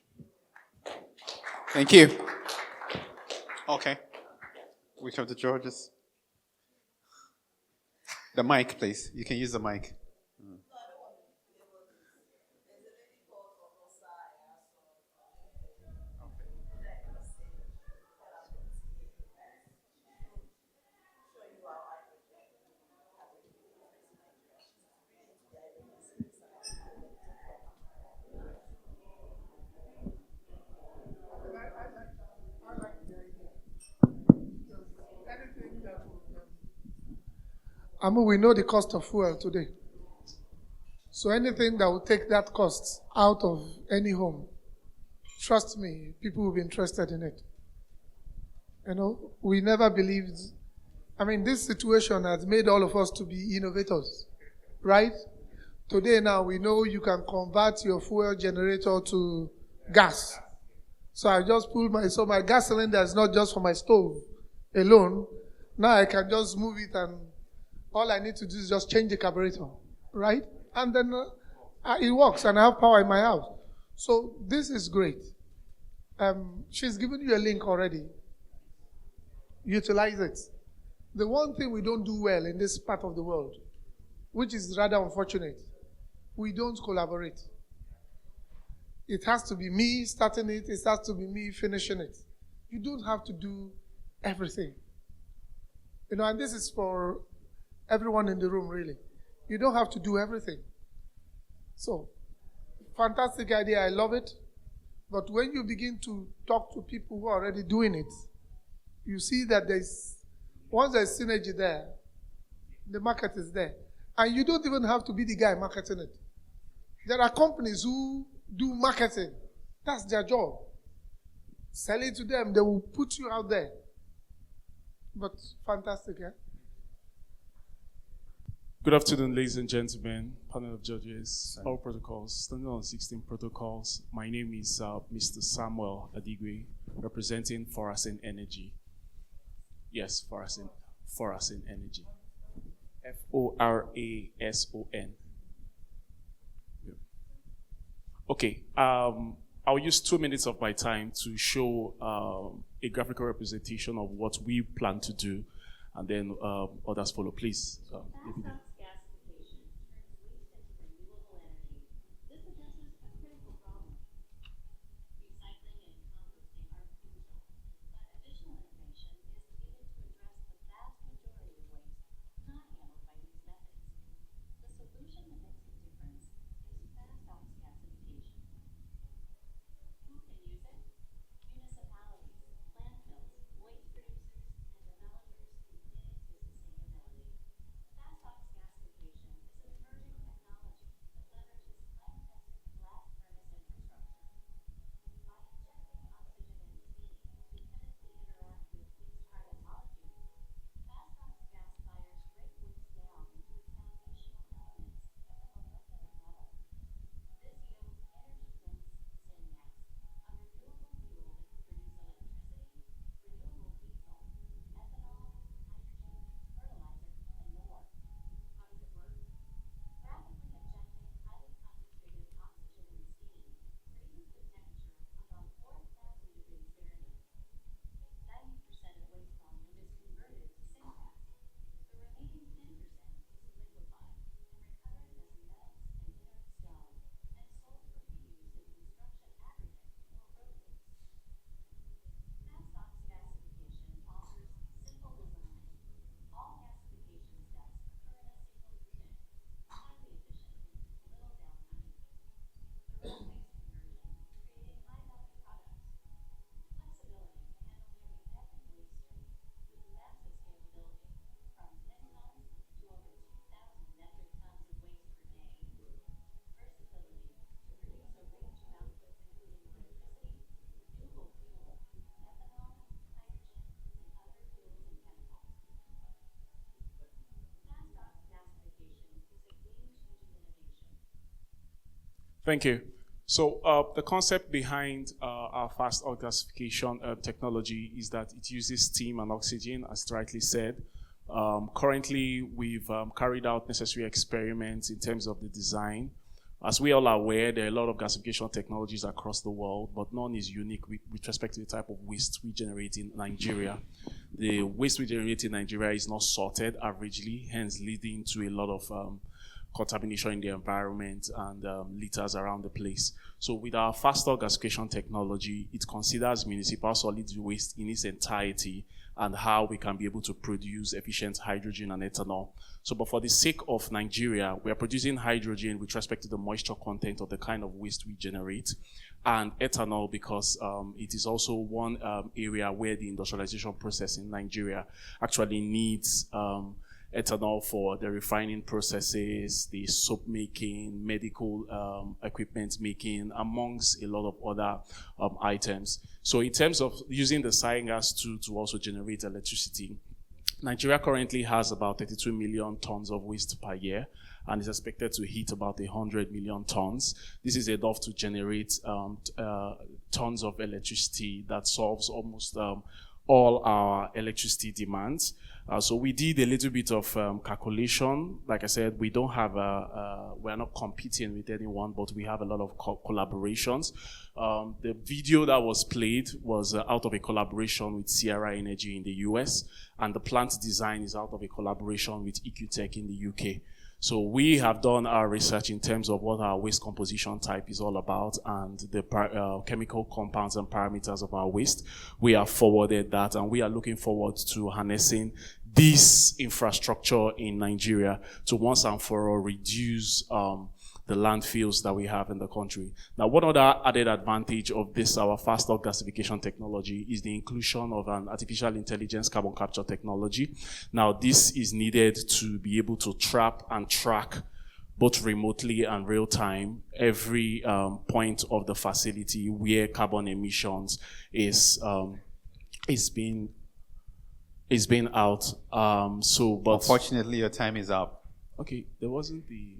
Thank you. Okay. Which of the Georges? The mic, please. You can use the mic. I mean, we know the cost of fuel today. So anything that will take that cost out of any home, trust me, people will be interested in it. You know, we never believed, I mean, this situation has made all of us to be innovators, right? Today now we know you can convert your fuel generator to gas. So I just pull my gas cylinder is not just for my stove alone. Now I can just move it and all I need to do is just change the carburetor, right? And then it works and I have power in my house. So this is great. She's given you a link already. Utilize it. The one thing we don't do well in this part of the world, which is rather unfortunate, we don't collaborate. It has to be me starting it. It has to be me finishing it. You don't have to do everything. You know, and this is for everyone in the room, really. You don't have to do everything. So, fantastic idea. I love it. But when you begin to talk to people who are already doing it, you see that once there's synergy there, the market is there. And you don't even have to be the guy marketing it. There are companies who do marketing. That's their job. Sell it to them. They will put you out there. But fantastic, eh? Good afternoon, ladies and gentlemen, panel of judges, all protocols, standing on 16 protocols. My name is Mr. Samuel Adigwe, representing Forasin Energy. Yes, Forasin Energy. Forason. Yeah. Okay, I'll use 2 minutes of my time to show a graphical representation of what we plan to do, and then others follow, please. Thank you. So the concept behind our fast oil gasification technology is that it uses steam and oxygen, as rightly said. Currently, we've carried out necessary experiments in terms of the design. As we all are aware, there are a lot of gasification technologies across the world, but none is unique with respect to the type of waste we generate in Nigeria. The waste we generate in Nigeria is not sorted averagely, hence leading to a lot of contamination in the environment and litters around the place. So with our fast oil gasification technology, it considers municipal solid waste in its entirety and how we can be able to produce efficient hydrogen and ethanol. So, but for the sake of Nigeria, we are producing hydrogen with respect to the moisture content of the kind of waste we generate, and ethanol because it is also one area where the industrialization process in Nigeria actually needs ethanol for the refining processes, the soap making, medical equipment making, amongst a lot of other items. So in terms of using the syngas to also generate electricity, Nigeria currently has about 32 million tons of waste per year and is expected to hit about 100 million tons. This is enough to generate tons of electricity that solves almost all our electricity demands. So we did a little bit of calculation. Like I said, we don't have we're not competing with anyone, but we have a lot of collaborations. The video that was played was out of a collaboration with Sierra Energy in the US, and the plant design is out of a collaboration with EnergyTech in the UK. So we have done our research in terms of what our waste composition type is all about and the chemical compounds and parameters of our waste. We have forwarded that, and we are looking forward to harnessing this infrastructure in Nigeria to once and for all reduce the landfills that we have in the country. Now, one other added advantage of this, our fast oil gasification technology, is the inclusion of an artificial intelligence carbon capture technology. Now, this is needed to be able to trap and track both remotely and real time every point of the facility where carbon emissions is being out. But unfortunately, your time is up. Okay, there wasn't the.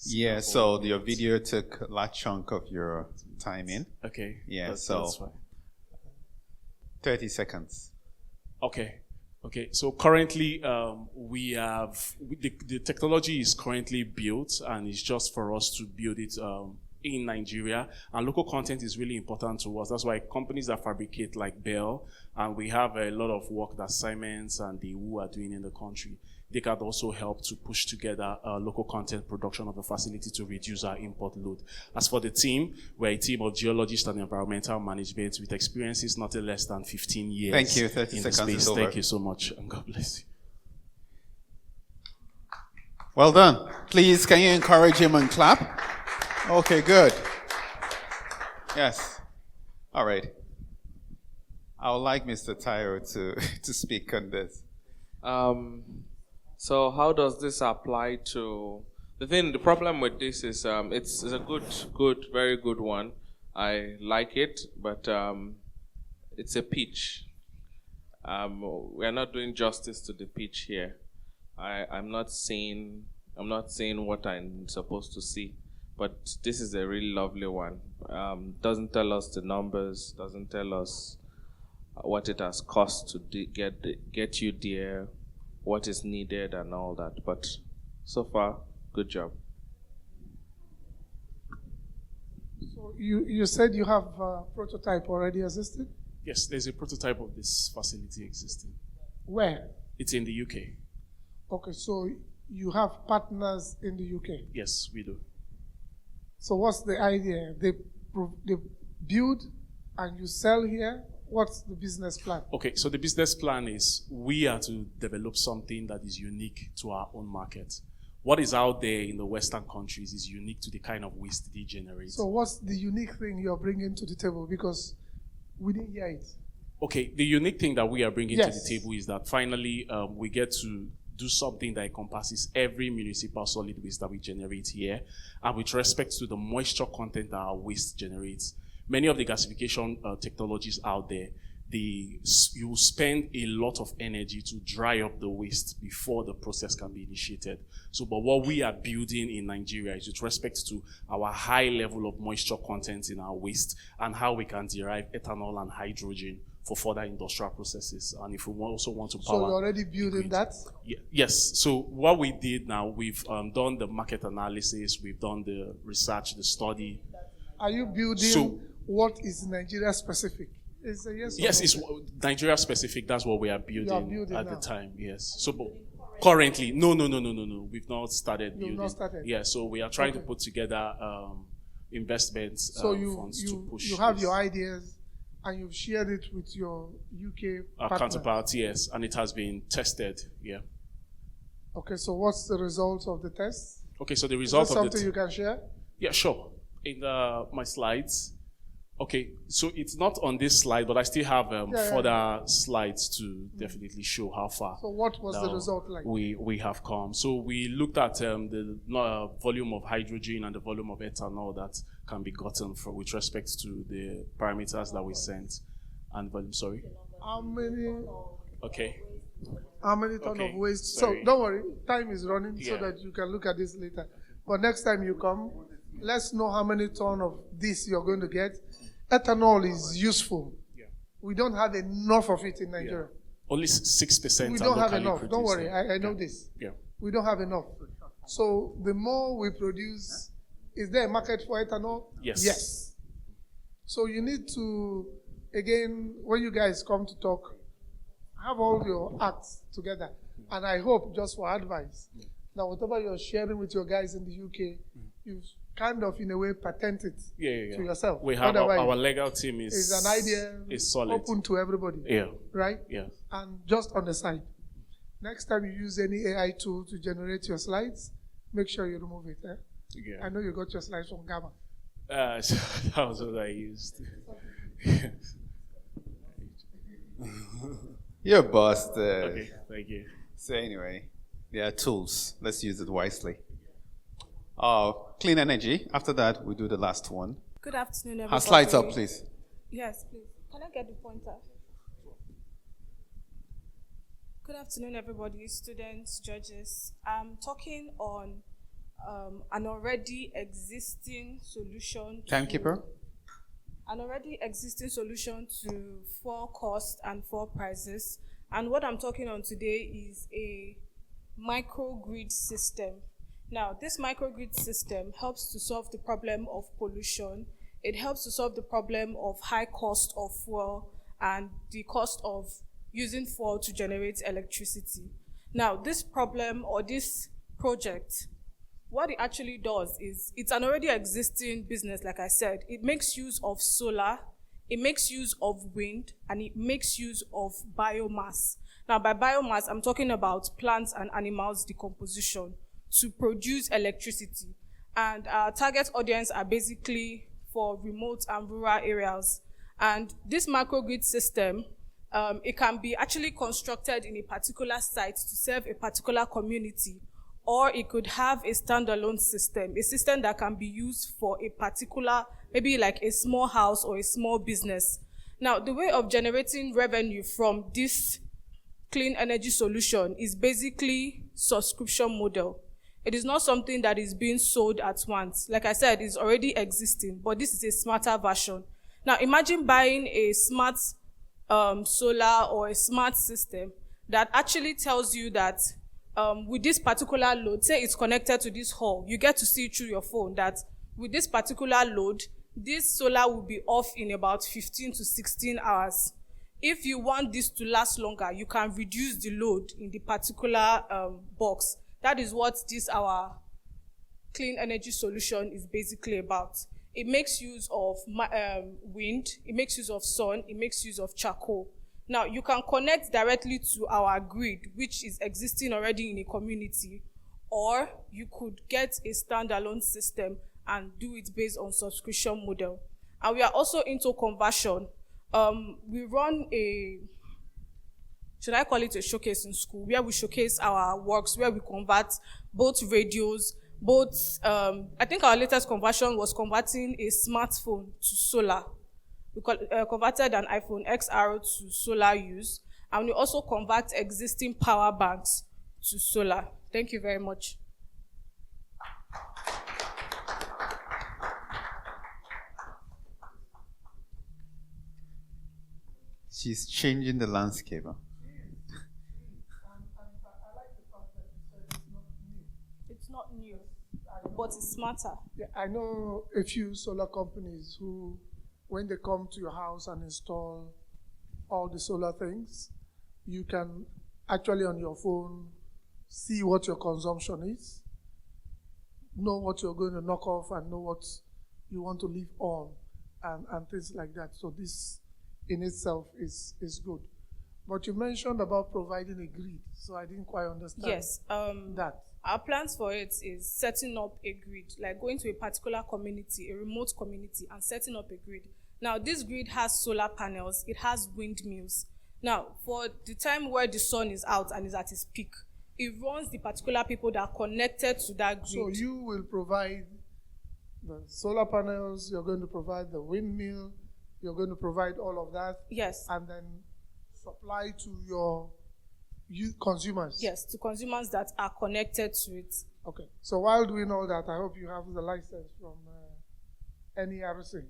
Yeah, so your video took a large chunk of your time in. Okay. Yeah, that's fine. 30 seconds. Okay. So currently, we have the technology is currently built, and it's just for us to build it in Nigeria. And local content is really important to us. That's why companies that fabricate like Bell, and we have a lot of work that Siemens and the WHO are doing in the country. They can also help to push together local content production of the facility to reduce our import load. As for the team, we're a team of geologists and environmental management with experiences not less than 15 years. Thank you. 30 in the seconds space. is over. Thank you so much, and God bless you. Well done. Please, can you encourage him and clap? Okay, good. Yes. All right. I would like Mr. Tyro to speak on this. So how does this apply to the problem with this is it's a good, very good one. I like it, but it's a pitch. We're not doing justice to the pitch here. I'm not saying what I'm supposed to see, but this is a really lovely one. Doesn't tell us the numbers, doesn't tell us what it has cost to get you there, what is needed and all that. But so far, good job. So you said you have a prototype already existing? Yes, there's a prototype of this facility existing. Where? It's in the UK. Okay, so you have partners in the UK? Yes, we do. So what's the idea? They build and you sell here? What's the business plan? Okay, so the business plan is we are to develop something that is unique to our own market. What is out there in the Western countries is unique to the kind of waste they generate. So what's the unique thing you're bringing to the table? Because we didn't hear it. Okay, the unique thing that we are bringing Yes. to the table is that finally we get to do something that encompasses every municipal solid waste that we generate here, and with respect to the moisture content that our waste generates. Many of the gasification technologies out there, you spend a lot of energy to dry up the waste before the process can be initiated. So, but what we are building in Nigeria is with respect to our high level of moisture content in our waste and how we can derive ethanol and hydrogen for further industrial processes. And if we also want to power... So you're already building that? Yes. So what we did now, we've done the market analysis, we've done the research, the study. Are you building what is Nigeria specific? It's a yes. Yes, it's Nigeria specific. That's what we are building at the time. Yes. So, but currently, no. We've not started building. You've not started. Yeah. So we are trying to put together investments funds to push. You have your ideas, and you've shared it with your UK counterparts. Yes, and it has been tested. Yeah. Okay. So what's the result of the test? Okay. So the result of something you can share? Yeah, sure. In my slides. Okay, so it's not on this slide, but I still have further slides to definitely show how far. So what was the result like? We have come. So we looked at the volume of hydrogen and the volume of ethanol that can be gotten with respect to the parameters that we sent. And volume, sorry? How many? Okay. How many tons of waste? So don't worry, time is running so that you can look at this later. But next time you come, let's know how many tons of this you're going to get. Ethanol is useful. Yeah. We don't have enough of it in Nigeria. Yeah. Only 6%. We don't have enough. Don't worry, I know this. Yeah. We don't have enough. So the more we produce, is there a market for ethanol? Yes. Yes. So you need to, again, when you guys come to talk, have all your acts together. And I hope, just for advice, that whatever you're sharing with your guys in the UK, you've kind of, in a way, patent it to yourself. We have our legal team is an idea is solid. Open to everybody. Yeah. Right? Yeah. And just on the side, next time you use any AI tool to generate your slides, make sure you remove it. Yeah. I know you got your slides from Gamma. So that was what I used. You're busted. Okay, thank you. So anyway, there are tools. Let's use it wisely. Clean energy. After that, we do the last one. Good afternoon, everybody. Our slides up, please. Yes, please. Can I get the pointer? Good afternoon, everybody, students, judges. I'm talking on an already existing solution. Timekeeper. An already existing solution to 4 costs and 4 prices. And what I'm talking on today is a microgrid system. Now, this microgrid system helps to solve the problem of pollution. It helps to solve the problem of high cost of fuel and the cost of using fuel to generate electricity. Now, this problem or this project, what it actually does is it's an already existing business, like I said. It makes use of solar, it makes use of wind, and it makes use of biomass. Now, by biomass, I'm talking about plants and animals decomposition to produce electricity. And our target audience are basically for remote and rural areas. And this microgrid system, it can be actually constructed in a particular site to serve a particular community, or it could have a standalone system, a system that can be used for a particular, maybe like a small house or a small business. Now, the way of generating revenue from this clean energy solution is basically subscription model. It is not something that is being sold at once. Like I said, it's already existing, but this is a smarter version. Now, imagine buying a smart solar or a smart system that actually tells you that with this particular load, say it's connected to this hall, you get to see through your phone that with this particular load, this solar will be off in about 15 to 16 hours. If you want this to last longer, you can reduce the load in the particular box. That is what this our clean energy solution is basically about. It makes use of wind, it makes use of sun, it makes use of charcoal. Now, you can connect directly to our grid, which is existing already in a community, or you could get a standalone system and do it based on subscription model. And we are also into conversion. We run a, should I call it a showcase in school, where we showcase our works, where we convert both radios, both, I think our latest conversion was converting a smartphone to solar. converted an iPhone XR to solar use, and we also convert existing power banks to solar. Thank you very much. She's changing the landscape. Huh? It's not new, but it's smarter. Yeah, I know a few solar companies who, when they come to your house and install all the solar things, you can actually on your phone see what your consumption is, know what you're going to knock off, and know what you want to leave on, and things like that. So this in itself is good. But you mentioned about providing a grid, so I didn't quite understand. Yes, that. Our plans for it is setting up a grid, like going to a particular community, a remote community, and setting up a grid. Now, this grid has solar panels, it has windmills. Now, for the time where the sun is out and is at its peak, it runs the particular people that are connected to that grid. So you will provide the solar panels, you're going to provide the windmill, you're going to provide all of that. Yes. And then supply to your consumers. Yes, to consumers that are connected to it. Okay. So while doing all that, I hope you have the license from NERC.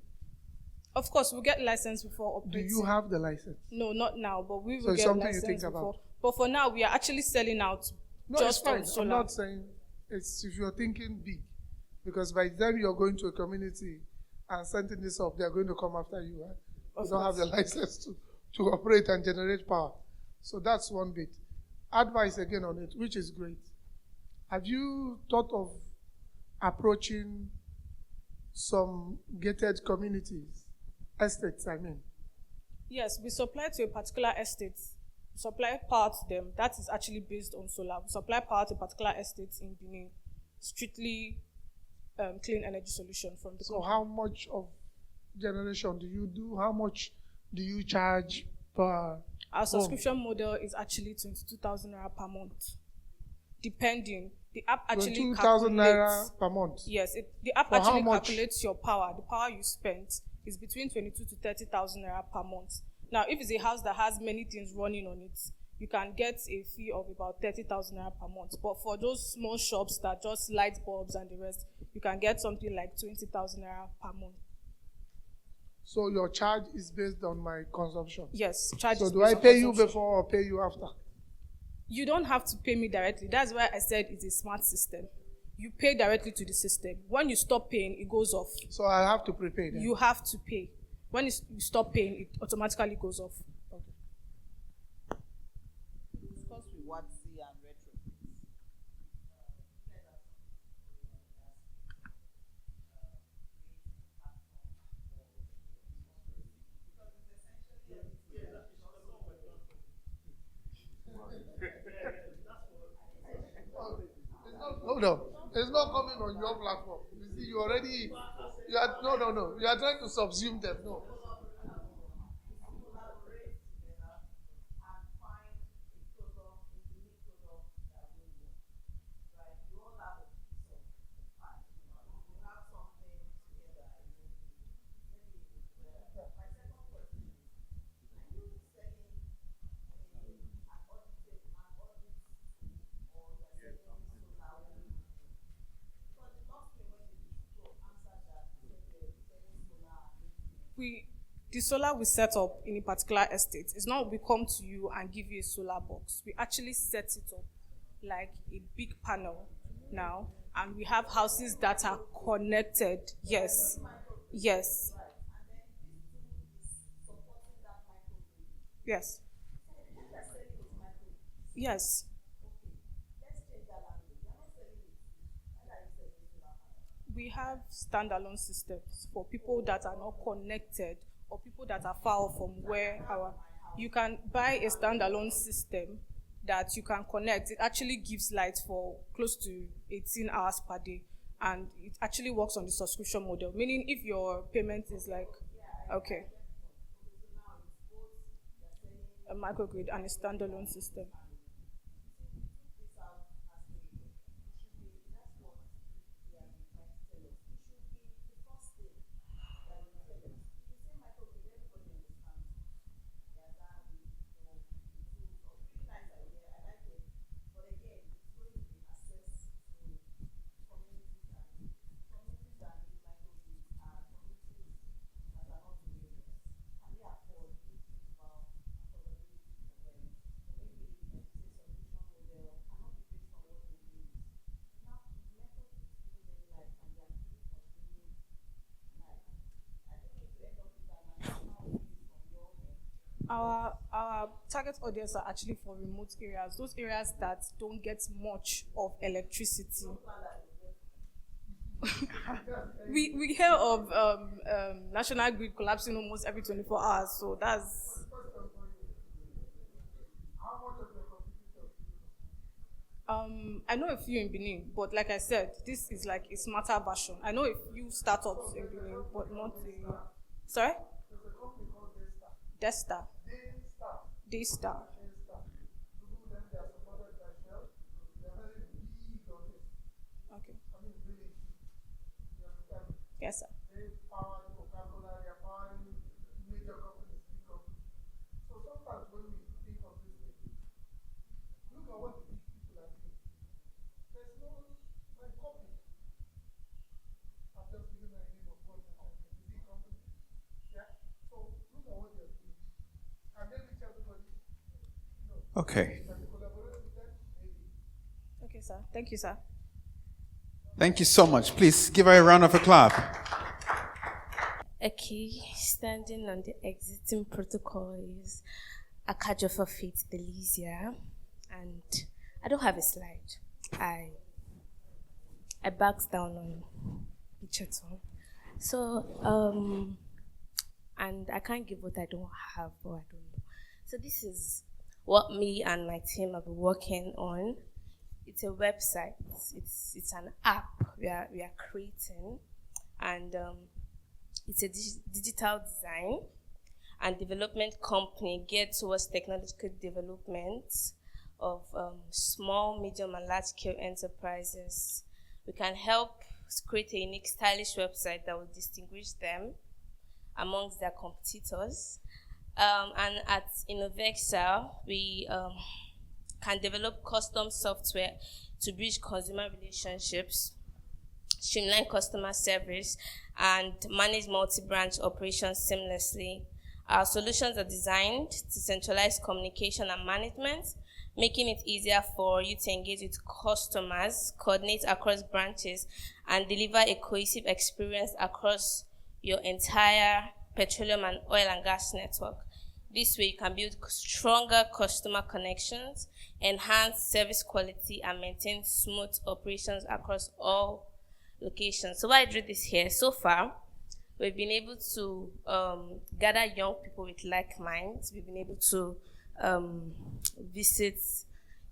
Of course, we'll get license before operating. Do you have the license? No, not now, but we will So it's get something license you think before. about? But for now, we are actually selling out No, just it's fine. on solar. I'm not saying it's if you're thinking big. Because by the time you're going to a community and setting this up, they're going to come after you. Right? You don't have the license to operate and generate power. So that's one bit. Advice again on it, which is great. Have you thought of approaching some gated communities, estates, I mean? Yes, we supply to a particular estate. We supply power to them. That is actually based on solar. We supply power to a particular estate in Benin. Strictly clean energy solution from the So company. how much of generation do you do? How much do you charge per Our subscription model is actually 22,000 naira per month, depending. The app actually 22,000 naira per month? Yes, the app For how actually much? calculates your power. The power you spent is between 22 to 30,000 naira per month. Now, if it's a house that has many things running on it, you can get a fee of about 30,000 naira per month. But for those small shops that just light bulbs and the rest, you can get something like 20,000 naira per month. So your charge is based on my consumption? Yes, charge So is do based I on pay you consumption. before or pay you after? You don't have to pay me directly. That's why I said it's a smart system. You pay directly to the system. When you stop paying, it goes off. So I have to prepay then? You have to pay. When you stop paying, it automatically goes off. Discuss with WATSI and retrofits. Hold on. It's not coming on your platform. You see, you already, no. You are trying to subsume them. No. The solar we set up in a particular estate. It's not we come to you and give you a solar box. We actually set it up like a big panel now, and we have houses that are connected. Yes. Yes. Yes. Yes. We have standalone systems for people that are not connected or people that are far off from where you can buy a standalone system that you can connect. It actually gives light for close to 18 hours per day, and it actually works on the subscription model, meaning if your payment is like, okay, a microgrid and a standalone system. our target audience are actually for remote areas, those areas that don't get much of electricity. we hear of national grid collapsing almost every 24 hours, so that's. I know a few in Benin, but like I said, this is like a smarter version. I know a few startups in Benin, but not a. Sorry? Desta. Daystar. Okay. Yes, sir. Okay. Okay, sir. Thank you, sir. Thank you so much. Please give her a round of applause. Okay, standing on the existing protocol is Akajofa Faith Delizia, and I don't have a slide. I backed down on Bichaton. So, and I can't give what I don't have or I don't know. So this is what me and my team have been working on. It's a website. It's an app we are creating, and it's a digital design and development company geared towards technological development of small, medium, and large-scale enterprises. We can help create a unique, stylish website that will distinguish them amongst their competitors. And at Innovexa, we can develop custom software to bridge consumer relationships, streamline customer service, and manage multi-branch operations seamlessly. Our solutions are designed to centralize communication and management, making it easier for you to engage with customers, coordinate across branches, and deliver a cohesive experience across your entire petroleum and oil and gas network. This way, you can build stronger customer connections, enhance service quality, and maintain smooth operations across all locations. So why I drew this here, so far, we've been able to gather young people with like minds. We've been able to visit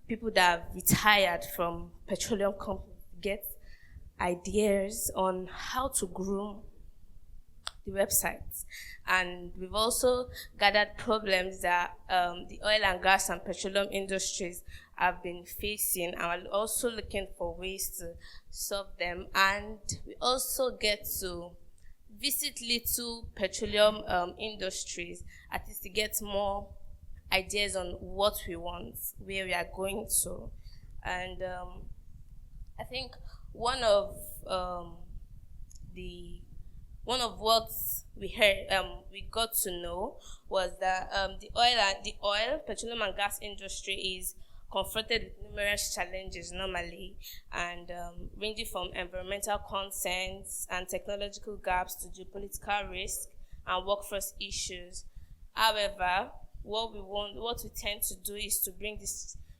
people that have retired from petroleum companies, get ideas on how to groom the websites. And we've also gathered problems that the oil and gas and petroleum industries have been facing, and we're also looking for ways to solve them. And we also get to visit little petroleum industries, at least to get more ideas on what we want, where we are going to. And I think one of what we heard, we got to know was that the oil, petroleum and gas industry is confronted with numerous challenges normally, and ranging from environmental concerns and technological gaps to geopolitical risk and workforce issues. However, what we tend to do is to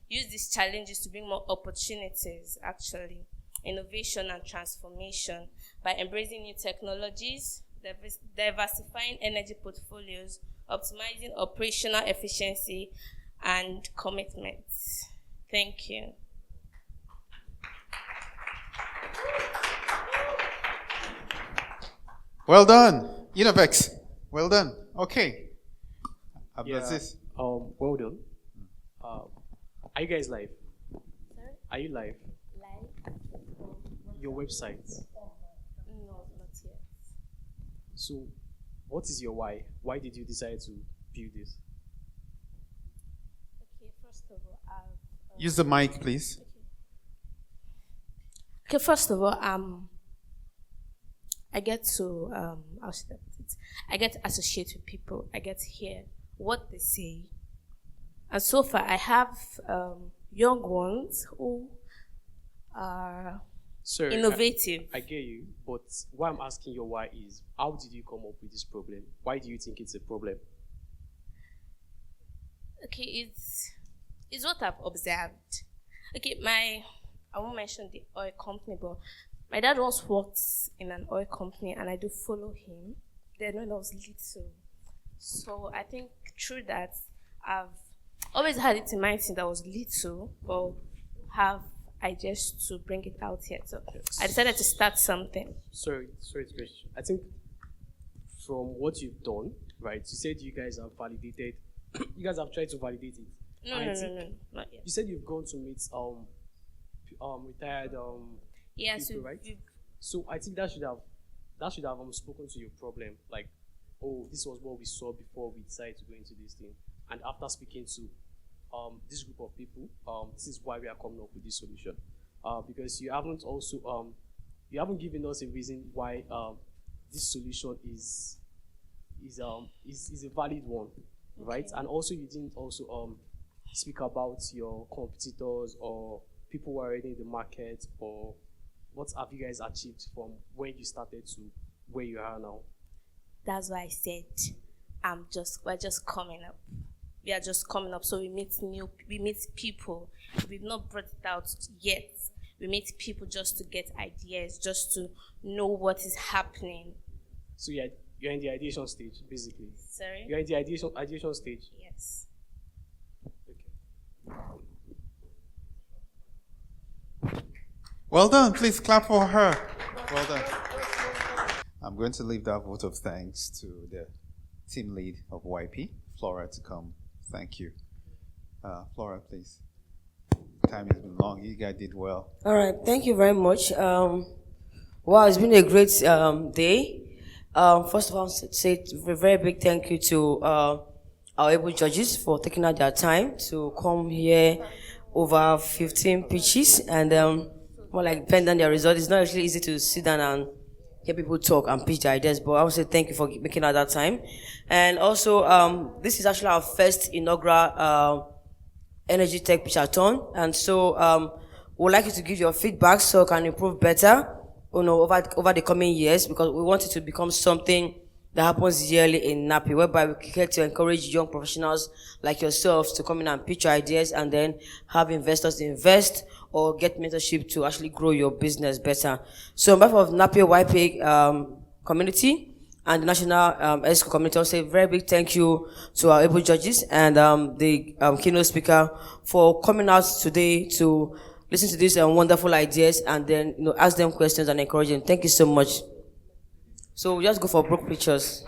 use these challenges to bring more opportunities, actually, innovation and transformation by embracing new technologies, diversifying energy portfolios, optimizing operational efficiency and commitment. Thank you. Well done, Innovex. Well done. Okay. Abdulaziz. Well done. Are you guys live? Sorry? Are you live? Live? Your website. No, not yet. So, what is your why? Why did you decide to build this? Okay, first of all, use the mic, please. Okay, first of all, I get to I get to associate with people. I get to hear what they say, and so far I have young ones who are innovative. I get you, but why I'm asking you why is, how did you come up with this problem? Why do you think it's a problem? Okay, it's what I've observed. Okay, I won't mention the oil company, but my dad once worked in an oil company, and I do follow him. Then when I was little, so I think through that, I've always had it in mind since I was little, but have ideas to bring it out here. So I decided to start something. Sorry to question. I think from what you've done, right? You said you guys have validated. You guys have tried to validate it. No, not yet. You said you've gone to meet retired Yeah, people, so right? So I think that should have spoken to your problem. Like, oh, this was what we saw before we decided to go into this thing. And after speaking to this group of people, this is why we are coming up with this solution. Because you haven't given us a reason why this solution is a valid one, right? And also you didn't also speak about your competitors or people who are already in the market, or what have you guys achieved from when you started to where you are now? That's why I said we're just coming up. We are just coming up. So we meet people. We've not brought it out yet. We meet people just to get ideas, just to know what is happening. So you're in the ideation stage, basically. Sorry? You're in the ideation stage. Yes. Well done. Please clap for her. Well done. I'm going to leave that vote of thanks to the team lead of YP, Flora, to come. Thank you. Flora, please. Time has been long. You guys did well. All right. Thank you very much. Wow, it's been a great day. First of all, say a very big thank you to our able judges for taking out their time to come here over 15 pitches and more like depend on their result. It's not actually easy to sit down and hear people talk and pitch their ideas, but I would say thank you for making out that time. And also, this is actually our first inaugural EnergyTech pitchathon, and so we'd like you to give your feedback so we can improve better, over the coming years, because we want it to become something that happens yearly in NAPE, whereby we get to encourage young professionals like yourselves to come in and pitch your ideas and then have investors invest or get mentorship to actually grow your business better. So on behalf of NAPE YP community and the national ESCO community, I'll say a very big thank you to our able judges and the keynote speaker for coming out today to listen to these wonderful ideas and then ask them questions and encourage them. Thank you so much. So we just go for group pictures.